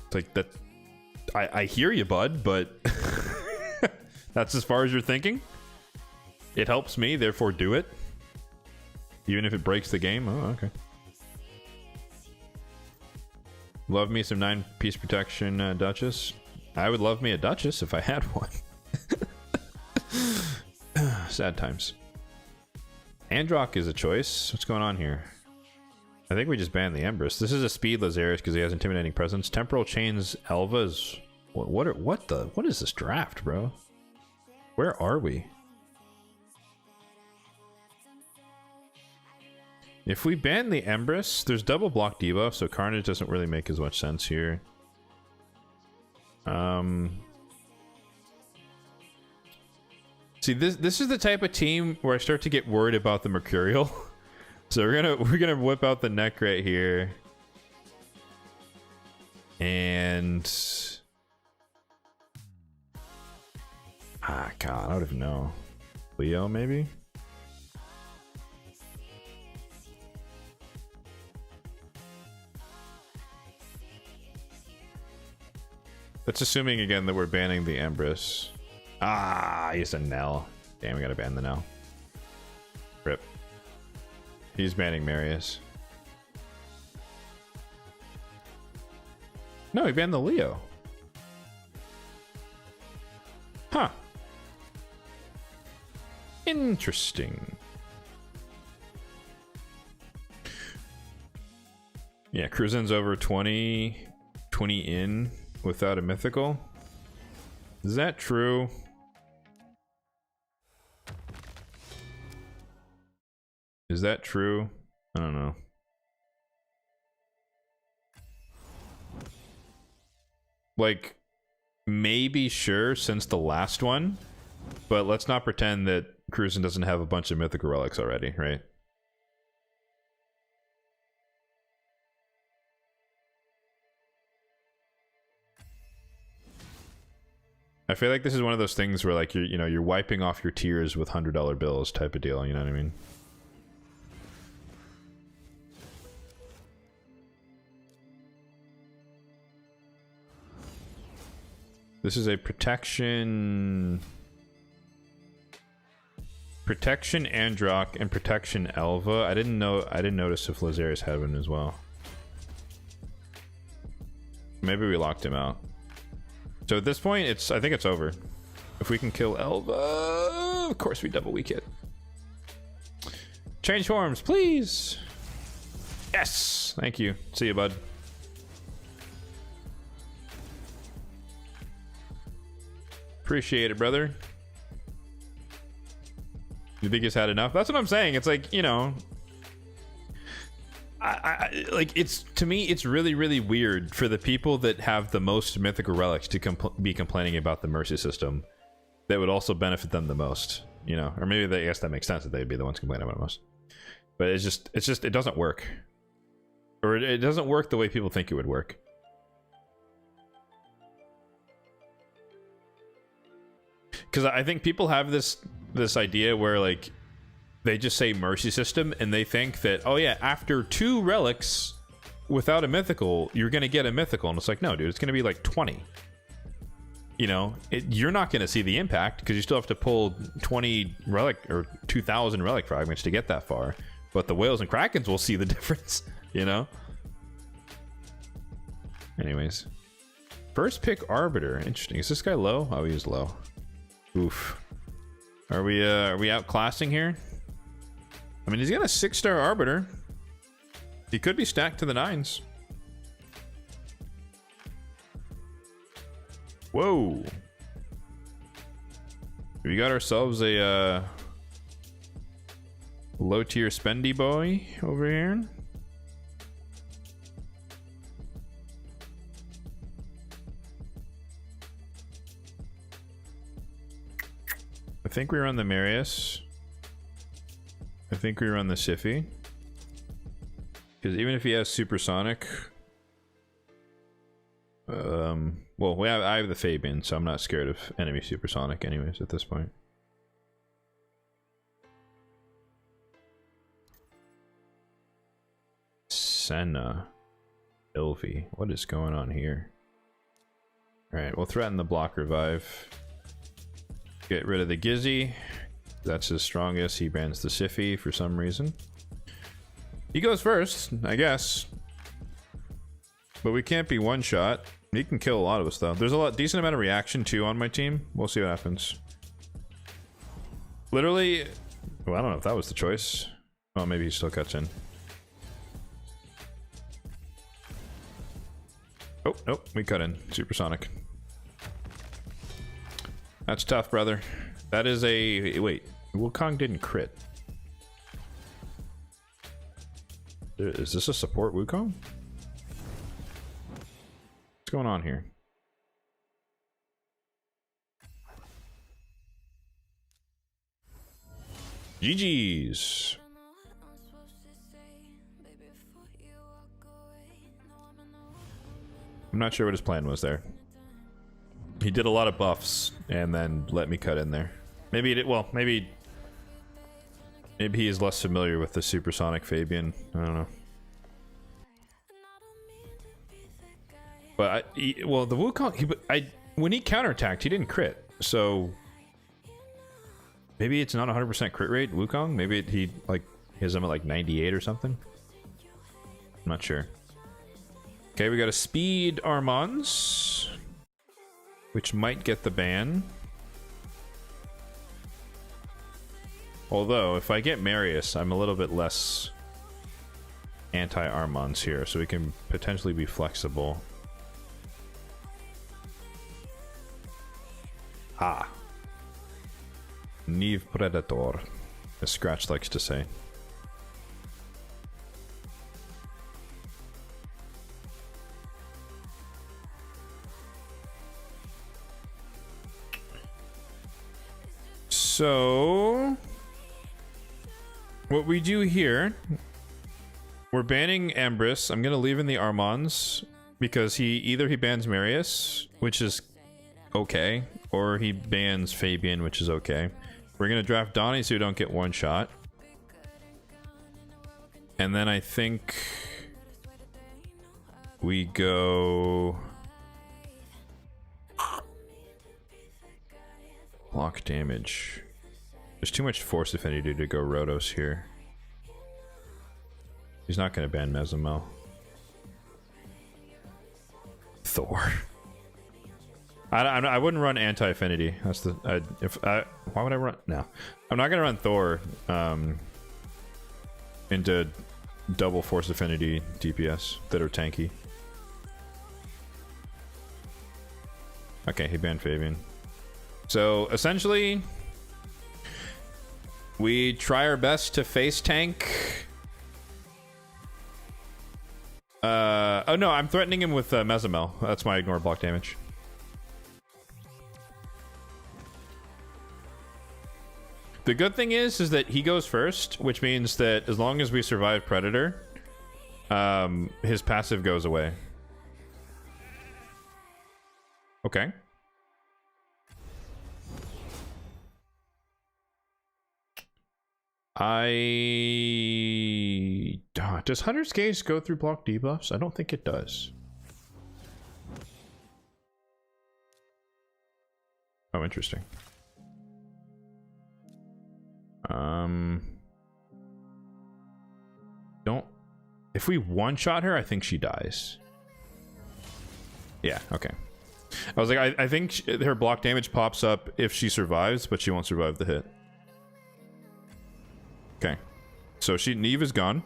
B: It's like that. I hear you, bud, but that's as far as you're thinking. It helps me, therefore do it. Even if it breaks the game. Oh, okay. Love me some 9-piece protection Duchess. I would love me a Duchess if I had one. Sad times. Androck is a choice. What's going on here? I think we just banned the Empress. This is a speed Lazarus because he has intimidating presence. Temporal Chains Elvas. What is this draft, bro? Where are we? If we ban the Empress, there's double block debuff, so Carnage doesn't really make as much sense here. See, this is the type of team where I start to get worried about the Mercurial. So we're gonna whip out the neck right here. And God, I don't even know. Leo, maybe? That's assuming again that we're banning the Empress. Ah, he's a Nell. Damn, we gotta ban the Nell. Rip. He's banning Marius. No, he banned the Leo. Huh. Interesting. Yeah, Cruisin's over 20 in without a mythical. Is that true? Is that true? I don't know. Like, maybe sure since the last one, but let's not pretend that Cruisin doesn't have a bunch of mythical relics already, right? I feel like this is one of those things where like you're wiping off your tears with $100 bills type of deal, you know what I mean? This is a protection Androck and protection Elva. I didn't notice if Lazarus had one as well. Maybe we locked him out. So at this point, I think it's over. If we can kill Elva, of course we double weak it. Change forms, please. Yes, thank you. See you, bud. Appreciate it, brother. You think he's had enough? That's what I'm saying. It's like, you know, like, it's, to me, it's really, really weird for the people that have the most mythical relics to be complaining about the mercy system that would also benefit them the most, you know? Or maybe I guess that makes sense that they'd be the ones complaining about it most. But it's just, it doesn't work. Or it doesn't work the way people think it would work. Because I think people have this idea where, like, they just say mercy system and they think that, oh yeah, after 2 relics without a mythical, you're gonna get a mythical. And it's like, no, dude, it's gonna be like 20. You know, you're not gonna see the impact because you still have to pull 20 relic or 2,000 relic fragments to get that far. But the whales and krakens will see the difference, you know? Anyways. First pick Arbiter. Interesting. Is this guy low? Oh, he's low. Oof. Are we outclassing here? I mean, he's got a 6-star Arbiter. He could be stacked to the 9s. Whoa. We got ourselves a low tier spendy boy over here. I think we were on the Marius. I think we were on the Siffy. Because even if he has supersonic, well, I have the Fabian, so I'm not scared of enemy supersonic anyways at this point. Senna. Ilvi. What is going on here? Alright, we'll threaten the block revive. Get rid of the Gizzy. That's his strongest. He bans the Siffy for some reason. He goes first, I guess. But we can't be one shot. He can kill a lot of us though. There's a decent amount of reaction too on my team. We'll see what happens. Literally, well, I don't know if that was the choice. Oh, maybe he still cuts in. Oh, nope, we cut in. Supersonic. That's tough, brother. That is a... Wait, Wukong didn't crit. Is this a support Wukong? What's going on here? GG's. I'm not sure what his plan was there. He did a lot of buffs and then let me cut in there. Maybe he did, well, maybe he is less familiar with the supersonic Fabian. I don't know. But well, the Wukong, when he counterattacked, he didn't crit. So Maybe it's not 100% crit rate, Wukong. Maybe he like has him at like 98 or something. I'm not sure. Okay, we got a speed Armans, which might get the ban. Although, if I get Marius, I'm a little bit less anti-Armans here, so we can potentially be flexible. Ah. Niv Predator, as Scratch likes to say. So, what we do here, we're banning Ambrose. I'm gonna leave in the Armans because he bans Marius, which is okay, or he bans Fabian, which is okay. We're gonna draft Donnie so we don't get one shot, and then I think we go block damage. There's too much force affinity to go Rotos here. He's not going to ban Mezumel. Thor. I wouldn't run anti-affinity. That's the why would I run? No, I'm not going to run Thor into double force affinity DPS that are tanky. Okay, he banned Fabian. So essentially, we try our best to face tank. Oh no, I'm threatening him with Mezumel. That's my ignore block damage. The good thing is that he goes first, which means that as long as we survive Predator, his passive goes away. Okay. Does Hunter's Gaze go through block debuffs? I don't think it does. Oh, interesting. If we one-shot her, I think she dies. Yeah, okay. I was like, I think her block damage pops up if she survives, but she won't survive the hit. Okay, so Neve is gone.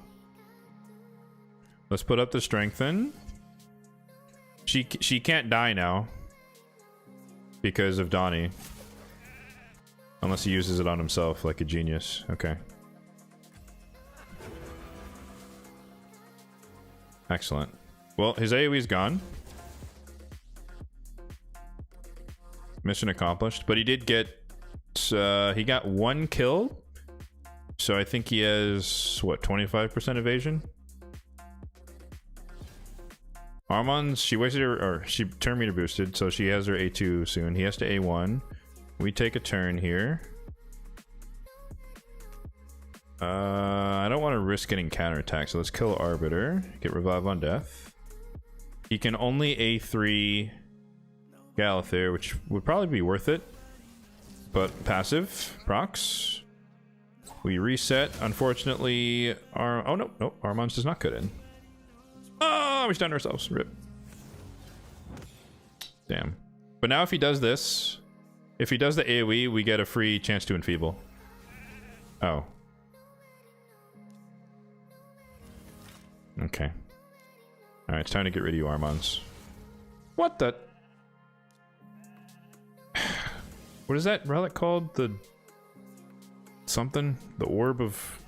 B: Let's put up the strengthen. She can't die now because of Donnie, unless he uses it on himself like a genius. Okay. Excellent. Well, his AoE's gone. Mission accomplished, but he did get he got 1 kill. So I think he has, what, 25% evasion? Armans, she wasted her, or she turn meter boosted, so she has her A2 soon. He has to A1. We take a turn here. I don't want to risk getting counterattack, so let's kill Arbiter. Get Revive on Death. He can only A3 Galathir, which would probably be worth it. But passive, procs. We reset. Unfortunately, oh no, Armans does not cut in. Oh, we stunned ourselves. Rip. Damn. But now if he does this, if he does the AoE, we get a free chance to enfeeble. Oh. Okay. Alright, it's time to get rid of you, Armans. What the? What is that relic called? The something? The orb of...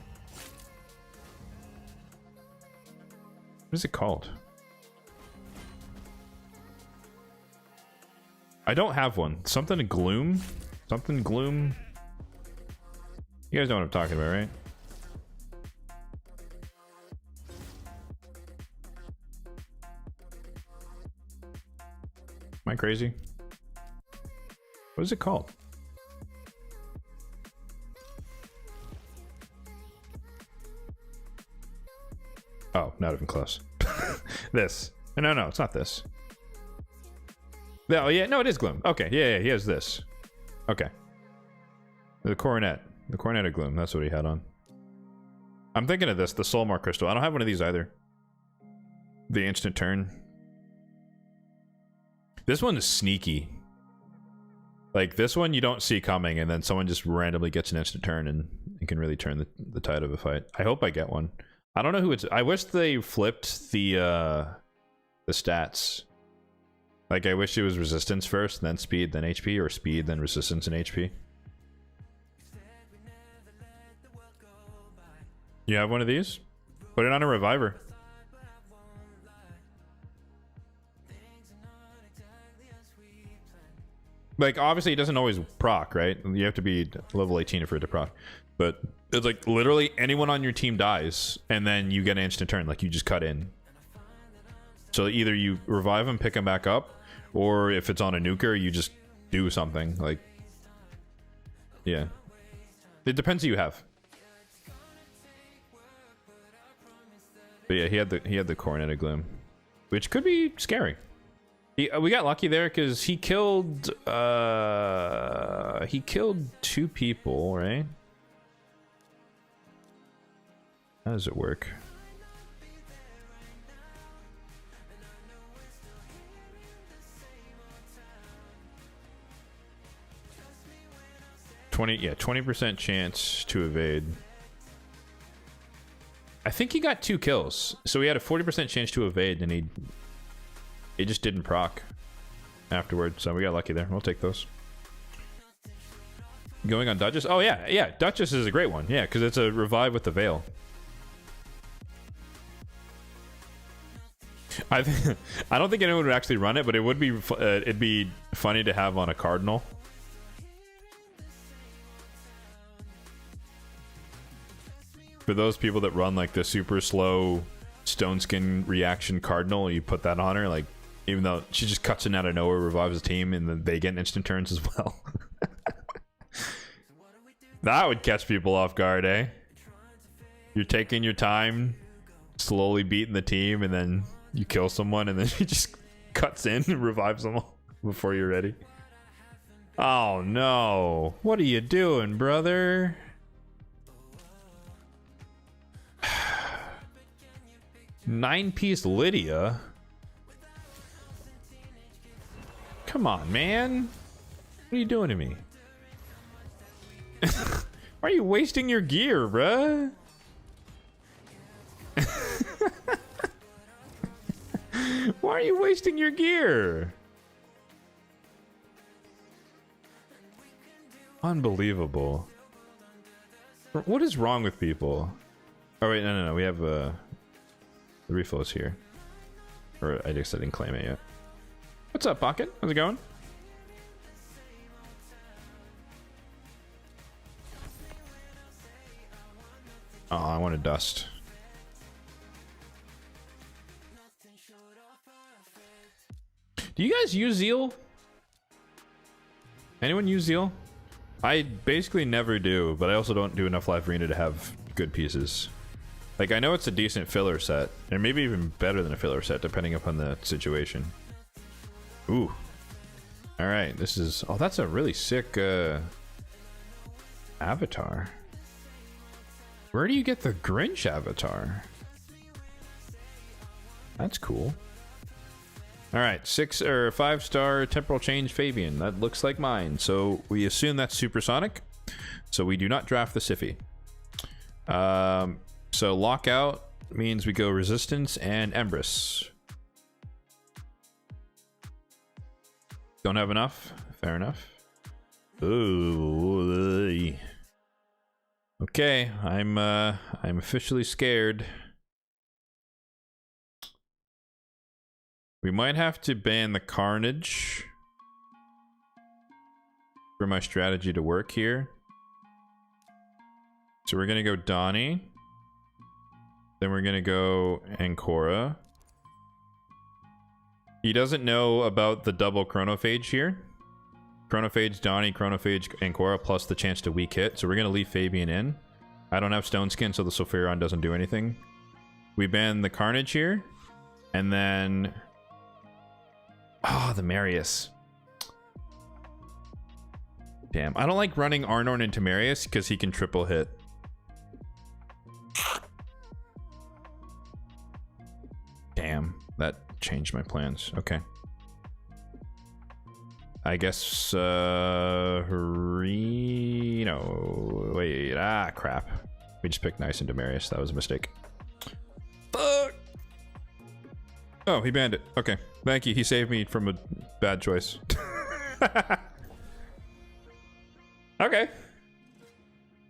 B: What is it called? I don't have one. Something to gloom? Something gloom? You guys know what I'm talking about, right? Am I crazy? What is it called? Oh, not even close. This. No, it's not this. Oh, yeah, no, it is Gloom. Okay, yeah, he has this. Okay. The coronet. The coronet of gloom. That's what he had on. I'm thinking of this, the Soulmar crystal. I don't have one of these either. The instant turn. This one is sneaky. Like, this one you don't see coming, and then someone just randomly gets an instant turn, and it can really turn the tide of a fight. I hope I get one. I don't know who it's... I wish they flipped the stats. Like, I wish it was resistance first, then speed, then HP, or speed, then resistance and HP. You have one of these? Put it on a reviver. Like, obviously, it doesn't always proc, right? You have to be level 18 for it to proc. But it's like, literally, anyone on your team dies, and then you get an instant turn. Like, you just cut in. So either you revive them, pick them back up, or if it's on a nuker, you just do something. Like, yeah. It depends who you have. But yeah, he had the coronet of gloom, which could be scary. We got lucky there because he killed 2 people, right? How does it work? Yeah, 20% chance to evade. I think he got 2 kills, so he had a 40% chance to evade, and he just didn't proc afterwards. So we got lucky there. We'll take those. Going on Duchess. Oh yeah, Duchess is a great one. Yeah, because it's a revive with the veil. I don't think anyone would actually run it, but it would be it'd be funny to have on a cardinal. For those people that run like the super slow stone skin reaction cardinal, you put that on her, like, even though she just cuts in out of nowhere, revives the team, and then they get instant turns as well. That would catch people off guard, eh? You're taking your time, slowly beating the team, and then you kill someone, and then she just cuts in and revives them all before you're ready. Oh no. What are you doing, brother? Nine-piece Lydia? Come on, man. What are you doing to me? Why are you wasting your gear, bruh? Why are you wasting your gear? Unbelievable. What is wrong with people? Oh wait, no. We have the reflows here. Or I guess I didn't claim it yet. What's up, Pocket? How's it going? Oh, I wanted dust. Do you guys use Zeal? Anyone use Zeal? I basically never do, but I also don't do enough Live Arena to have good pieces. Like, I know it's a decent filler set, and maybe even better than a filler set, depending upon the situation. Ooh. Alright, this is... Oh, that's a really sick, avatar. Where do you get the Grinch avatar? That's cool. Alright, 5-star temporal change Fabian. That looks like mine. So we assume that's supersonic. So we do not draft the Siffy. So lockout means we go resistance and Empress. Don't have enough? Fair enough. Ooh. Okay, I'm officially scared. We might have to ban the Carnage for my strategy to work here. So we're gonna go Donnie. Then we're gonna go Ancora. He doesn't know about the double Chronophage here. Chronophage, Donnie, Chronophage, Ancora, plus the chance to weak hit. So we're gonna leave Fabian in. I don't have Stone Skin, so the Sulfuron doesn't do anything. We ban the Carnage here. And then... Oh, the Marius. Damn, I don't like running Arnorn into Marius because he can triple hit. Damn, that changed my plans. Okay. I guess, no, wait, crap. We just picked Nice into Marius. That was a mistake. Fuck! Oh, he banned it. Okay, thank you. He saved me from a bad choice. Okay.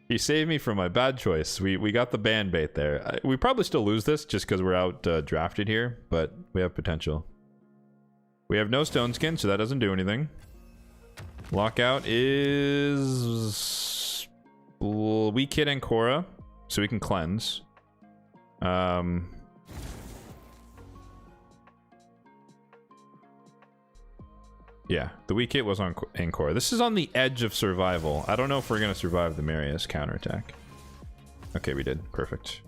B: He saved me from my bad choice. We got the ban bait there. We probably still lose this just because we're out drafted here, but we have potential. We have no stone skin, so that doesn't do anything. Lockout is weak hit and Korra, so we can cleanse. Yeah, the weak hit was on Ankor. This is on the edge of survival. I don't know if we're going to survive the Marius counterattack. Okay, we did. Perfect.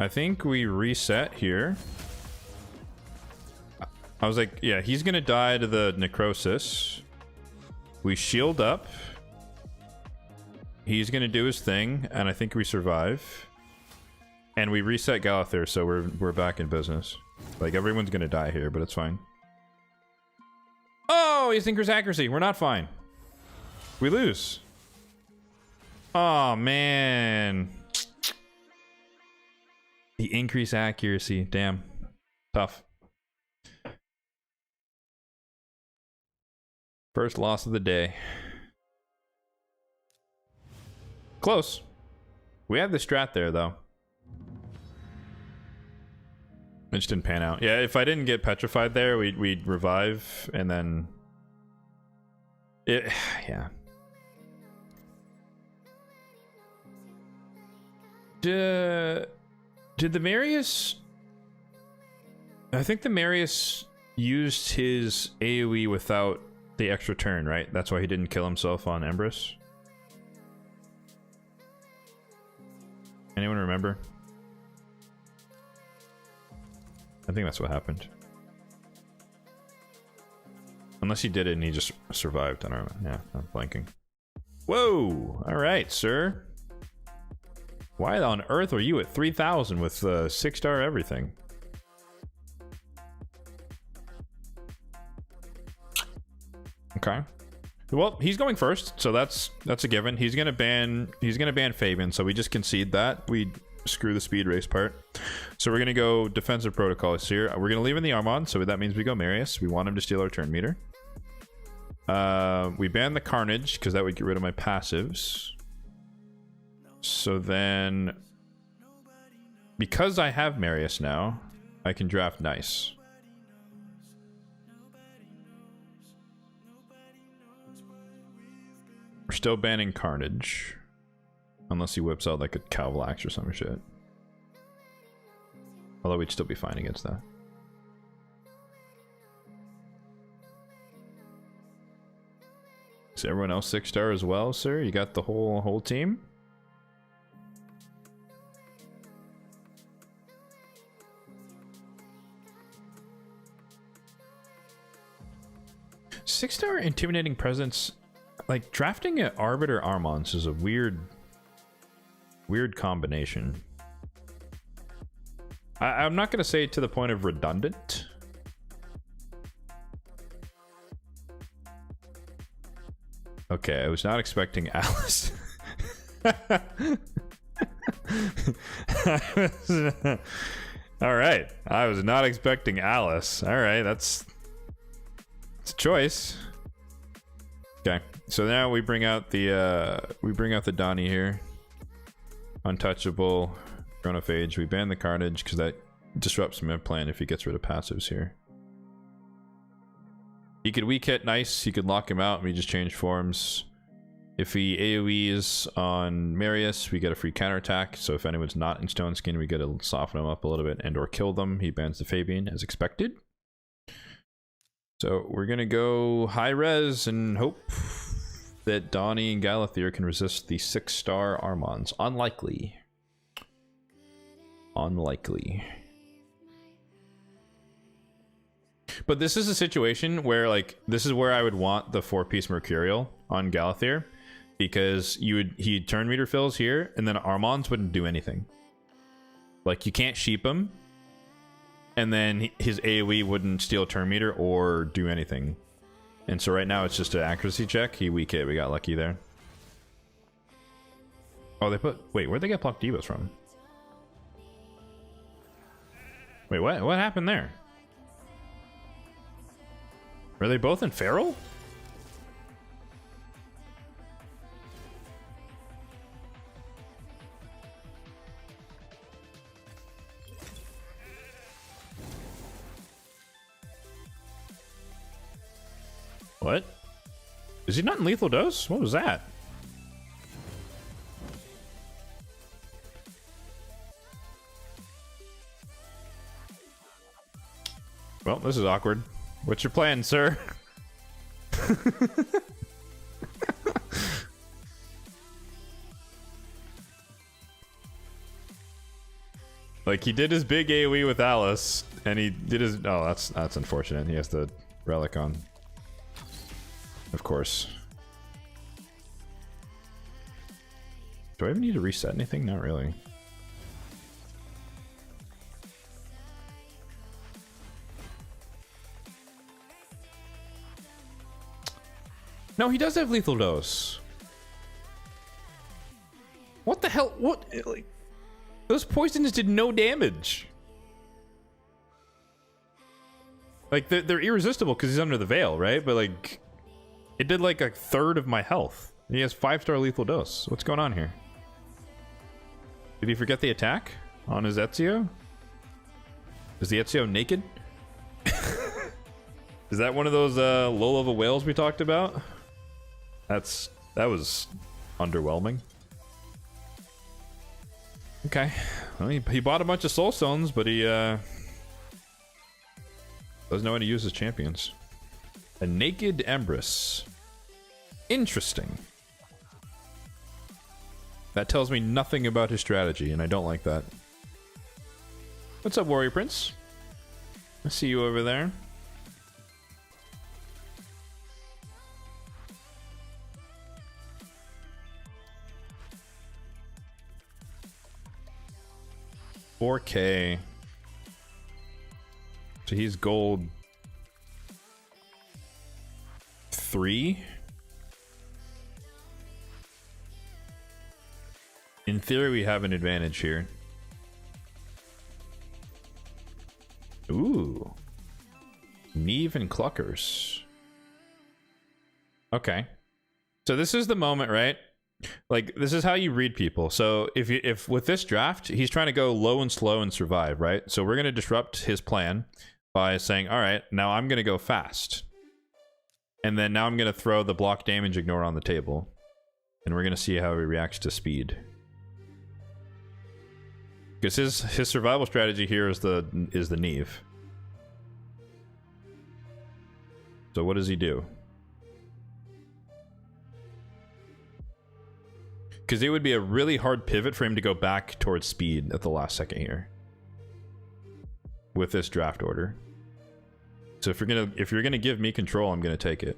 B: I think we reset here. I was like, yeah, he's going to die to the necrosis. We shield up. He's gonna do his thing, and I think we survive. And we reset Galather, so we're back in business. Like, everyone's gonna die here, but it's fine. Oh, he synchros accuracy. We're not fine. We lose. Oh man. The increase accuracy. Damn. Tough. First loss of the day. Close. We had the strat there, though. It just didn't pan out. Yeah, if I didn't get petrified there, we'd revive, and then... yeah. Did the Marius... I think the Marius used his AoE without the extra turn, right? That's why he didn't kill himself on Empress. Anyone remember? I think that's what happened. Unless he did it and he just survived. I don't know. Yeah, I'm blanking. Whoa! Alright, sir. Why on earth are you at 3,000 with 6-star everything? Okay. Well, he's going first, so that's a given. He's gonna ban Fabian, so we just concede that. We screw the speed race part. So we're gonna go defensive protocols here. We're gonna leave in the Armand, so that means we go Marius. We want him to steal our turn meter. We ban the Carnage because that would get rid of my passives. So then, because I have Marius now, I can draft Nice. We're still banning Carnage. Unless he whips out like a Calvalax or some shit. Although we'd still be fine against that. Is everyone else 6-star as well, sir? You got the whole team? Six-star intimidating presence. Like, drafting at Arbiter Armons is a weird combination. I'm not going to say to the point of redundant. Okay, I was not expecting Alice. Alright, I was not expecting Alice. Alright, it's a choice. Okay, so now we bring out the Donnie here. Untouchable, Chronophage. We ban the Carnage because that disrupts mid plan if he gets rid of passives here. He could weak hit Nice, he could lock him out and we just change forms. If he AoEs on Marius, we get a free counterattack. So if anyone's not in Stone Skin, we get to soften him up a little bit and or kill them. He bans the Fabian as expected. So we're gonna go high res and hope that Donnie and Galathir can resist the 6-star Armons. Unlikely. Unlikely. But this is a situation where, like, this is where I would want the 4-piece Mercurial on Galathir, because he'd turn meter fills here, and then Armons wouldn't do anything. Like, you can't sheep him, and then his AoE wouldn't steal turn meter or do anything. And so right now it's just an accuracy check. He weak hit. We got lucky there. Oh, they put... Wait, where'd they get blocked Divas from? Wait, what? What happened there? Are they both in Feral? What? Is he not in lethal dose? What was that? Well, this is awkward. What's your plan, sir? Like, he did his big AoE with Alice, and he did his... Oh, that's unfortunate. He has the relic on. Of course. Do I even need to reset anything? Not really. No, he does have lethal dose. What the hell? What? Like, those poisons did no damage. Like, they're irresistible because he's under the veil, right? But, like, it did like a third of my health. He has 5-star lethal dose. What's going on here? Did he forget the attack on his Ezio? Is the Ezio naked? Is that one of those low-level whales we talked about? That was underwhelming. Okay, well, he bought a bunch of soul stones, but he doesn't know how to use his champions. A naked Empress. Interesting. That tells me nothing about his strategy, and I don't like that. What's up, Warrior Prince? I see you over there. $4K. So he's gold 3. In theory, we have an advantage here. Ooh. Neve and Cluckers. Okay. So this is the moment, right? Like, this is how you read people. So if with this draft, he's trying to go low and slow and survive, right? So we're going to disrupt his plan by saying, all right, now I'm going to go fast. And then now I'm going to throw the block damage ignore on the table. And we're going to see how he reacts to speed. Because his survival strategy here is the Neve. So what does he do? Because it would be a really hard pivot for him to go back towards speed at the last second here. With this draft order. So if you're gonna give me control, I'm gonna take it.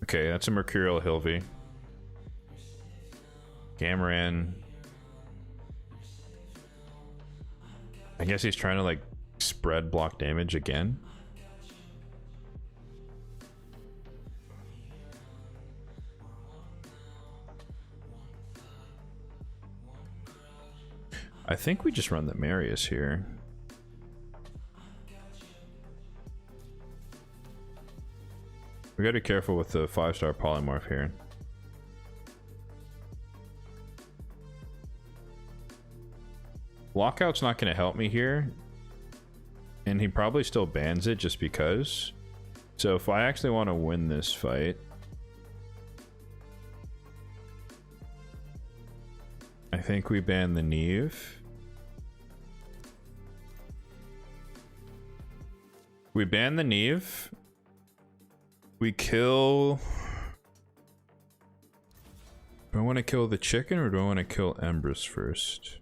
B: Okay, that's a Mercurial Hilvy. Cameron. I guess he's trying to, like, spread block damage again. I think we just run the Marius here. We gotta be careful with the 5-star polymorph here. Lockout's not gonna help me here. And he probably still bans it just because. So if I actually want to win this fight, I think we ban the Neve. We ban the Neve. We kill... Do I want to kill the chicken or do I want to kill Empress first?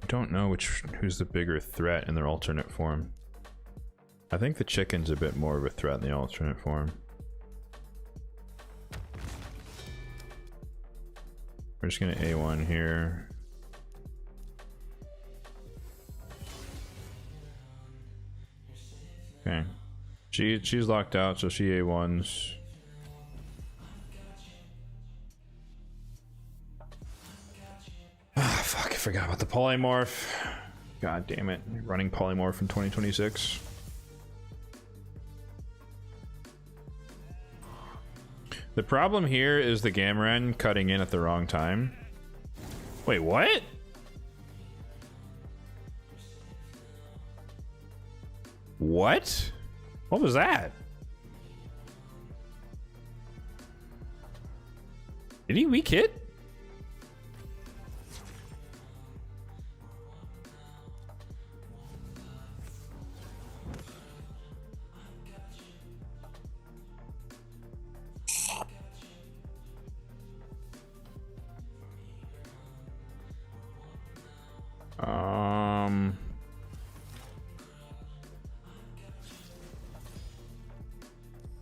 B: I don't know who's the bigger threat in their alternate form. I think the chicken's a bit more of a threat in the alternate form. We're just gonna A1 here. Okay. She's locked out, so she A1s. Ah, fuck, I forgot about the polymorph. God damn it. Running polymorph in 2026. The problem here is the Gamran cutting in at the wrong time. Wait, what? What? What was that? Did he weak hit?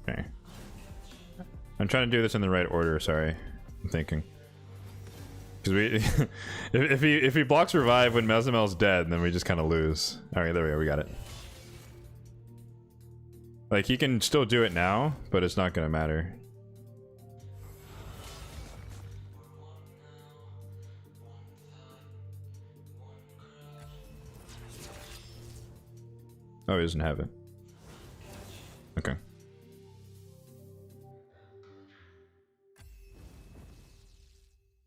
B: Okay. I'm trying to do this in the right order, sorry. I'm thinking. Because we if he blocks revive when Mezamel's dead, then we just kind of lose. Alright, there we go, we got it. Like, he can still do it now, but it's not gonna matter. Oh, he doesn't have it. Okay.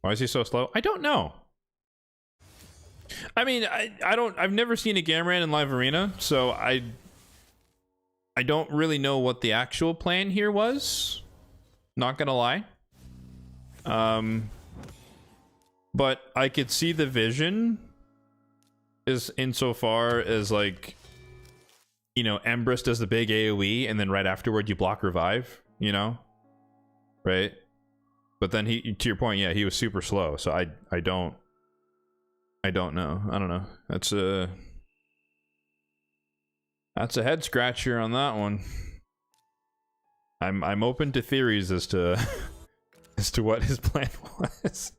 B: Why is he so slow? I don't know. I mean, I've never seen a Gamran in live arena, so I don't really know what the actual plan here was. Not gonna lie. But I could see the vision is insofar as, like, you know, Empress does the big AoE and then right afterward you block revive, you know? Right? But then he, to your point, yeah, he was super slow, so I don't know. I don't know. That's a head scratcher on that one. I'm open to theories as to as to what his plan was.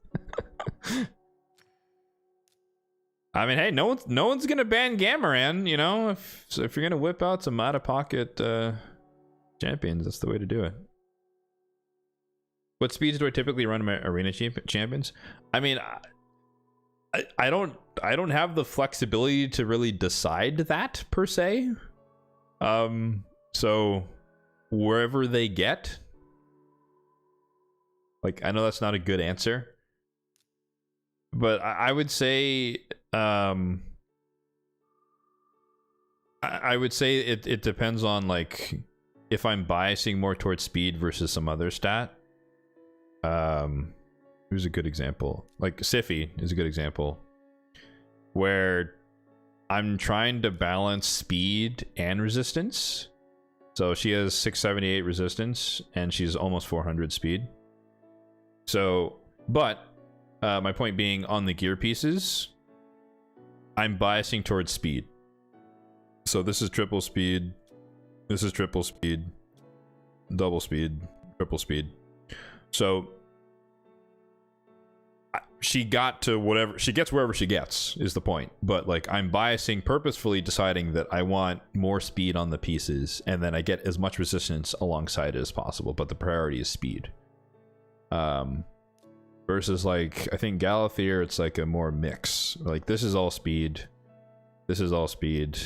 B: I mean, hey, no one's gonna ban Gammaran, you know. If you're gonna whip out some out of pocket champions, that's the way to do it. What speeds do I typically run my arena champions? I mean, I don't have the flexibility to really decide that per se. So wherever they get, like, I know that's not a good answer, but I would say I would say it depends on, like, if I'm biasing more towards speed versus some other stat. Who's a good example? Like Sify is a good example, where I'm trying to balance speed and resistance. So she has 678 resistance and she's almost 400 speed. So, but my point being, on the gear pieces, I'm biasing towards speed. So this is triple speed, this is triple speed, double speed, triple speed. So she got to whatever she gets, wherever she gets is the point. But, like, I'm biasing, purposefully deciding that I want more speed on the pieces, and then I get as much resistance alongside it as possible, but the priority is speed. Versus, like, I think Galathier, it's like a more mix. Like, this is all speed, this is all speed,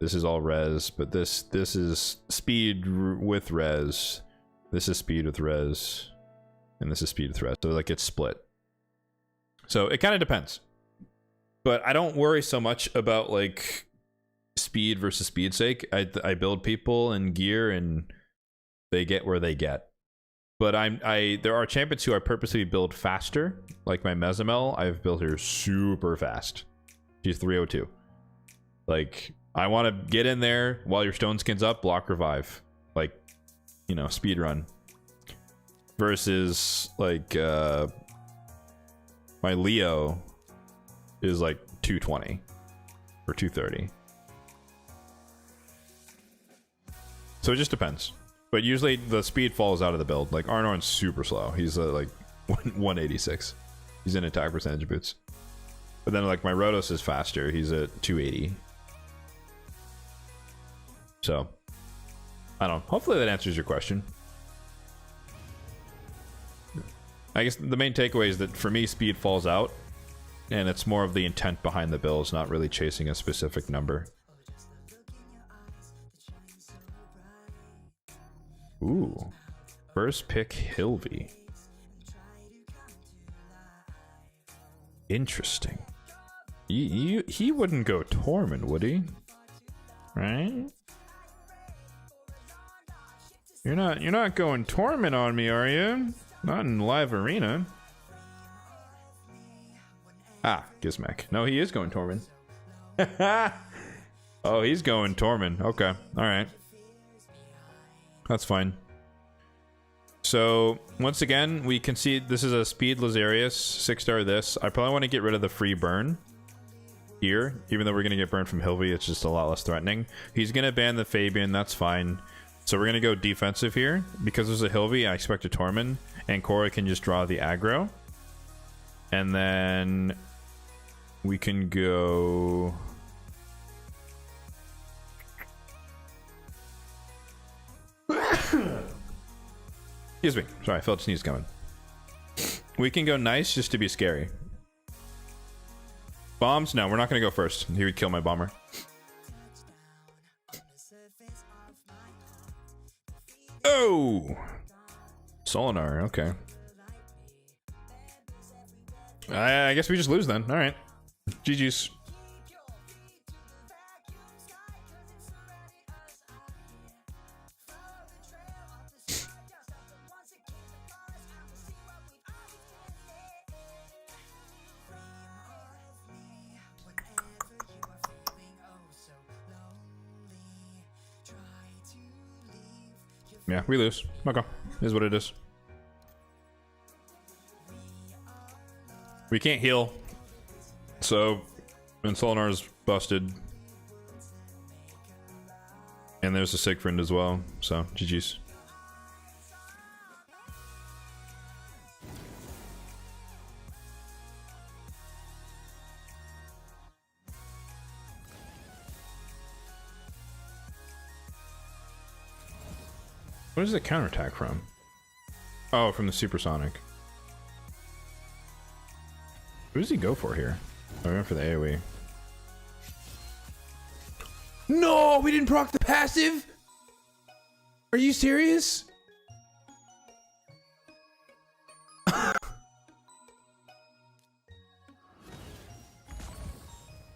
B: this is all res, but this is speed with res, this is speed with res, and this is speed with res. So, like, it's split. So it kind of depends. But I don't worry so much about like speed versus speed's sake. I build people and gear and they get where they get. But there are champions who I purposely build faster. Like my Mezamel, I've built her super fast. She's 302. Like, I want to get in there while your stone skin's up, block revive. Like, you know, speed run. Versus like my Leo is like 220 or 230. So it just depends. But usually the speed falls out of the build. Like Arnorn's super slow. He's like 186. He's in attack percentage boots. But then like my Rotos is faster. He's at 280. So I don't know. Hopefully that answers your question. I guess the main takeaway is that for me speed falls out. And it's more of the intent behind the builds, not really chasing a specific number. Ooh. First pick Hilvy. Interesting. He wouldn't go Tormund, would he? Right? You're not going Tormund on me, are you? Not in live arena. Ah, Gizmek. No, he is going Tormund. Oh, he's going Tormund. Okay. Alright. That's fine. So, once again, we can see this is a speed Lazarius, 6-star this. I probably want to get rid of the free burn here. Even though we're going to get burned from Hilvy, it's just a lot less threatening. He's going to ban the Fabian, that's fine. So we're going to go defensive here. Because there's a Hilvy, I expect a Tormund. And Korra can just draw the aggro. And then we can go... Excuse me. Sorry, I felt a sneeze coming. We can go nice just to be scary. Bombs? No, we're not going to go first. He would kill my bomber. Oh! Solinar, okay. I guess we just lose then. Alright. GG's. Yeah, we lose. Okay. Is what it is. We can't heal. So, and Solinar's busted. And there's a Sigfrind as well. So, GG's. What is the counterattack from? Oh, from the supersonic. Who does he go for here? I went for the AoE. No, we didn't proc the passive? Are you serious?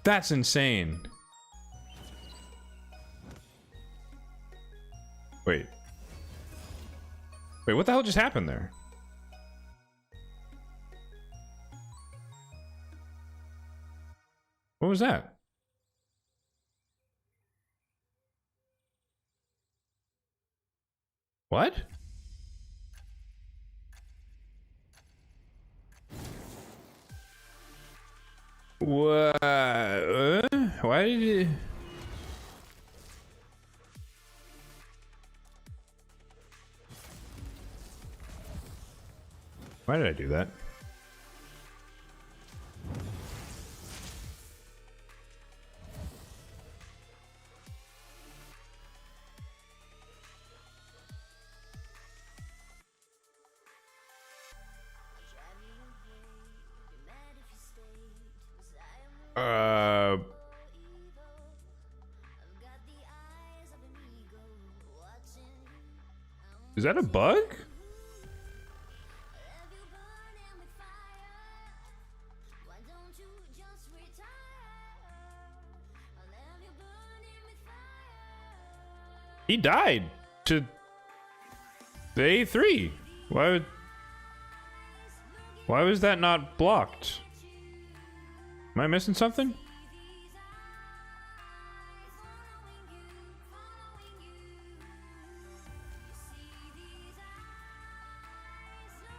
B: That's insane. Wait. Wait, what the hell just happened there? What was that? What? What? Why did you... Why did I do that? Is that a bug? He died to the A3. Why was that not blocked? Am I missing something?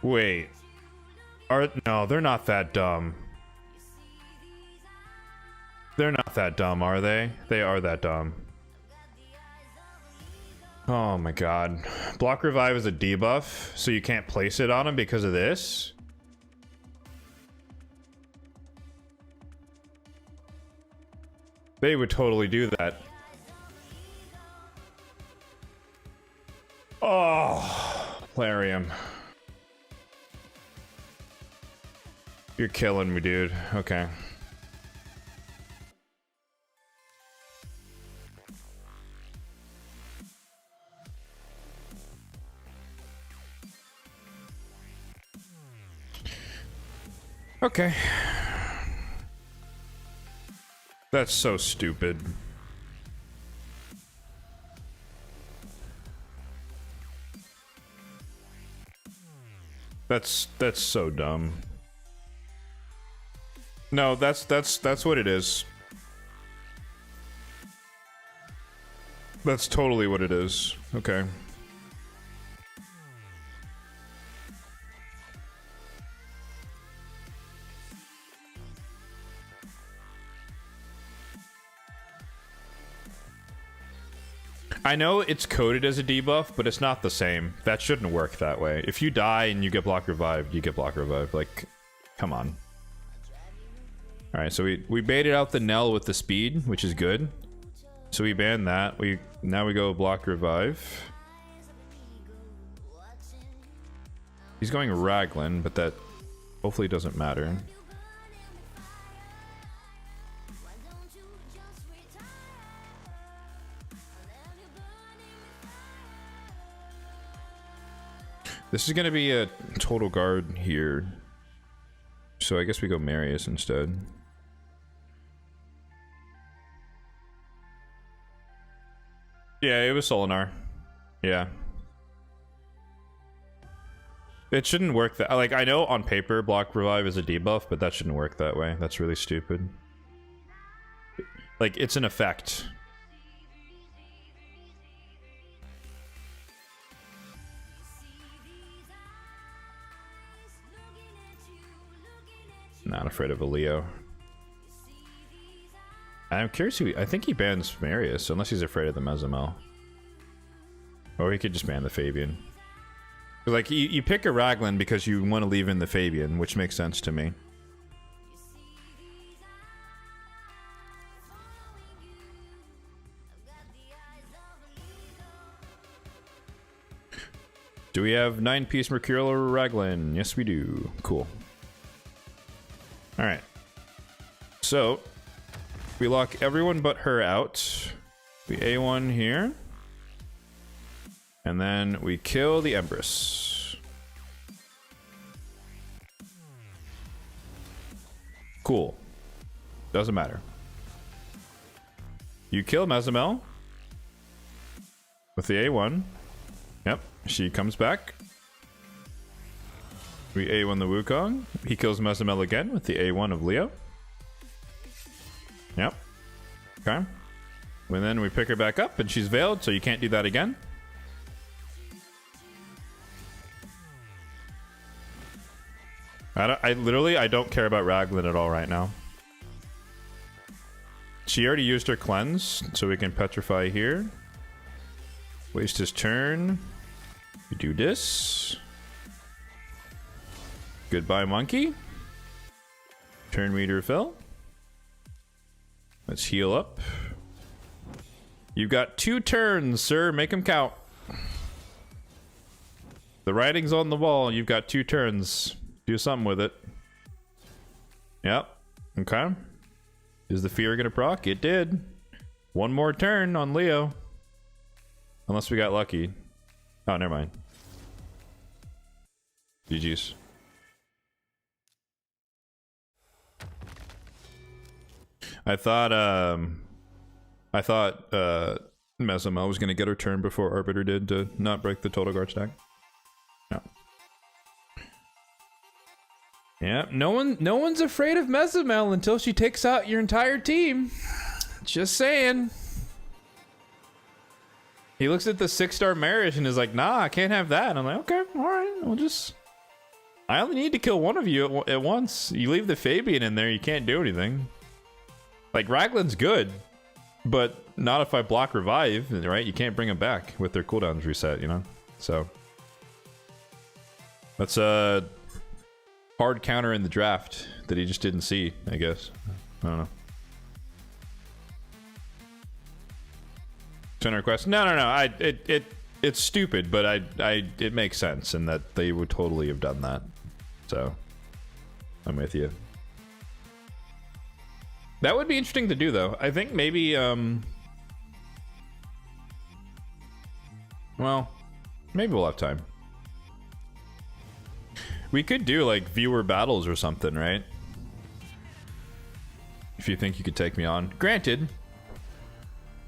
B: Wait. No, they're not that dumb. They're not that dumb, are they? They are that dumb. Oh my god. Block revive is a debuff, so you can't place it on him because of this? They would totally do that. Oh, Plarium. You're killing me, dude. Okay. Okay. That's so stupid. That's so dumb. No, that's what it is. That's totally what it is. Okay. I know it's coded as a debuff, but it's not the same. That shouldn't work that way. If you die and you get block revived, you get block revived. Like, come on. Alright, so we baited out the Nell with the speed, which is good. So we banned that. Now we go block revive. He's going Raglan, but that hopefully doesn't matter. This is gonna be a total guard here. So I guess we go Marius instead. Yeah, it was Solinar. Yeah. It shouldn't work that... Like, I know on paper block revive is a debuff, but that shouldn't work that way. That's really stupid. Like, it's an effect. Not afraid of a Leo. I'm curious who... I think he bans Marius, unless he's afraid of the Mezimel. Or he could just ban the Fabian. Like, you pick a Raglan because you want to leave in the Fabian, which makes sense to me. Do we have 9-piece Mercurial Raglan? Yes, we do. Cool. Alright. So, we lock everyone but her out. We A1 here. And then we kill the Empress. Cool. Doesn't matter. You kill Mezimel with the A1. Yep, she comes back. We A1 the Wukong. He kills Mezimel again with the A1 of Leo. Yep. Okay. And then we pick her back up and she's veiled, so you can't do that again. I literally don't care about Raglan at all right now. She already used her cleanse, so we can petrify here. Waste his turn. We do this. Goodbye, monkey. Turn meter fill. Let's heal up. You've got 2 turns, sir. Make them count. The writing's on the wall. You've got 2 turns. Do something with it. Yep. Okay. Is the fear gonna proc? It did. 1 more turn on Leo. Unless we got lucky. Oh, never mind. GG's. I thought Mesomel was going to get her turn before Arbiter did to not break the total guard stack. No. Yeah, no one's afraid of Mesomel until she takes out your entire team. Just saying. He looks at the 6-star marriage and is like, nah, I can't have that. And I'm like, okay, alright, we'll just... I only need to kill one of you at once. You leave the Fabian in there, you can't do anything. Like, Raglan's good, but not if I block revive, right? You can't bring them back with their cooldowns reset, you know? So... that's a hard counter in the draft that he just didn't see, I guess. I don't know. Send a request? No. It's stupid, but it makes sense in that they would totally have done that. So, I'm with you. That would be interesting to do, though. I think maybe, well, maybe we'll have time. We could do, like, viewer battles or something, right? If you think you could take me on. Granted,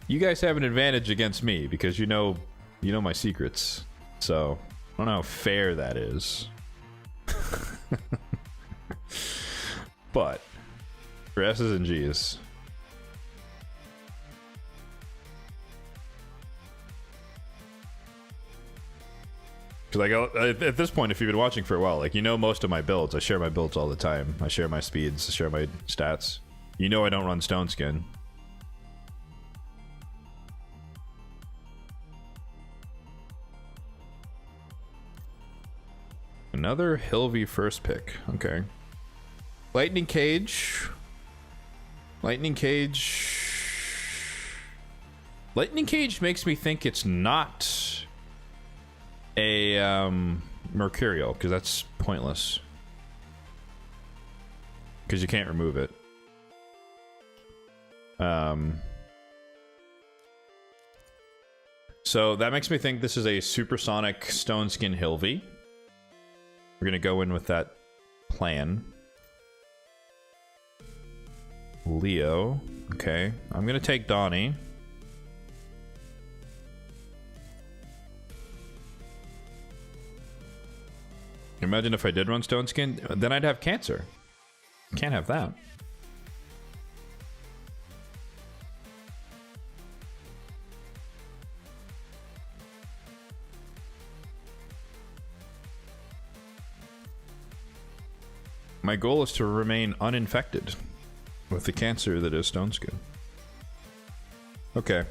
B: you guys have an advantage against me because you know my secrets. So, I don't know how fair that is. But, for S's and G's. Like, at this point, if you've been watching for a while, like, you know most of my builds. I share my builds all the time. I share my speeds, I share my stats. You know I don't run Stone Skin. Another Hilvy first pick. Okay. Lightning Cage. Lightning Cage makes me think it's not a Mercurial, because that's pointless. Because you can't remove it. So that makes me think this is a Supersonic Stone Skin Hilvy. We're gonna go in with that plan. Leo. Okay. I'm gonna take Donnie. Imagine if I did run Stone Skin, then I'd have Cancer. Can't have that. My goal is to remain uninfected with the cancer that is Stone Skin. Okay.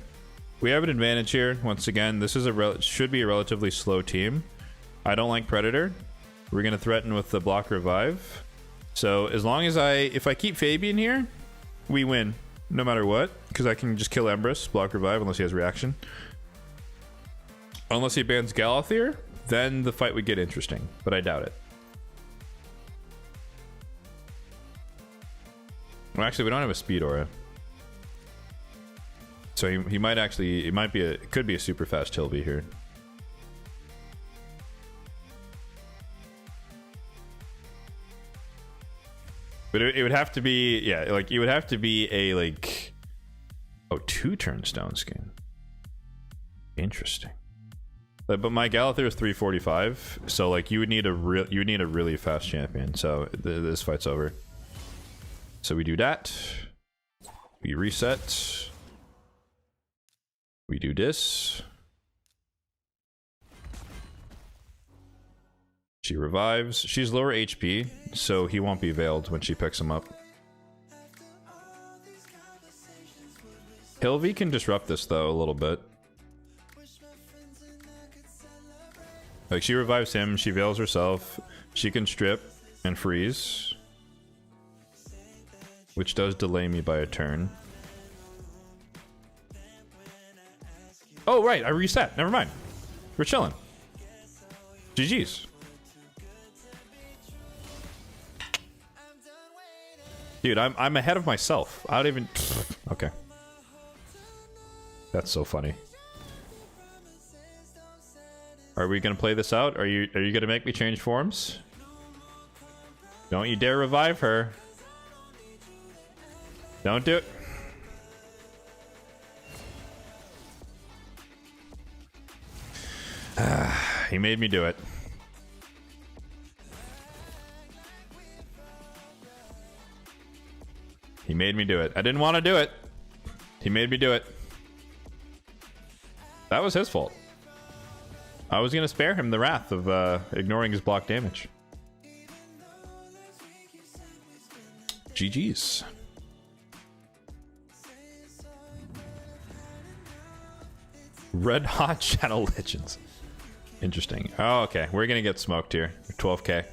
B: We have an advantage here. Once again, this is should be a relatively slow team. I don't like Predator. We're going to threaten with the block revive. So as long as if I keep Fabian here, we win no matter what, because I can just kill Empress, block revive unless he has reaction. Unless he bans Galathir, then the fight would get interesting, but I doubt it. Well, actually, we don't have a speed aura. So he might actually, it could be a super fast Hilvy here. But it would have to be, yeah, like, it would have to be a, like, oh, 2-turn Stone Skin. Interesting. But my Galathir is 345, so, like, you would need a really fast champion, so this fight's over. So we do that. We reset. We do this. She revives. She's lower HP, so he won't be veiled when she picks him up. Hilvy can disrupt this, though, a little bit. Like, she revives him, she veils herself, she can strip and freeze. Which does delay me by a turn. Oh, right, I reset. Never mind. We're chilling. GG's. Dude, I'm ahead of myself. I don't even... Okay. That's so funny. Are we gonna play this out? Are you gonna make me change forms? Don't you dare revive her. Don't do it. He made me do it. He made me do it. I didn't want to do it. He made me do it. That was his fault. I was going to spare him the wrath of ignoring his block damage. GG's. Red Hot Shadow Legends. Interesting. Oh, okay. We're going to get smoked here. 12k.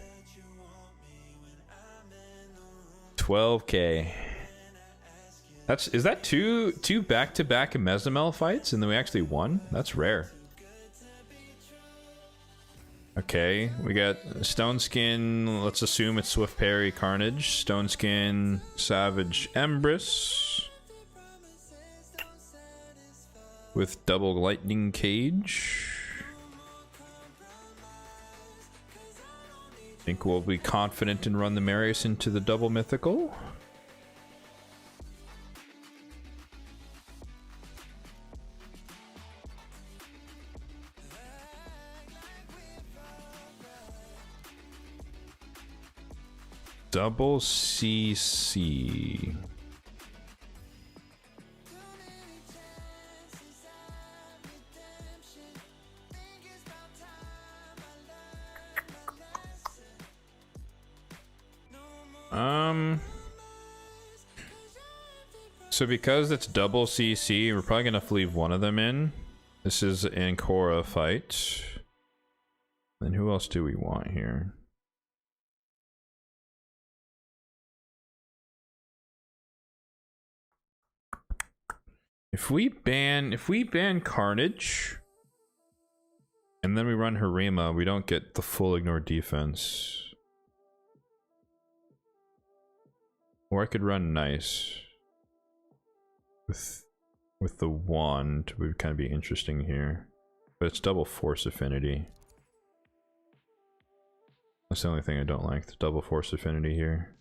B: 12k. Is that two back-to-back Mesomel fights and then we actually won? That's rare. Okay, we got Stone Skin. Let's assume it's Swift Parry Carnage. Stone Skin, Savage Embrace. With double Lightning Cage. Think we'll be confident and run the Marius into the double mythical. Double CC. So because it's double CC, we're probably gonna leave one of them in. This is an Korra fight. Then who else do we want here? If we ban Carnage and then we run Harima, we don't get the full ignore defense. Or I could run Nice with the wand would kind of be interesting here. But it's double force affinity. That's the only thing I don't like, the double force affinity here.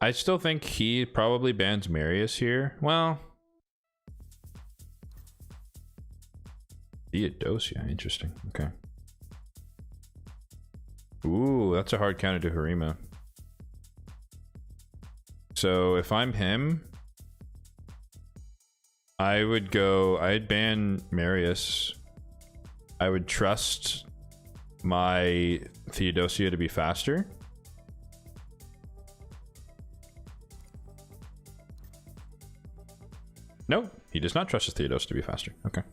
B: I still think he probably bans Marius here. Well, Theodosia, interesting. Okay. Ooh, that's a hard counter to Harima. So if I'm him, I'd ban Marius. I would trust my Theodosia to be faster. No, he does not trust his Theodos to be faster. Okay.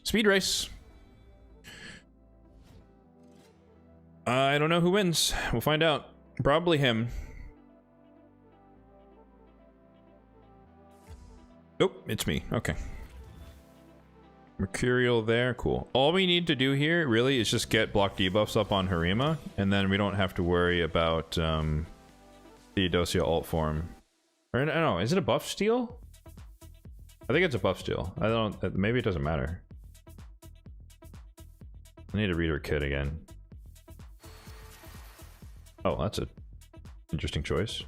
B: Speed race. I don't know who wins. We'll find out. Probably him. Nope, it's me. Okay. Mercurial there. Cool. All we need to do here, really, is just get block debuffs up on Harima, and then we don't have to worry about Theodosia ult form. Or, I don't know, is it a buff steal? I think it's a buff steal. I don't, maybe it doesn't matter. I need to read her kit again. Oh, that's a interesting choice.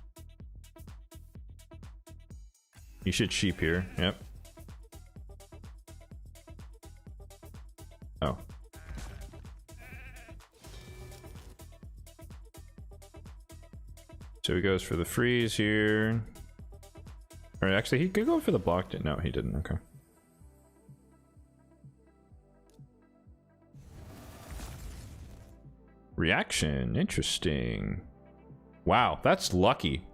B: You should sheep here, yep. Oh. So he goes for the freeze here. Or actually, he could go for the block. No, he didn't. Okay. Reaction. Interesting. Wow, that's lucky.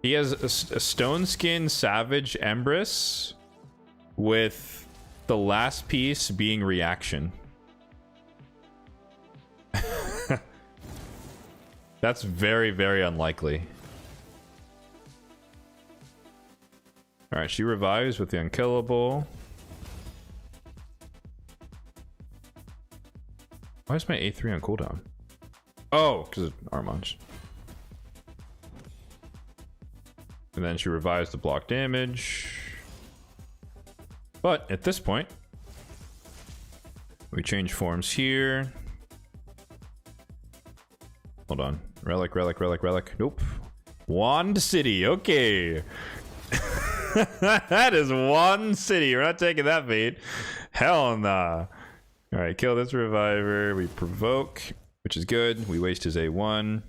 B: He has a Stone Skin Savage Embrace with the last piece being reaction. That's very, very unlikely. Alright, she revives with the unkillable. Why is my A3 on cooldown? Oh, because of Armand. And then she revives the block damage. But at this point, we change forms here. Hold on. Relic, relic, relic, relic. Nope. Wand City. Okay. That is one city. We're not taking that bait. Hell nah. All right, kill this reviver. We provoke, which is good. We waste his A1.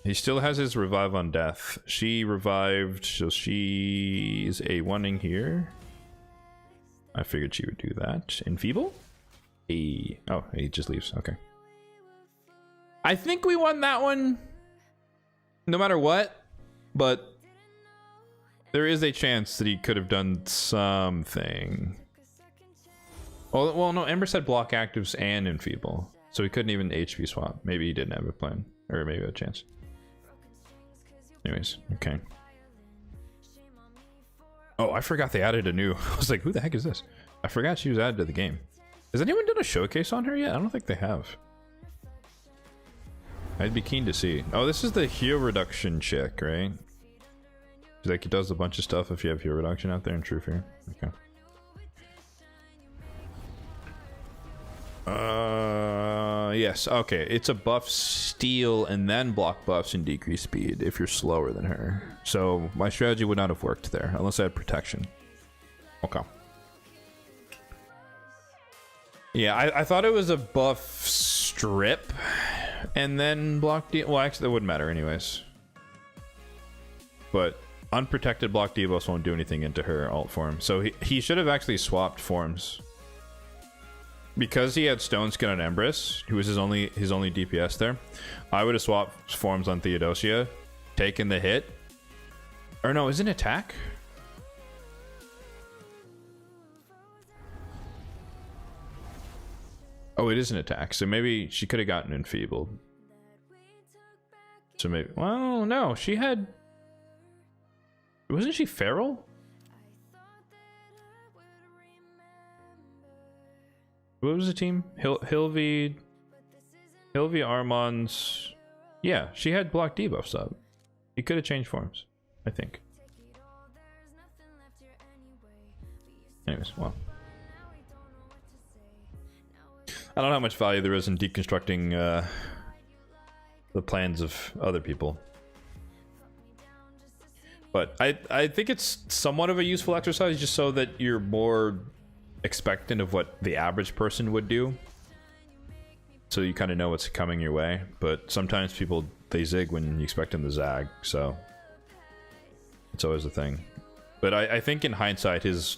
B: He still has his revive on death. She revived, so she's A1ing here. I figured she would do that. Enfeeble? Oh, he just leaves. Okay. I think we won that one no matter what, but there is a chance that he could have done something. Oh, well, no, Ember said block actives and enfeeble, so he couldn't even HP swap. Maybe he didn't have a plan, or maybe a chance. Anyways, okay. Oh, I forgot they added a new. I was like, who the heck is this? I forgot she was added to the game. Has anyone done a showcase on her yet? I don't think they have. I'd be keen to see. Oh, this is the heal reduction chick, right? She's like, it does a bunch of stuff if you have heal reduction out there in True Fear. Okay. Yes, okay. It's a buff steal and then block buffs and decrease speed if you're slower than her. So my strategy would not have worked there unless I had protection. Okay. Yeah, I thought it was a buff strip and then block debuffs. Well, actually, that wouldn't matter anyways. But unprotected block debuffs won't do anything into her alt form. So he should have actually swapped forms. Because he had Stone Skin on Empress, who was his only DPS there, I would have swapped forms on Theodosia, taken the hit. Or no, is it an attack? Oh, it is an attack. So maybe she could have gotten enfeebled. So maybe, well, no, she had. Wasn't she feral? What was the team? Hilvi, Armand's. Yeah, she had block debuffs up. He could have changed forms, I think. Anyways, well. I don't know how much value there is in deconstructing the plans of other people. But I think it's somewhat of a useful exercise just so that you're more expectant of what the average person would do, so you kind of know what's coming your way. But sometimes people, they zig when you expect them to zag, so it's always a thing. But I think in hindsight, his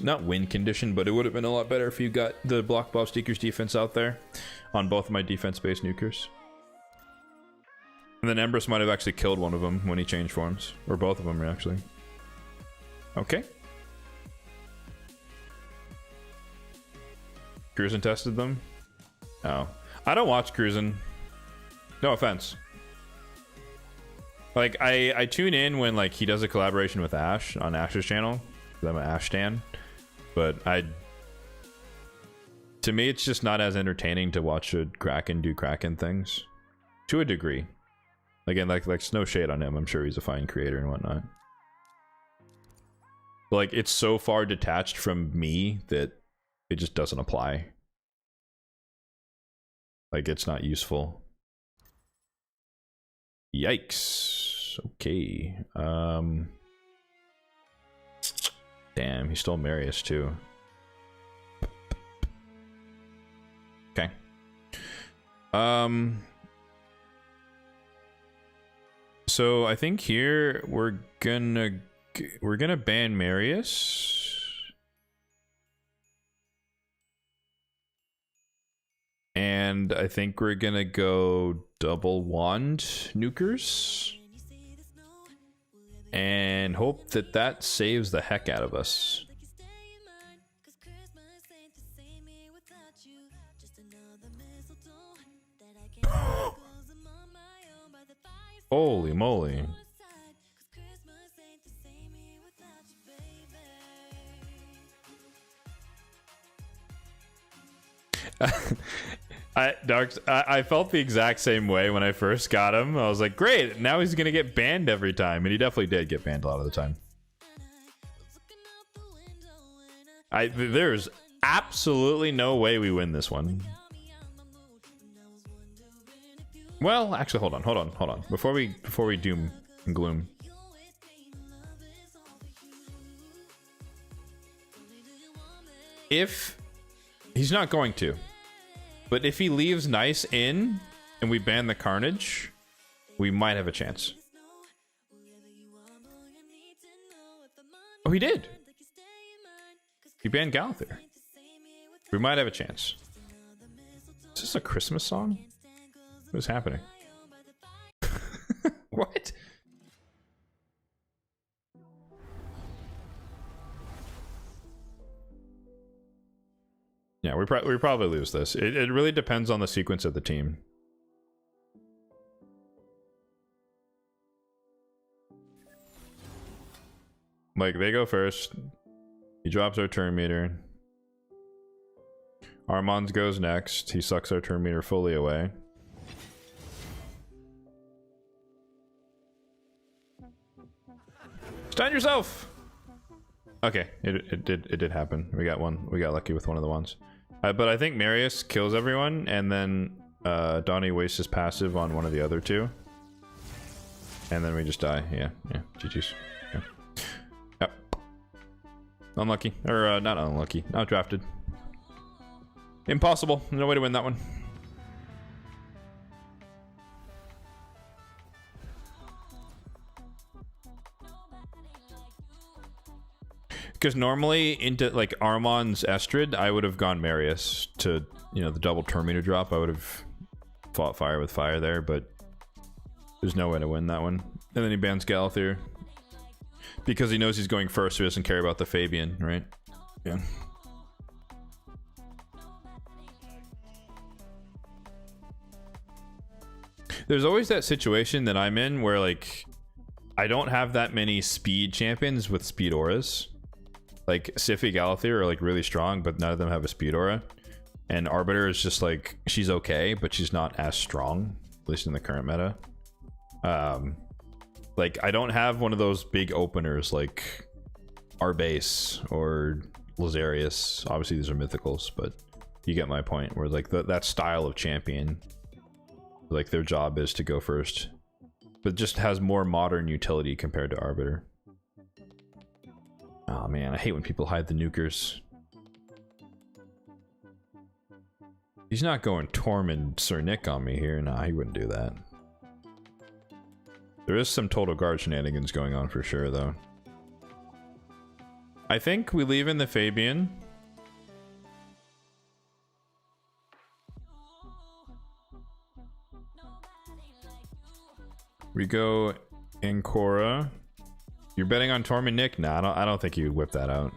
B: not win condition, but it would have been a lot better if you got the block buff Seeker's defense out there on both of my defense-based nukers. And then Empress might have actually killed one of them when he changed forms, or both of them actually. Okay. Cruisin tested them? Oh. I don't watch Cruisin. No offense. Like, I tune in when, like, he does a collaboration with Ash on Ash's channel. I'm an Ash stan. But to me, it's just not as entertaining to watch a Kraken do Kraken things. To a degree. Again, like no shade on him. I'm sure he's a fine creator and whatnot. But, like, it's so far detached from me that it just doesn't apply. Like, it's not useful. Yikes. Okay. Damn, he stole Marius too. Okay. So I think here we're gonna ban Marius. And I think we're gonna go double wand nukers. And hope that that saves the heck out of us. Holy moly. I felt the exact same way when I first got him. I was like, great, now he's gonna get banned every time, and he definitely did get banned a lot of the time. There's absolutely no way we win this one. Well, actually, hold on. Before we doom and gloom, if he's not going to, but if he leaves Nice in and we ban the Carnage, we might have a chance. Oh, he did. He banned Galather. We might have a chance. Is this a Christmas song? What is happening? What? Yeah, we probably lose this. It really depends on the sequence of the team. Like, they go first. He drops our turn meter. Armand's goes next. He sucks our turn meter fully away. Stand yourself! Okay, it did happen. We got one. We got lucky with one of the ones. But I think Marius kills everyone, and then Donnie wastes his passive on one of the other two. And then we just die. Yeah, GG's. Yeah. Yep. Unlucky. Or, not unlucky. Not drafted. Impossible. No way to win that one. Because normally into like Armand's Estrid, I would have gone Marius to, you know, the double Terminator drop. I would have fought fire with fire there, but there's no way to win that one. And then he bans Galather because he knows he's going first, so he doesn't care about the Fabian, right? Yeah. There's always that situation that I'm in where, like, I don't have that many speed champions with speed auras. Like, Sify Galather are, like, really strong, but none of them have a speed aura. And Arbiter is just, like, she's okay, but she's not as strong, at least in the current meta. Like, I don't have one of those big openers like Arbase or Lazarius. Obviously, these are mythicals, but you get my point, where, like, that style of champion, like, their job is to go first, but just has more modern utility compared to Arbiter. Oh man, I hate when people hide the nukers. He's not going Tormund Sir Nick on me here. Nah, he wouldn't do that. There is some total guard shenanigans going on for sure, though. I think we leave in the Fabian. We go Ancora. You're betting on Tormund Nick? Nah, I don't think you would whip that out.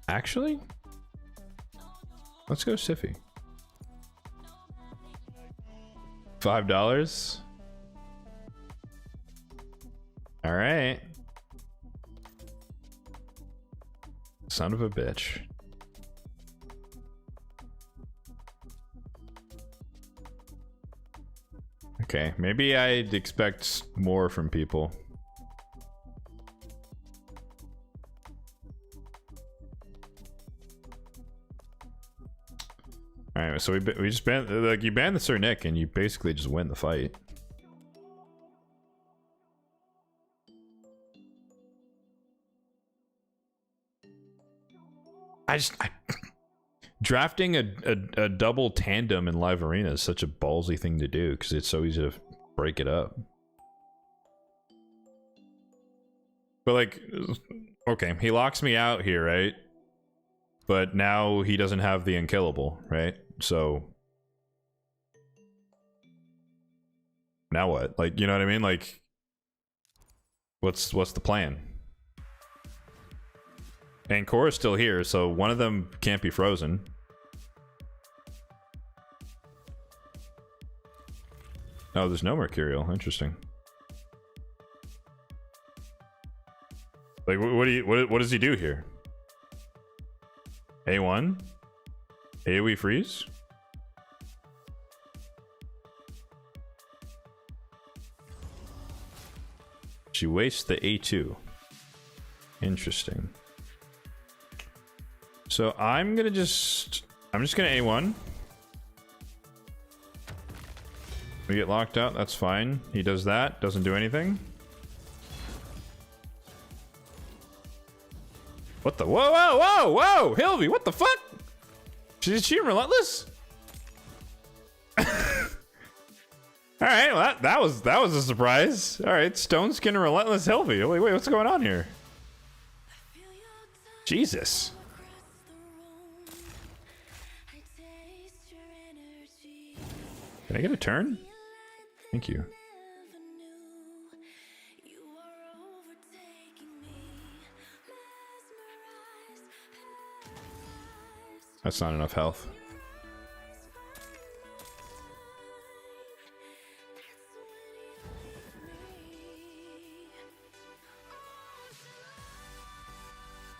B: Actually, let's go Sify. $5. All right. Son of a bitch. Okay, maybe I'd expect more from people. Alright, so we just ban, like, you ban the Sir Nick and you basically just win the fight. Drafting a double tandem in live arena is such a ballsy thing to do because it's so easy to break it up. But, like, okay, he locks me out here, right? But now he doesn't have the unkillable, right? So now what? Like, you know what I mean? Like, what's the plan? And Cora's still here, so one of them can't be frozen. Oh, there's no Mercurial. Interesting. Like, what does he do here? A1? AoE freeze? She wastes the A2. Interesting. So I'm just gonna A1. We get locked out, that's fine. He does that, doesn't do anything. What the? Whoa, whoa, whoa, whoa! Hilvy, what the fuck? Is she relentless? Alright, well that was a surprise. Alright, Stone Skin and Relentless Hilvy. Wait, what's going on here? Jesus. Can I get a turn? Thank you. That's not enough health.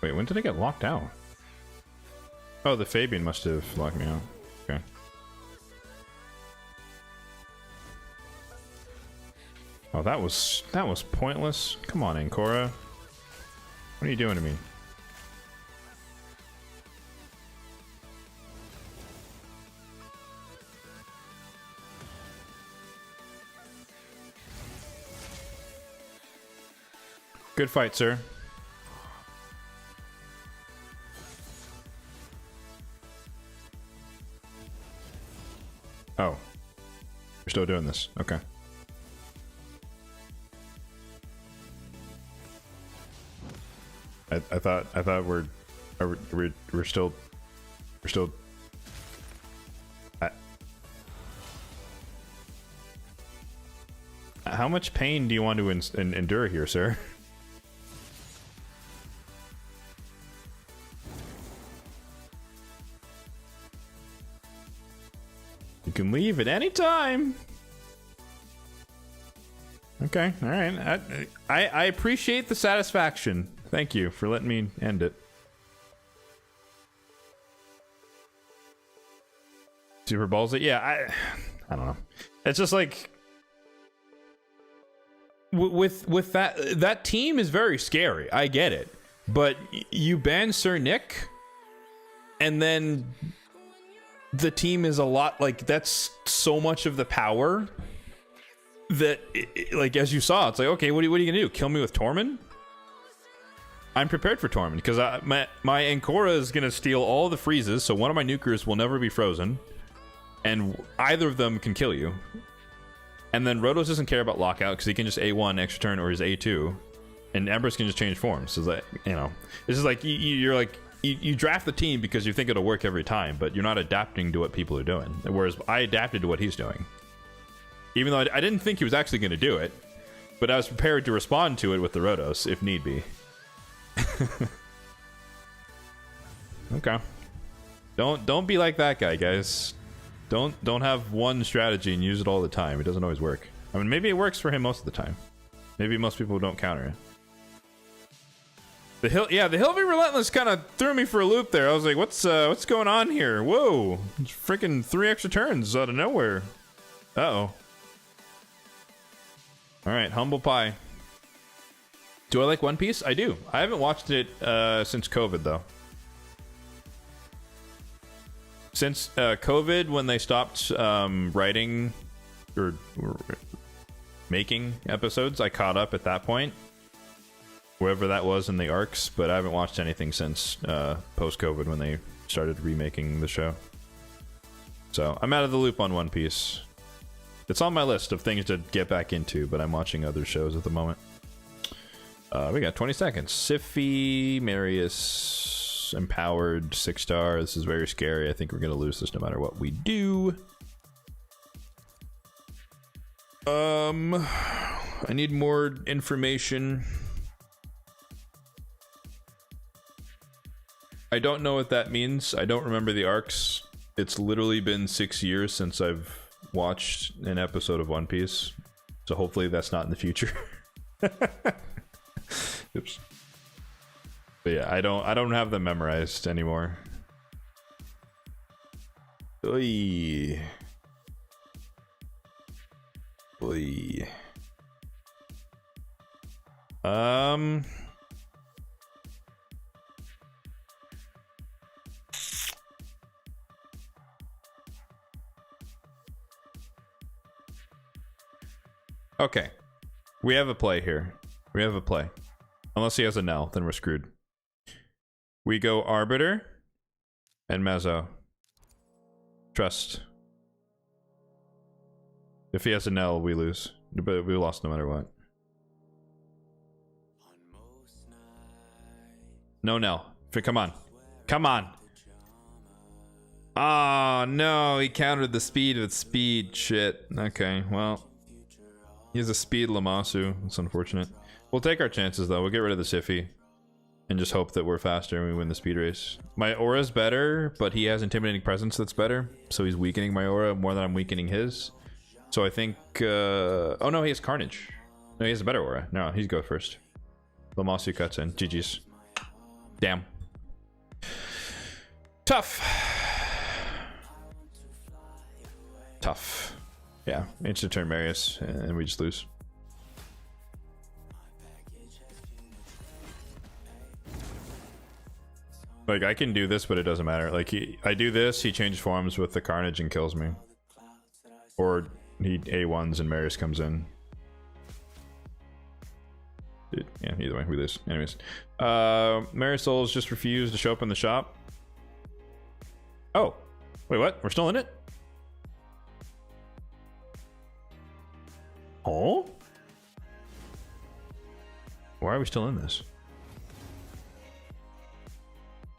B: Wait, when did I get locked out? Oh, the Fabian must have locked me out. Okay. Oh, that was pointless. Come on, Ancora. What are you doing to me? Good fight, sir. Oh. You're still doing this. Okay. I thought we're still how much pain do you want to endure here, sir? You can leave at any time. Okay, all right. I appreciate the satisfaction. Thank you for letting me end it. Super ballsy? Yeah, I don't know. It's just like with that team is very scary. I get it, but you ban Sir Nick, and then the team is a lot like that's so much of the power that like as you saw, it's like okay, what are you gonna do? Kill me with Tormund? I'm prepared for Tormund because my Ancora is gonna steal all the freezes, so one of my nukers will never be frozen, and either of them can kill you. And then Rotos doesn't care about lockout because he can just A1 extra turn or his A2, and Empress can just change forms. So that this is like you're like you draft the team because you think it'll work every time, but you're not adapting to what people are doing. Whereas I adapted to what he's doing, even though I didn't think he was actually going to do it, but I was prepared to respond to it with the Rotos if need be. Okay, don't be like that guy, guys. Don't have one strategy and use it all the time. It doesn't always work. I mean, maybe it works for him most of the time. Maybe most people don't counter it. The Hilvy Relentless kind of threw me for a loop there. I was like, what's going on here? Whoa, it's freaking 3 extra turns out of nowhere. Uh-oh. All right, humble pie. Do I like One Piece? I do. I haven't watched it since COVID, though. Since COVID, when they stopped writing or making episodes, I caught up at that point. Wherever that was in the arcs, but I haven't watched anything since post-COVID when they started remaking the show. So I'm out of the loop on One Piece. It's on my list of things to get back into, but I'm watching other shows at the moment. We got 20 seconds. Siphi, Marius, Empowered, 6-star. This is very scary. I think we're going to lose this no matter what we do. I need more information. I don't know what that means. I don't remember the arcs. It's literally been 6 years since I've watched an episode of One Piece. So hopefully that's not in the future. Oops. But yeah, I don't have them memorized anymore. Oy. Oy. Okay. We have a play here. We have a play. Unless he has a Nell, then we're screwed. We go Arbiter and Mezzo. Trust. If he has a Nell, we lose. But we lost no matter what. No Nell. Come on. Come on. Oh, no. He countered the speed with speed. Shit. Okay, well. He has a speed Lamasu. That's unfortunate. We'll take our chances, though. We'll get rid of the Siffy. And just hope that we're faster and we win the speed race. My aura's better, but he has intimidating presence that's better. So he's weakening my aura more than I'm weakening his. So I think... oh, no, he has Carnage. No, he has a better aura. No, he's go first. Lamasu cuts in. GG's. Damn. Tough. Tough. Yeah, instant turn Marius, and we just lose. Like, I can do this, but it doesn't matter. Like, I do this, he changes forms with the Carnage and kills me. Or he A1s and Marius comes in. Yeah, either way, we lose. Anyways. Marisol's just refused to show up in the shop. Oh. Wait, what? We're still in it? Oh? Why are we still in this?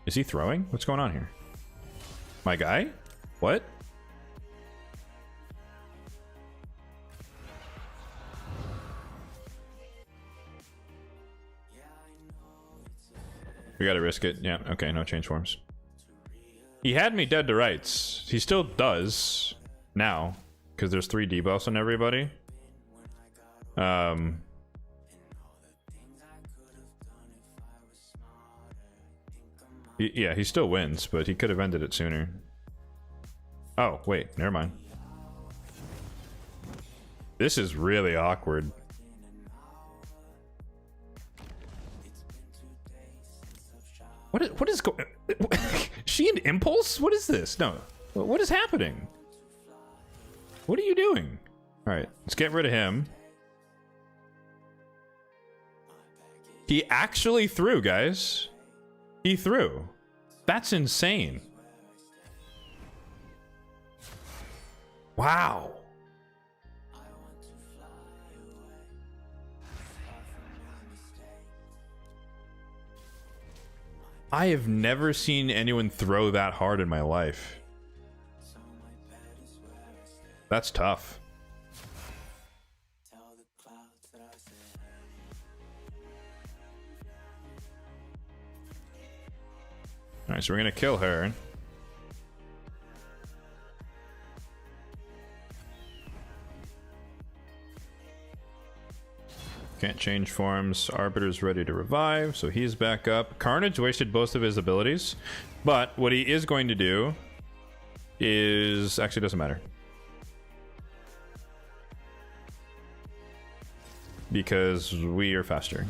B: Is he throwing? What's going on here? My guy? What? We gotta risk it. Yeah, okay, no change forms. He had me dead to rights. He still does now, because there's 3 debuffs on everybody. Yeah, he still wins, but he could have ended it sooner. Oh, wait, never mind. This is really awkward. What is going? She and Impulse? What is this? No, what is happening? What are you doing? All right, let's get rid of him. He actually threw, guys. He threw. That's insane. Wow. I have never seen anyone throw that hard in my life. That's tough. Alright, so we're gonna kill her. Can't change forms. Arbiter's ready to revive, so he's back up. Carnage wasted both of his abilities, but what he is going to do is... Actually, doesn't matter. Because we are faster.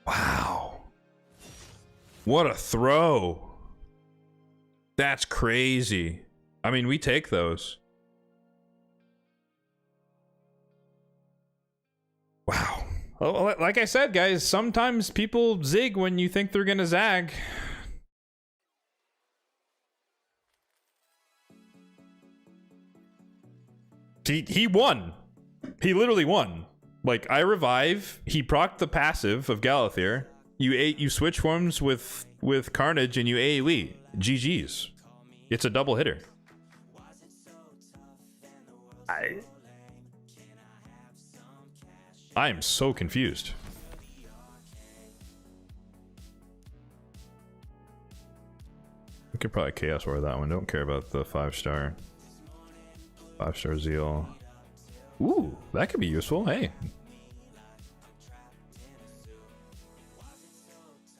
B: Wow. What a throw. That's crazy. I mean, we take those. Wow. Well, like I said, guys, sometimes people zig when you think they're gonna zag. He won. He literally won. Like, I revive, he procced the passive of Galathir. You switch forms with Carnage and you AoE. GG's. It's a double hitter. I am so confused. We could probably Chaos War that one. Don't care about the 5-star. 5-star Zeal. Ooh, that could be useful. Hey.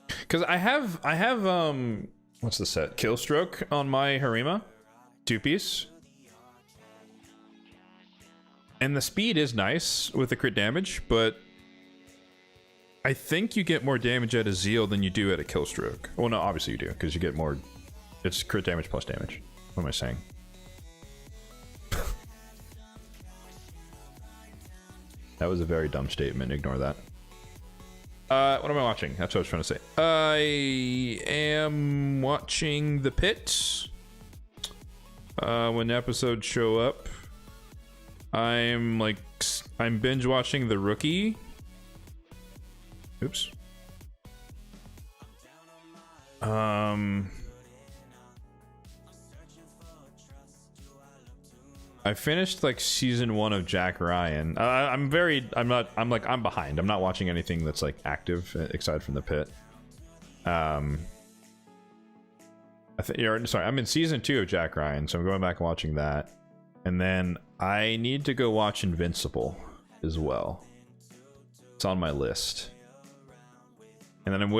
B: Because I have what's the set? Killstroke on my Harima. 2-piece. And the speed is nice with the crit damage, but I think you get more damage out of Zeal than you do at a Killstroke. Well, no, obviously you do, because you get more It's crit damage plus damage. What am I saying? That was a very dumb statement. Ignore that. What am I watching? That's what I was trying to say. I am watching The Pit. When episodes show up, I'm binge watching The Rookie. Oops. I finished like season 1 of Jack Ryan. I'm behind. I'm not watching anything that's like active aside from The Pit. I'm in season 2 of Jack Ryan, so I'm going back and watching that. And then I need to go watch Invincible as well. It's on my list. And then I'm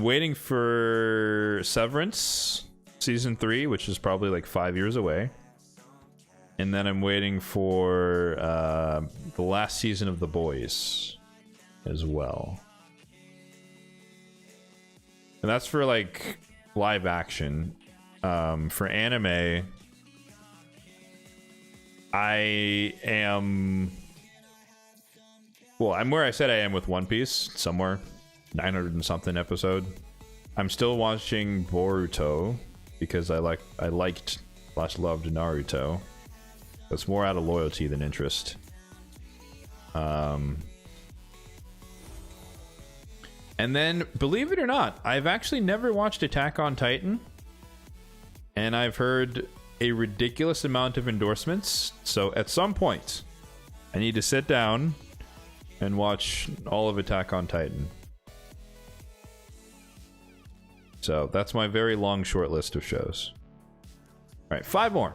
B: waiting for Severance season 3, which is probably like 5 years away. And then I'm waiting for the last season of The Boys as well. And that's for like live action. For anime, I'm where I said I am with One Piece, somewhere 900 and something episode. I'm still watching Boruto because I liked / loved Naruto. It's more out of loyalty than interest. And then, believe it or not, I've actually never watched Attack on Titan. And I've heard a ridiculous amount of endorsements. So at some point, I need to sit down and watch all of Attack on Titan. So that's my very long short list of shows. All right, 5 more.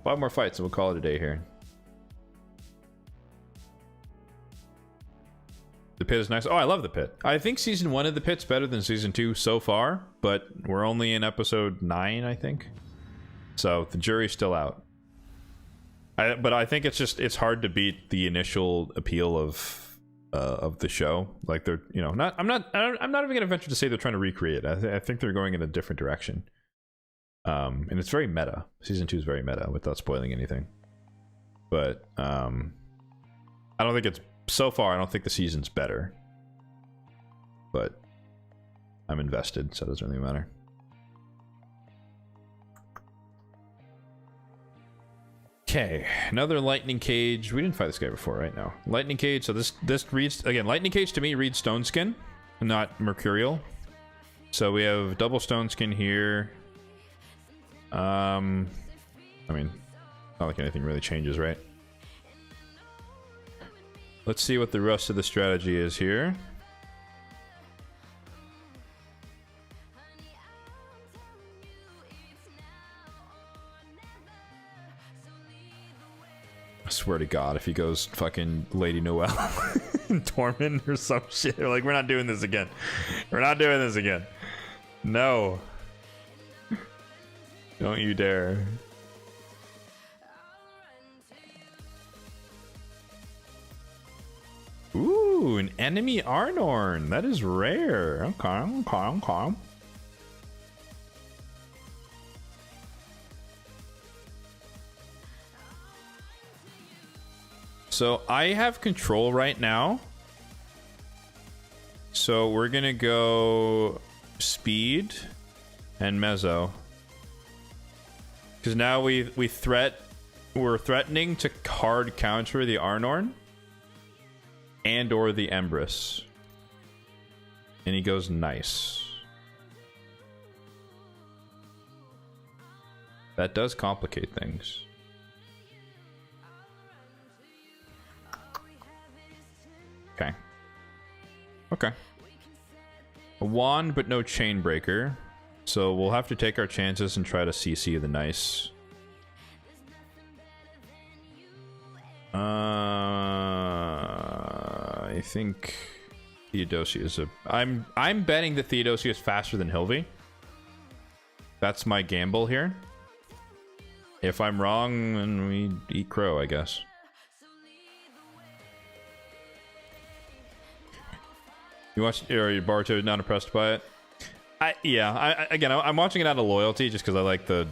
B: 5 more fights and we'll call it a day here. The Pit is nice. Oh, I love The Pit. I think season 1 of The Pit's better than season 2 so far, but we're only in episode 9, I think. So the jury's still out. But I think it's hard to beat the initial appeal of the show. Like they're, I'm not even gonna venture to say they're trying to recreate it. I think they're going in a different direction. And it's very meta. Season 2 is very meta without spoiling anything. But I don't think it's so far. I don't think the season's better. But I'm invested, so it doesn't really matter. Okay, another lightning cage. We didn't fight this guy before, right? No. Lightning cage. So this reads again. Lightning cage to me reads stone skin, not mercurial. So we have double stone skin here. I mean, not like anything really changes, right? Let's see what the rest of the strategy is here. I swear to God, if he goes fucking Lady Noelle Tormund or some shit, like, we're not doing this again. We're not doing this again. No. Don't you dare. Ooh, an enemy Arnorn. That is rare. Okay. So I have control right now. So we're gonna go speed and mezzo. Because now we're threatening to hard counter the Arnorn and or the Empress. And he goes nice. That does complicate things. Okay. Okay. A wand, but no chain breaker. So we'll have to take our chances and try to CC the nice. I think Theodosia is a... I'm betting that Theodosia is faster than Hilvi. That's my gamble here. If I'm wrong, then we eat crow, I guess. You watch, or Baruto is not impressed by it. Again, I'm watching it out of loyalty just because I like the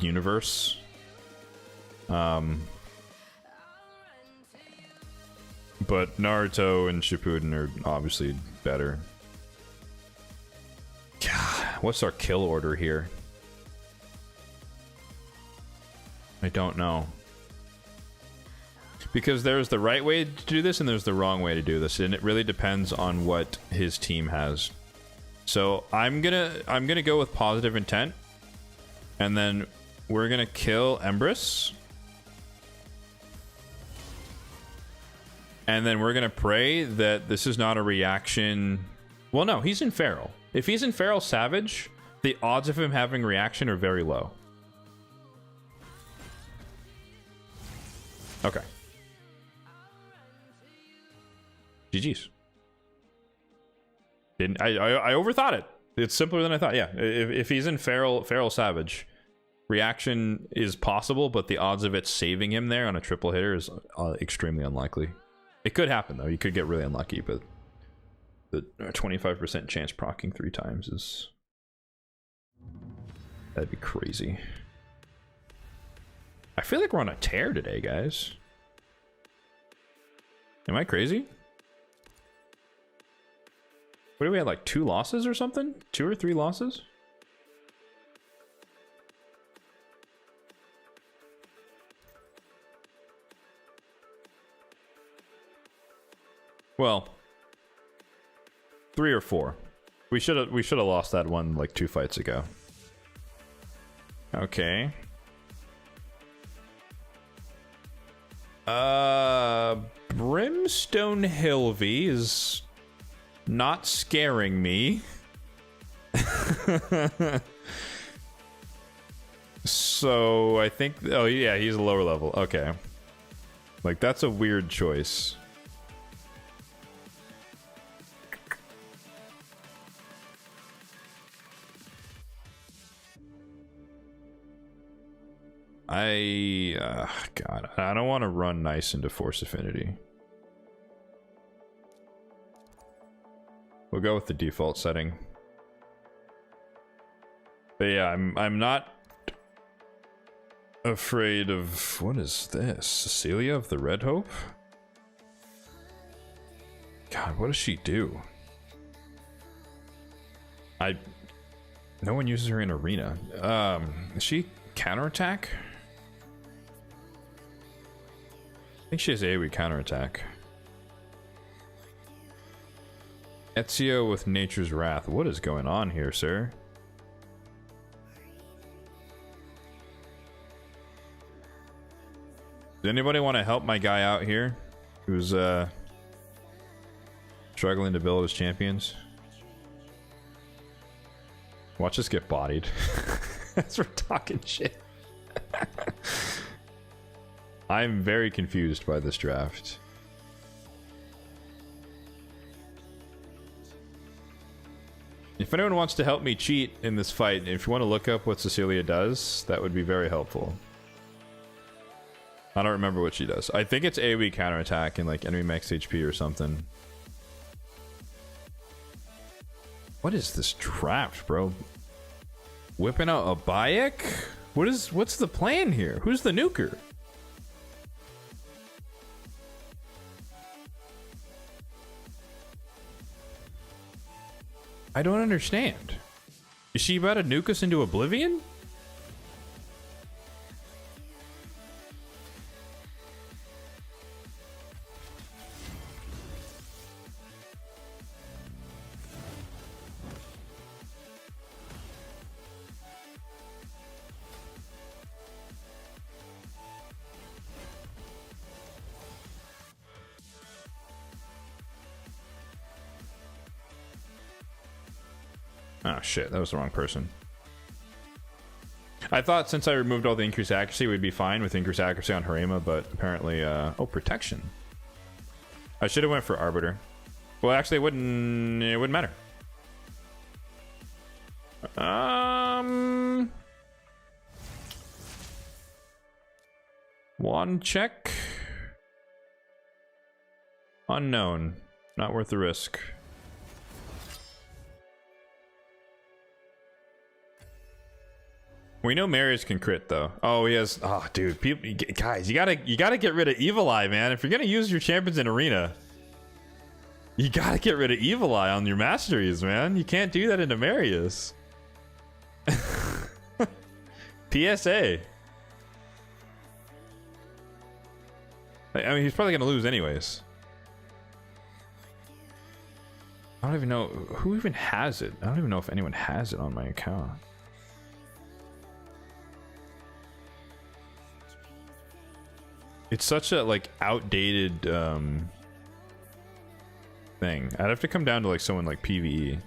B: universe. But Naruto and Shippuden are obviously better. God, what's our kill order here? I don't know. Because there's the right way to do this and there's the wrong way to do this, and it really depends on what his team has. So I'm gonna go with positive intent, and then we're gonna kill Empress. And then we're going to pray that this is not a reaction. Well, no, he's in Feral. If he's in Feral Savage, the odds of him having reaction are very low. Okay. GG's. I overthought it. It's simpler than I thought. Yeah, if he's in Feral Savage, reaction is possible, but the odds of it saving him there on a triple hitter is extremely unlikely. It could happen, though. You could get really unlucky, but the 25% chance proccing 3 times is... That'd be crazy. I feel like we're on a tear today, guys. Am I crazy? What do we have, like 2 losses or something? 2 or 3 losses? Well, 3 or 4. We should have lost that one like 2 fights ago. Okay. Brimstone Hilvey is not scaring me. So I think, oh yeah, he's a lower level. Okay. Like, that's a weird choice. God, I don't want to run nice into Force Affinity. We'll go with the default setting. But yeah, I'm not afraid of... What is this? Cecilia of the Red Hope? God, what does she do? No one uses her in arena. Is she counterattack? I think she has AoE counterattack. Ezio with Nature's Wrath. What is going on here, sir? Does anybody want to help my guy out here? Who's struggling to build his champions? Watch us get bodied. As we're talking shit. I'm very confused by this draft. If anyone wants to help me cheat in this fight, if you want to look up what Cecilia does, that would be very helpful. I don't remember what she does. I think it's AoE counterattack and like enemy max HP or something. What is this draft, bro? Whipping out a Bayek? What's the plan here? Who's the nuker? I don't understand. Is she about to nuke us into oblivion? Oh shit, that was the wrong person. I thought since I removed all the increased accuracy, we'd be fine with increased accuracy on Harema, but apparently, oh, protection. I should have went for Arbiter. Well, actually, it wouldn't matter. One check. Unknown. Not worth the risk. We know Marius can crit though. Oh, he has. Oh, dude, people, guys, you gotta get rid of Evil Eye, man. If you're gonna use your champions in arena, you gotta get rid of Evil Eye on your masteries, man. You can't do that into Marius. PSA. I mean, he's probably gonna lose anyways. I don't even know who even has it. I don't even know if anyone has it on my account. It's such a like outdated thing. I'd have to come down to like someone like PvE.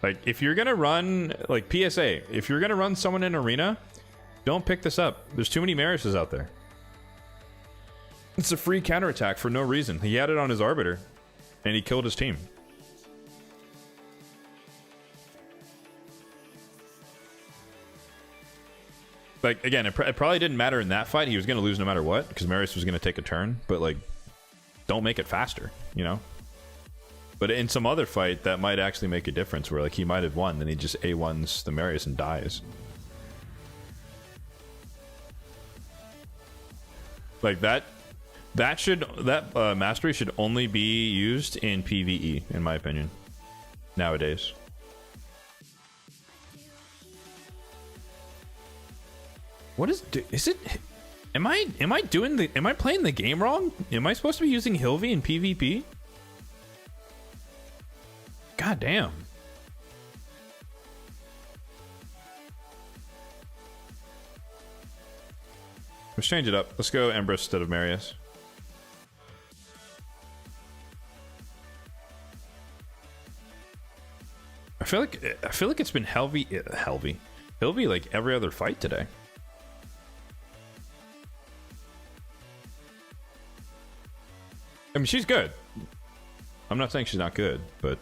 B: Like if you're gonna run like PSA, if you're gonna run someone in arena, don't pick this up. There's too many Mariuses out there. It's a free counterattack for no reason. He had it on his Arbiter, and he killed his team. Like, again, it probably didn't matter in that fight. He was going to lose no matter what, because Marius was going to take a turn. But, like, don't make it faster, you know? But in some other fight, that might actually make a difference, where, like, he might have won, then he just A1s the Marius and dies. Like, that mastery should only be used in PvE, in my opinion, nowadays. What is it? Am I playing the game wrong? Am I supposed to be using Hilvi in PvP? God damn. Let's change it up. Let's go Empress instead of Marius. I feel like it's been Hilvi like every other fight today. I mean, she's good. I'm not saying she's not good, but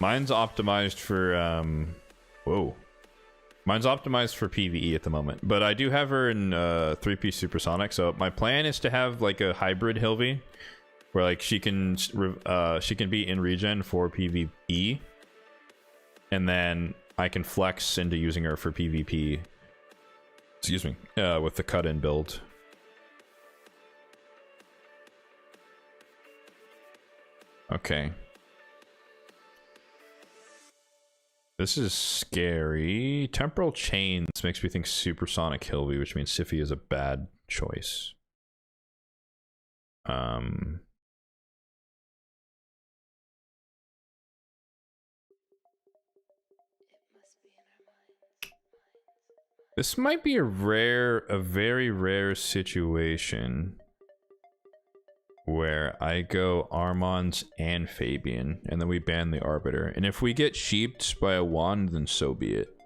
B: mine's optimized for mine's optimized for PvE at the moment, but I do have her in 3-piece supersonic. So my plan is to have like a hybrid Hilvi, where like she can be in regen for PvE, and then I can flex into using her for PvP. Excuse me, with the cut-in build. Okay. This is scary. Temporal Chains makes me think Supersonic Hilvi, which means Sify is a bad choice. This might be a very rare situation where I go Armand's and Fabian, and then we ban the Arbiter. And if we get sheeped by a wand, then so be it.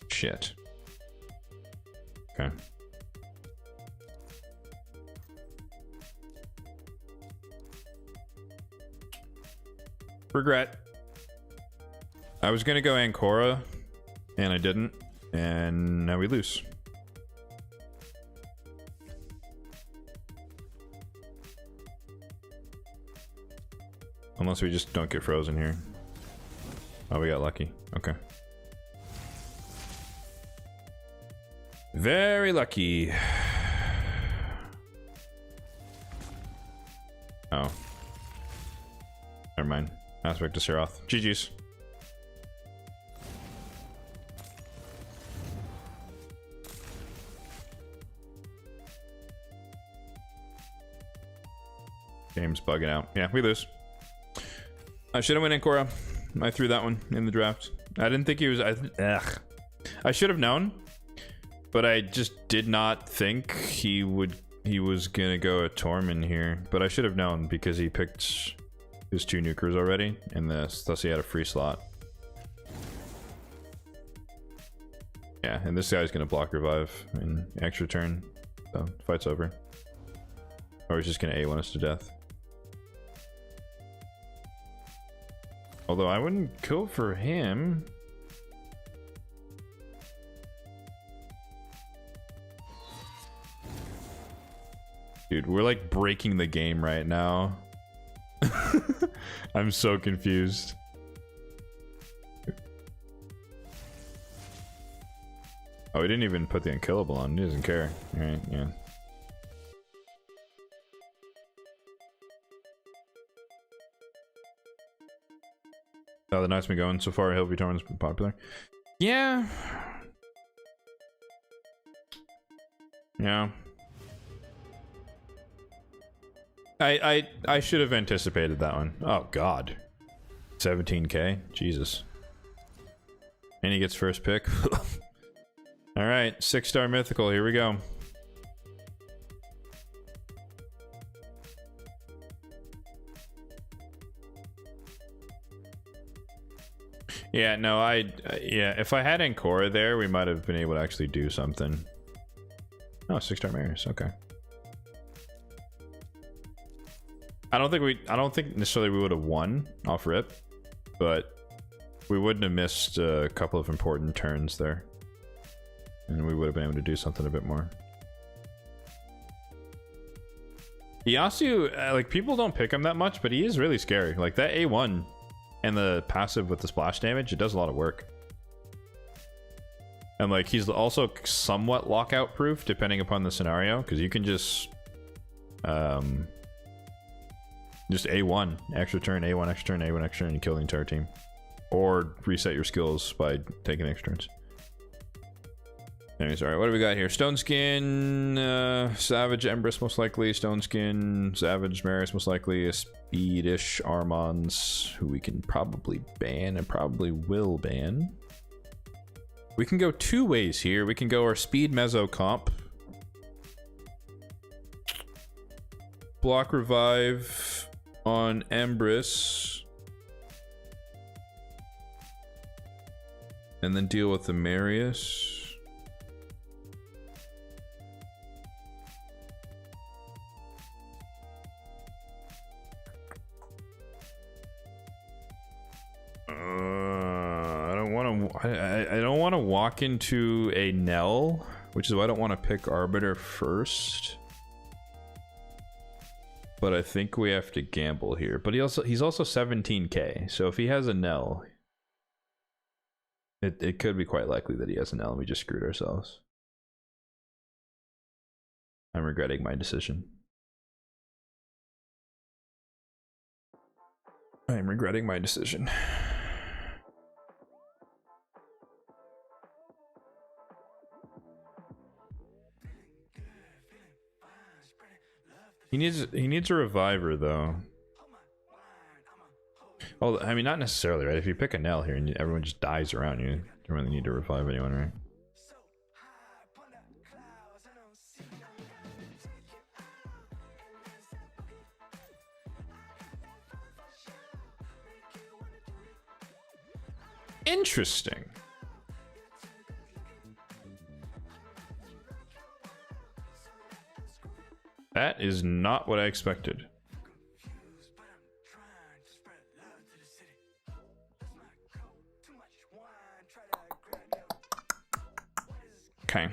B: Shit. Okay. Regret. I was gonna go Ancora, and I didn't, and now we lose. Unless we just don't get frozen here. Oh, we got lucky. Okay. Very lucky. Oh. Never mind. Aspect to Seroth. GG's. Game's bugging out. Yeah, we lose. I should have went Ancora. I threw that one in the draft. I didn't think he was... I should have known, but I just did not think he was gonna go a Tormund here. But I should have known because he picked his 2 nukers already, and thus he had a free slot. Yeah, and this guy's gonna block revive in extra turn, so fight's over. Or he's just gonna A1 us to death. Although I wouldn't go for him. Dude, we're like breaking the game right now. I'm so confused. Oh, he didn't even put the unkillable on. He doesn't care. Alright, yeah. Oh, the night's been going so far. He'll be torn has been popular. Yeah. Yeah. I should have anticipated that one. Oh god. 17k? Jesus. And he gets first pick. Alright, 6-star mythical, here we go. Yeah, no, yeah, if I had Ancora there, we might have been able to actually do something. Oh, 6-star Marius, okay. I don't think necessarily we would have won off rip, but we wouldn't have missed a couple of important turns there. And we would have been able to do something a bit more. Yasu, like, people don't pick him that much, but he is really scary. Like, that A1 and the passive with the splash damage, it does a lot of work. And, like, he's also somewhat lockout proof, depending upon the scenario, because you can just A1, extra turn, A1, extra turn, A1, extra turn, and you kill the entire team. Or reset your skills by taking extra turns. Anyways, alright, what do we got here? Stone Skin, Savage, Empress most likely, Stone Skin, Savage, Marius most likely, a Speedish Armons, who we can probably ban and probably will ban. We can go two ways here. We can go our Speed Mezzo comp. Block Revive on Empress. And then deal with the Marius. I don't want to walk into a Nell, which is why I don't want to pick Arbiter first. But I think we have to gamble here. But he's also 17k, so if he has a Nell, it could be quite likely that he has a Nell and we just screwed ourselves. I'm regretting my decision. I'm regretting my decision. He needs a reviver though. Oh, I mean, not necessarily, right? If you pick a Nell here and everyone just dies around you, you don't really need to revive anyone, right? Interesting. That is not what I expected. Okay.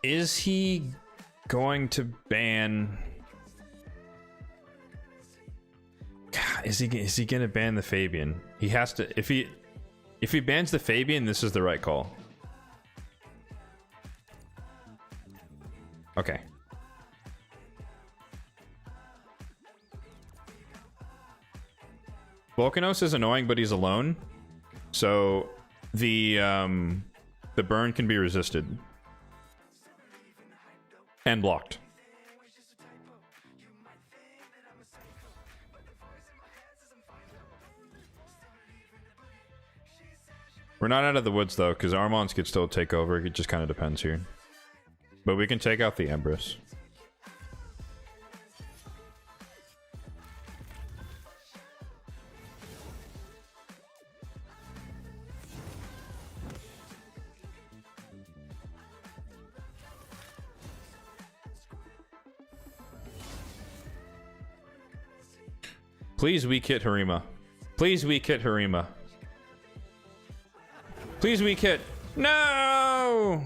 B: Is he going to ban? God, is he gonna ban the Fabian? He has to. If he bans the Fabian, this is the right call. Okay. Volcanos is annoying, but he's alone, so the burn can be resisted and blocked. We're not out of the woods though, because Armons could still take over. It just kind of depends here, but we can take out the Empress. Please weak hit Harima. Please weak hit Harima. Please weak hit. No!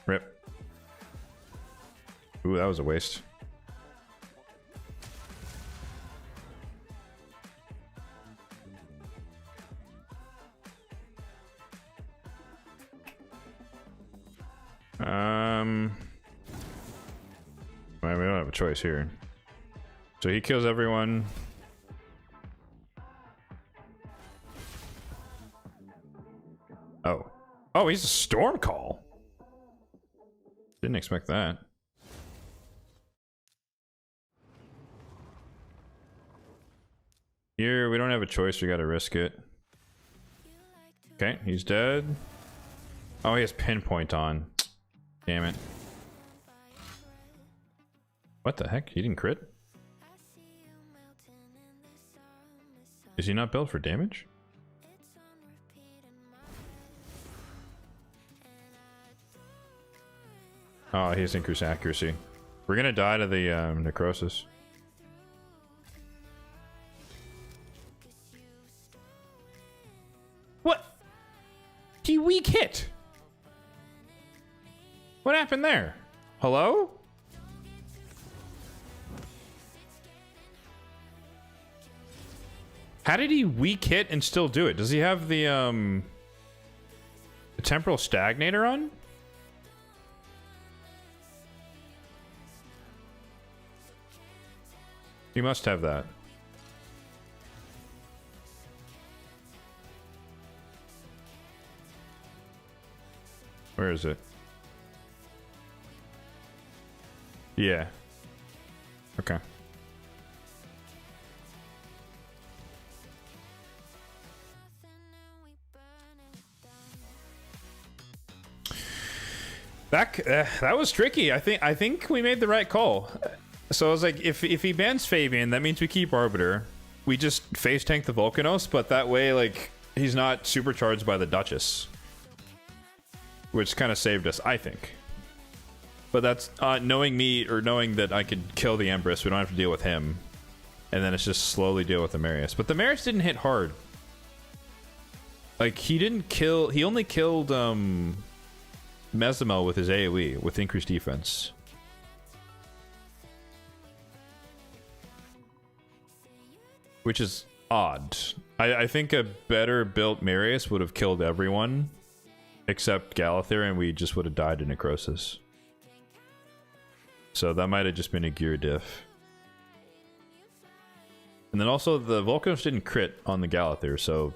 B: Rip. Ooh, that was a waste. Well, we don't have a choice here. So he kills everyone. Oh. Oh, he's a storm call. Didn't expect that. Here, we don't have a choice. We gotta risk it. Okay, he's dead. Oh, he has pinpoint on. Damn it. What the heck? He didn't crit? Is he not built for damage? Oh, he has increased accuracy. We're gonna die to the necrosis. What? He weak hit. What happened there? Hello? How did he weak hit and still do it? Does he have the temporal stagnator on? He must have that. Where is it? Yeah. Okay. That was tricky. I think we made the right call. So I was like, if he bans Fabian, that means we keep Arbiter. We just face tank the Volcanos, but that way, like, he's not supercharged by the Duchess, which kind of saved us, I think. But that's knowing me, or knowing that I could kill the Empress, we don't have to deal with him, and then it's just slowly deal with the Marius. But the Marius didn't hit hard. Like, he didn't kill. He only killed Mezimel with his AoE with increased defense. Which is odd. I think a better built Marius would have killed everyone except Galather, and we just would have died to necrosis. So that might have just been a gear diff. And then also the Volcanos didn't crit on the Galather, so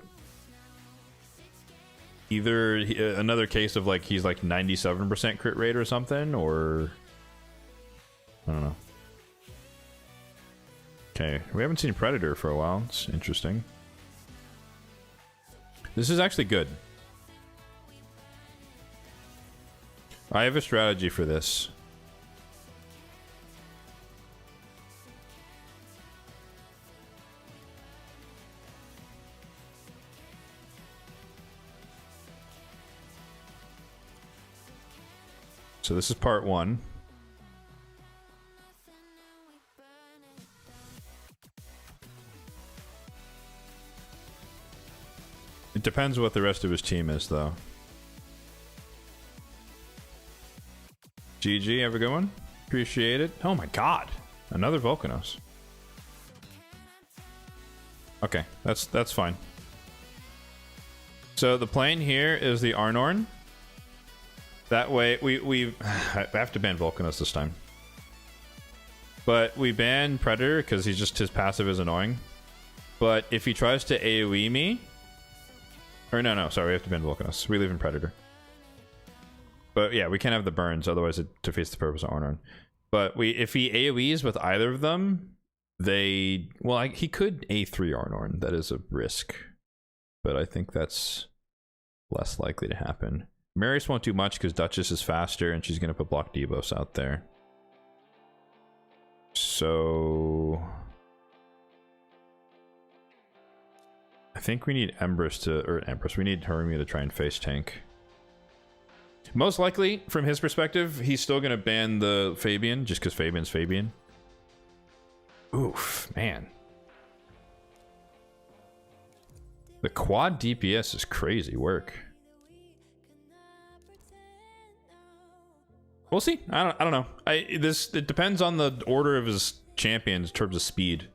B: either another case of like he's like 97% crit rate or something, or I don't know. Okay, we haven't seen Predator for a while. It's interesting. This is actually good. I have a strategy for this. So this is part one. It depends what the rest of his team is, though. GG, have a good one. Appreciate it. Oh my god. Another Volcanos. Okay, that's fine. So the plane here is the Arnorn. That way, we I have to ban Volcanos this time. But we ban Predator because his passive is annoying. But if he tries to AoE me, or no, sorry, we have to ban Volcanos. We leave in Predator. But yeah, we can't have the burns, otherwise it defeats the purpose of Arnorn. But if he AoEs with either of them, he could A3 Arnorn. That is a risk, but I think that's less likely to happen. Marius won't do much because Duchess is faster and she's going to put block Devos out there. So I think we need Empress, we need Hermia to try and face tank. Most likely, from his perspective, he's still going to ban the Fabian just because Fabian's Fabian. Oof, man. The quad DPS is crazy work. We'll see. I don't know. It depends on the order of his champions in terms of speed.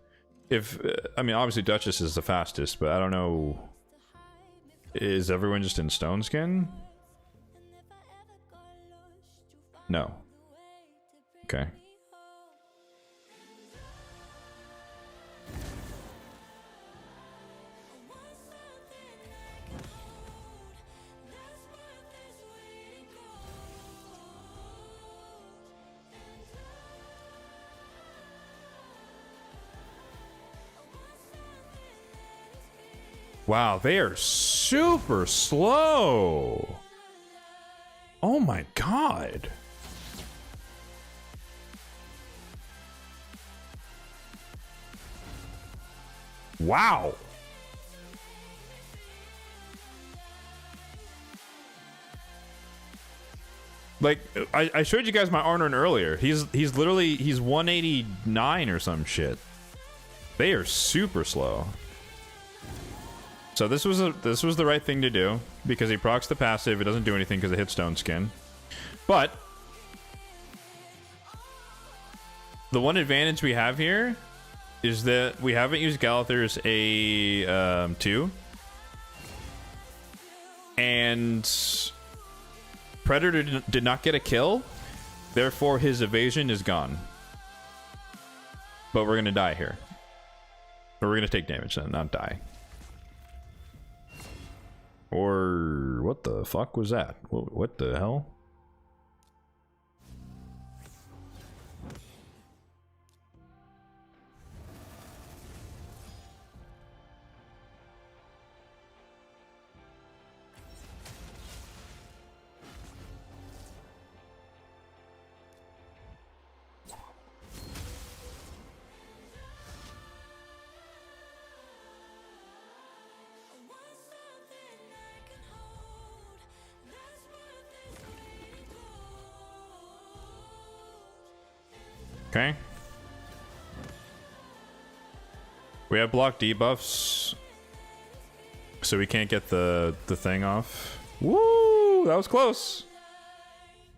B: If I mean, obviously Duchess is the fastest, but I don't know. Is everyone just in stone skin? No. Okay. Wow, they are super slow. Oh my god. Wow. Like I showed you guys my Arnon earlier. He's 189 or some shit. They are super slow. So this was the right thing to do because he procs the passive. It doesn't do anything because it hits stone skin. But the one advantage we have here is that we haven't used Galather's A2, and Predator did not get a kill, therefore his evasion is gone. But we're gonna die here. Or we're gonna take damage then, not die. Or what the fuck was that? What the hell? Okay. We have block debuffs, so we can't get the thing off. Woo! That was close.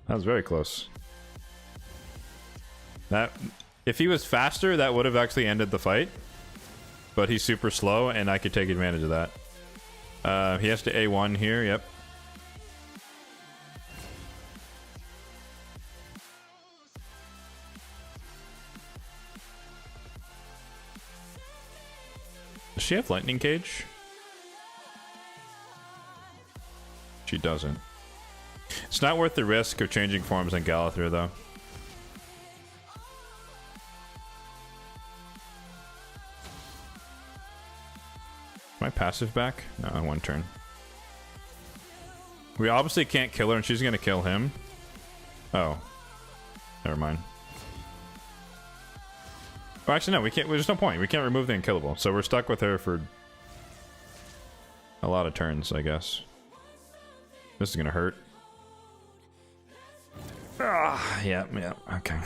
B: That was very close. That if he was faster, that would have actually ended the fight. But he's super slow, and I could take advantage of that. He has to A1 here. Yep. Does she have lightning cage? She doesn't. It's not worth the risk of changing forms on Galather, though. My passive back? No, one turn. We obviously can't kill her, and she's gonna kill him. Oh. Never mind. Oh, actually, no, we can't. There's no point. We can't remove the unkillable, so we're stuck with her for a lot of turns, I guess. This is gonna hurt. Ah, yeah, okay.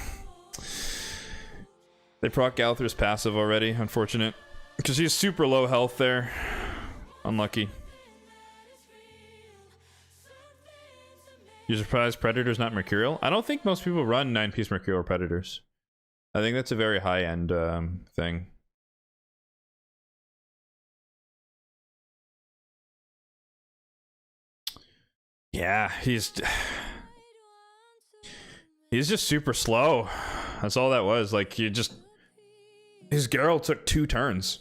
B: They proc Galather's passive already, unfortunate. Because he's super low health there. Unlucky. You're surprised Predator's not Mercurial? I don't think most people run 9-piece Mercurial Predators. I think that's a very high-end thing. Yeah, he's just super slow. That's all that was. Like, his Geralt took 2 turns.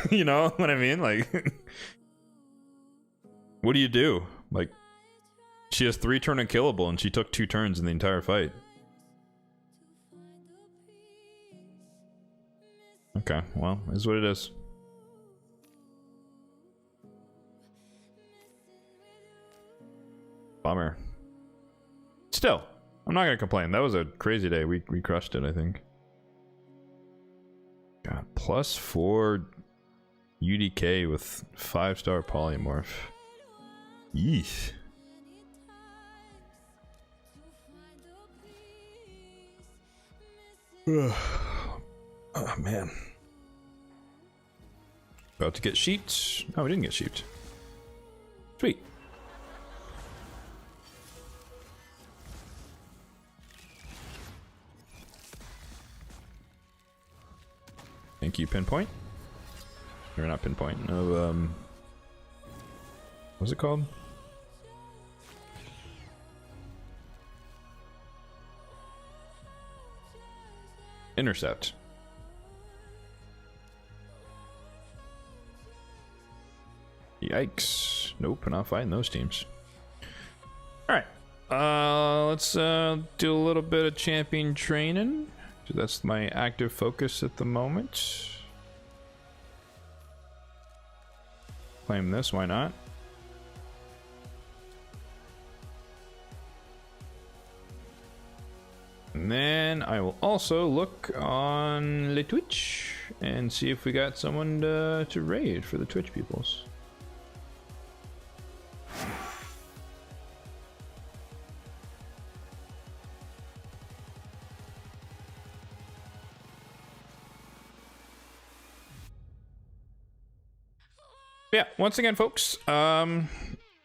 B: You know what I mean? Like, what do you do? Like, she has 3-turn unkillable, and she took 2 turns in the entire fight. Okay, well, is what it is. Bummer. Still, I'm not gonna complain. That was a crazy day. We crushed it, I think. God, +4 UDK with 5-star polymorph. Yeesh. Oh man. About to get sheeped. Oh, we didn't get sheeped. Sweet. Thank you, Pinpoint. Or not Pinpoint. No, what's it called? Intercept. Yikes. Nope, not fighting those teams. Alright. Let's do a little bit of champion training. So that's my active focus at the moment. Claim this, why not? And then I will also look on the Twitch and see if we got someone to raid for the Twitch peoples. Yeah, once again, folks,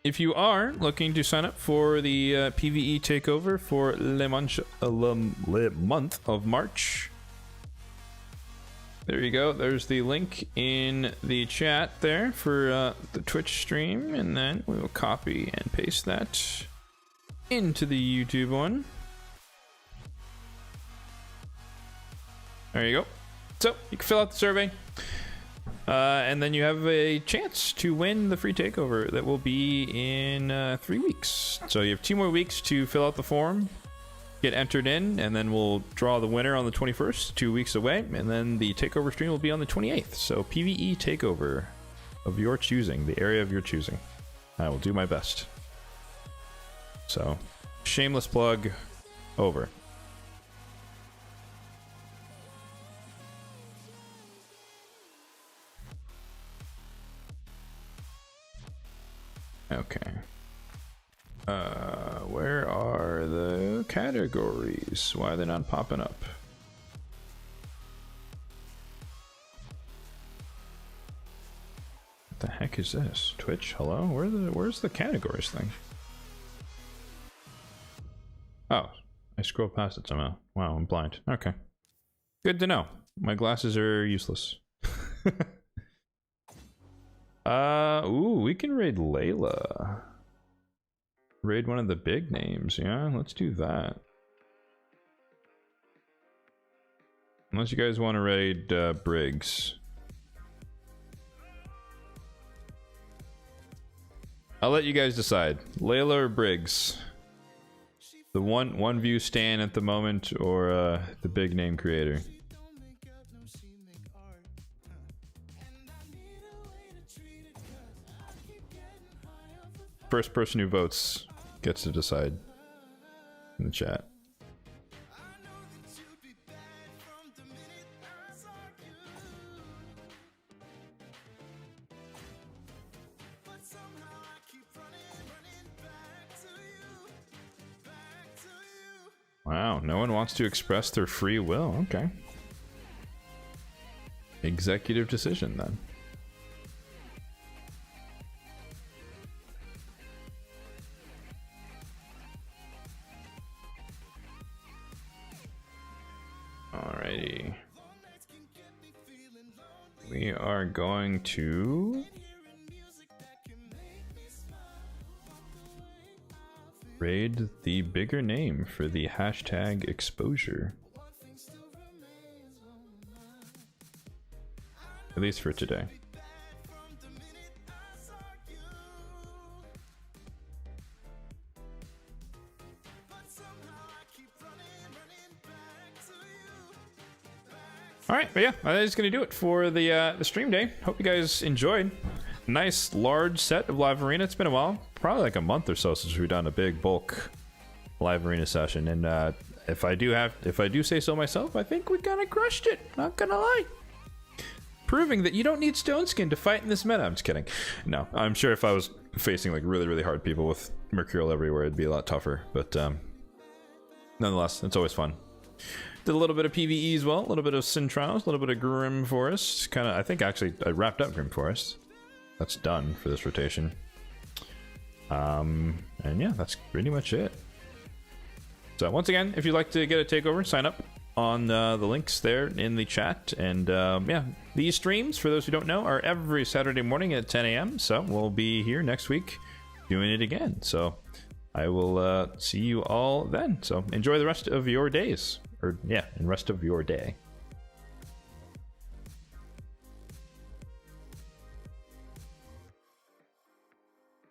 B: if you are looking to sign up for the PvE takeover for le month of March, there you go. There's the link in the chat there for the Twitch stream, and then we will copy and paste that into the YouTube one. There you go. So you can fill out the survey. And then you have a chance to win the free takeover that will be in 3 weeks. So you have 2 more weeks to fill out the form, get entered in, and then we'll draw the winner on the 21st, 2 weeks away. And then the takeover stream will be on the 28th. So PvE takeover of your choosing, the area of your choosing. I will do my best. So, shameless plug over. Okay. Where are the categories? Why are they not popping up? What the heck is this? Twitch? Hello? Where's the categories thing? Oh, I scrolled past it somehow. Wow, I'm blind. Okay. Good to know. My glasses are useless. Ooh, we can raid Layla. Raid one of the big names, yeah? Let's do that. Unless you guys want to raid Briggs. I'll let you guys decide. Layla or Briggs? The one view Stan at the moment, or the big name creator? First person who votes gets to decide in the chat. Wow, no one wants to express their free will. Okay. Executive decision then. Alrighty. We are going to raid the bigger name for the hashtag exposure. At least for today. Alright, but yeah, that is going to do it for the stream day. Hope you guys enjoyed. Nice large set of live arena. It's been a while, probably like a month or so since we've done a big bulk live arena session. And if I do say so myself, I think we kind of crushed it. Not gonna lie. Proving that you don't need stone skin to fight in this meta. I'm just kidding. No, I'm sure if I was facing like really hard people with Mercurial everywhere, it'd be a lot tougher. But nonetheless, it's always fun. Did a little bit of PvE as well, a little bit of Sin Trials, a little bit of Grim Forest. Kind of, I think actually I wrapped up Grim Forest. That's done for this rotation. And yeah, that's pretty much it. So once again, if you'd like to get a takeover, sign up on the links there in the chat. And yeah, these streams, for those who don't know, are every Saturday morning at 10 a.m. So we'll be here next week doing it again. So I will see you all then. So enjoy the rest of your days. Or yeah, and rest of your day.